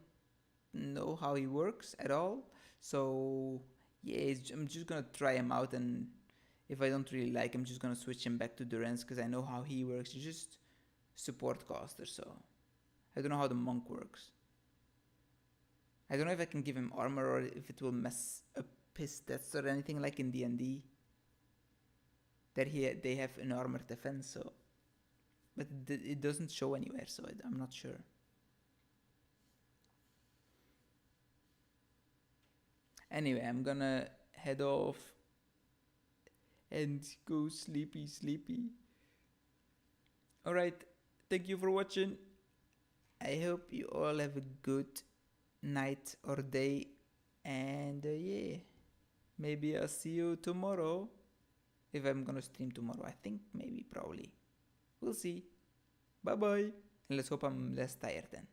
know how he works at all. So yeah, I'm just gonna try him out, and if I don't really like him, I'm just gonna switch him back to Durance because I know how he works. He's just support caster, so I don't know how the monk works. I don't know if I can give him armor or if it will mess up his stats or anything like in D&D. They have an armored defense, so, but it doesn't show anywhere, so I'm not sure. Anyway, I'm gonna head off and go sleepy. Alright, thank you for watching. I hope you all have a good night or day, and yeah, maybe I'll see you tomorrow. If I'm gonna stream tomorrow, I think maybe, probably. We'll see. Bye bye. And let's hope I'm less tired then.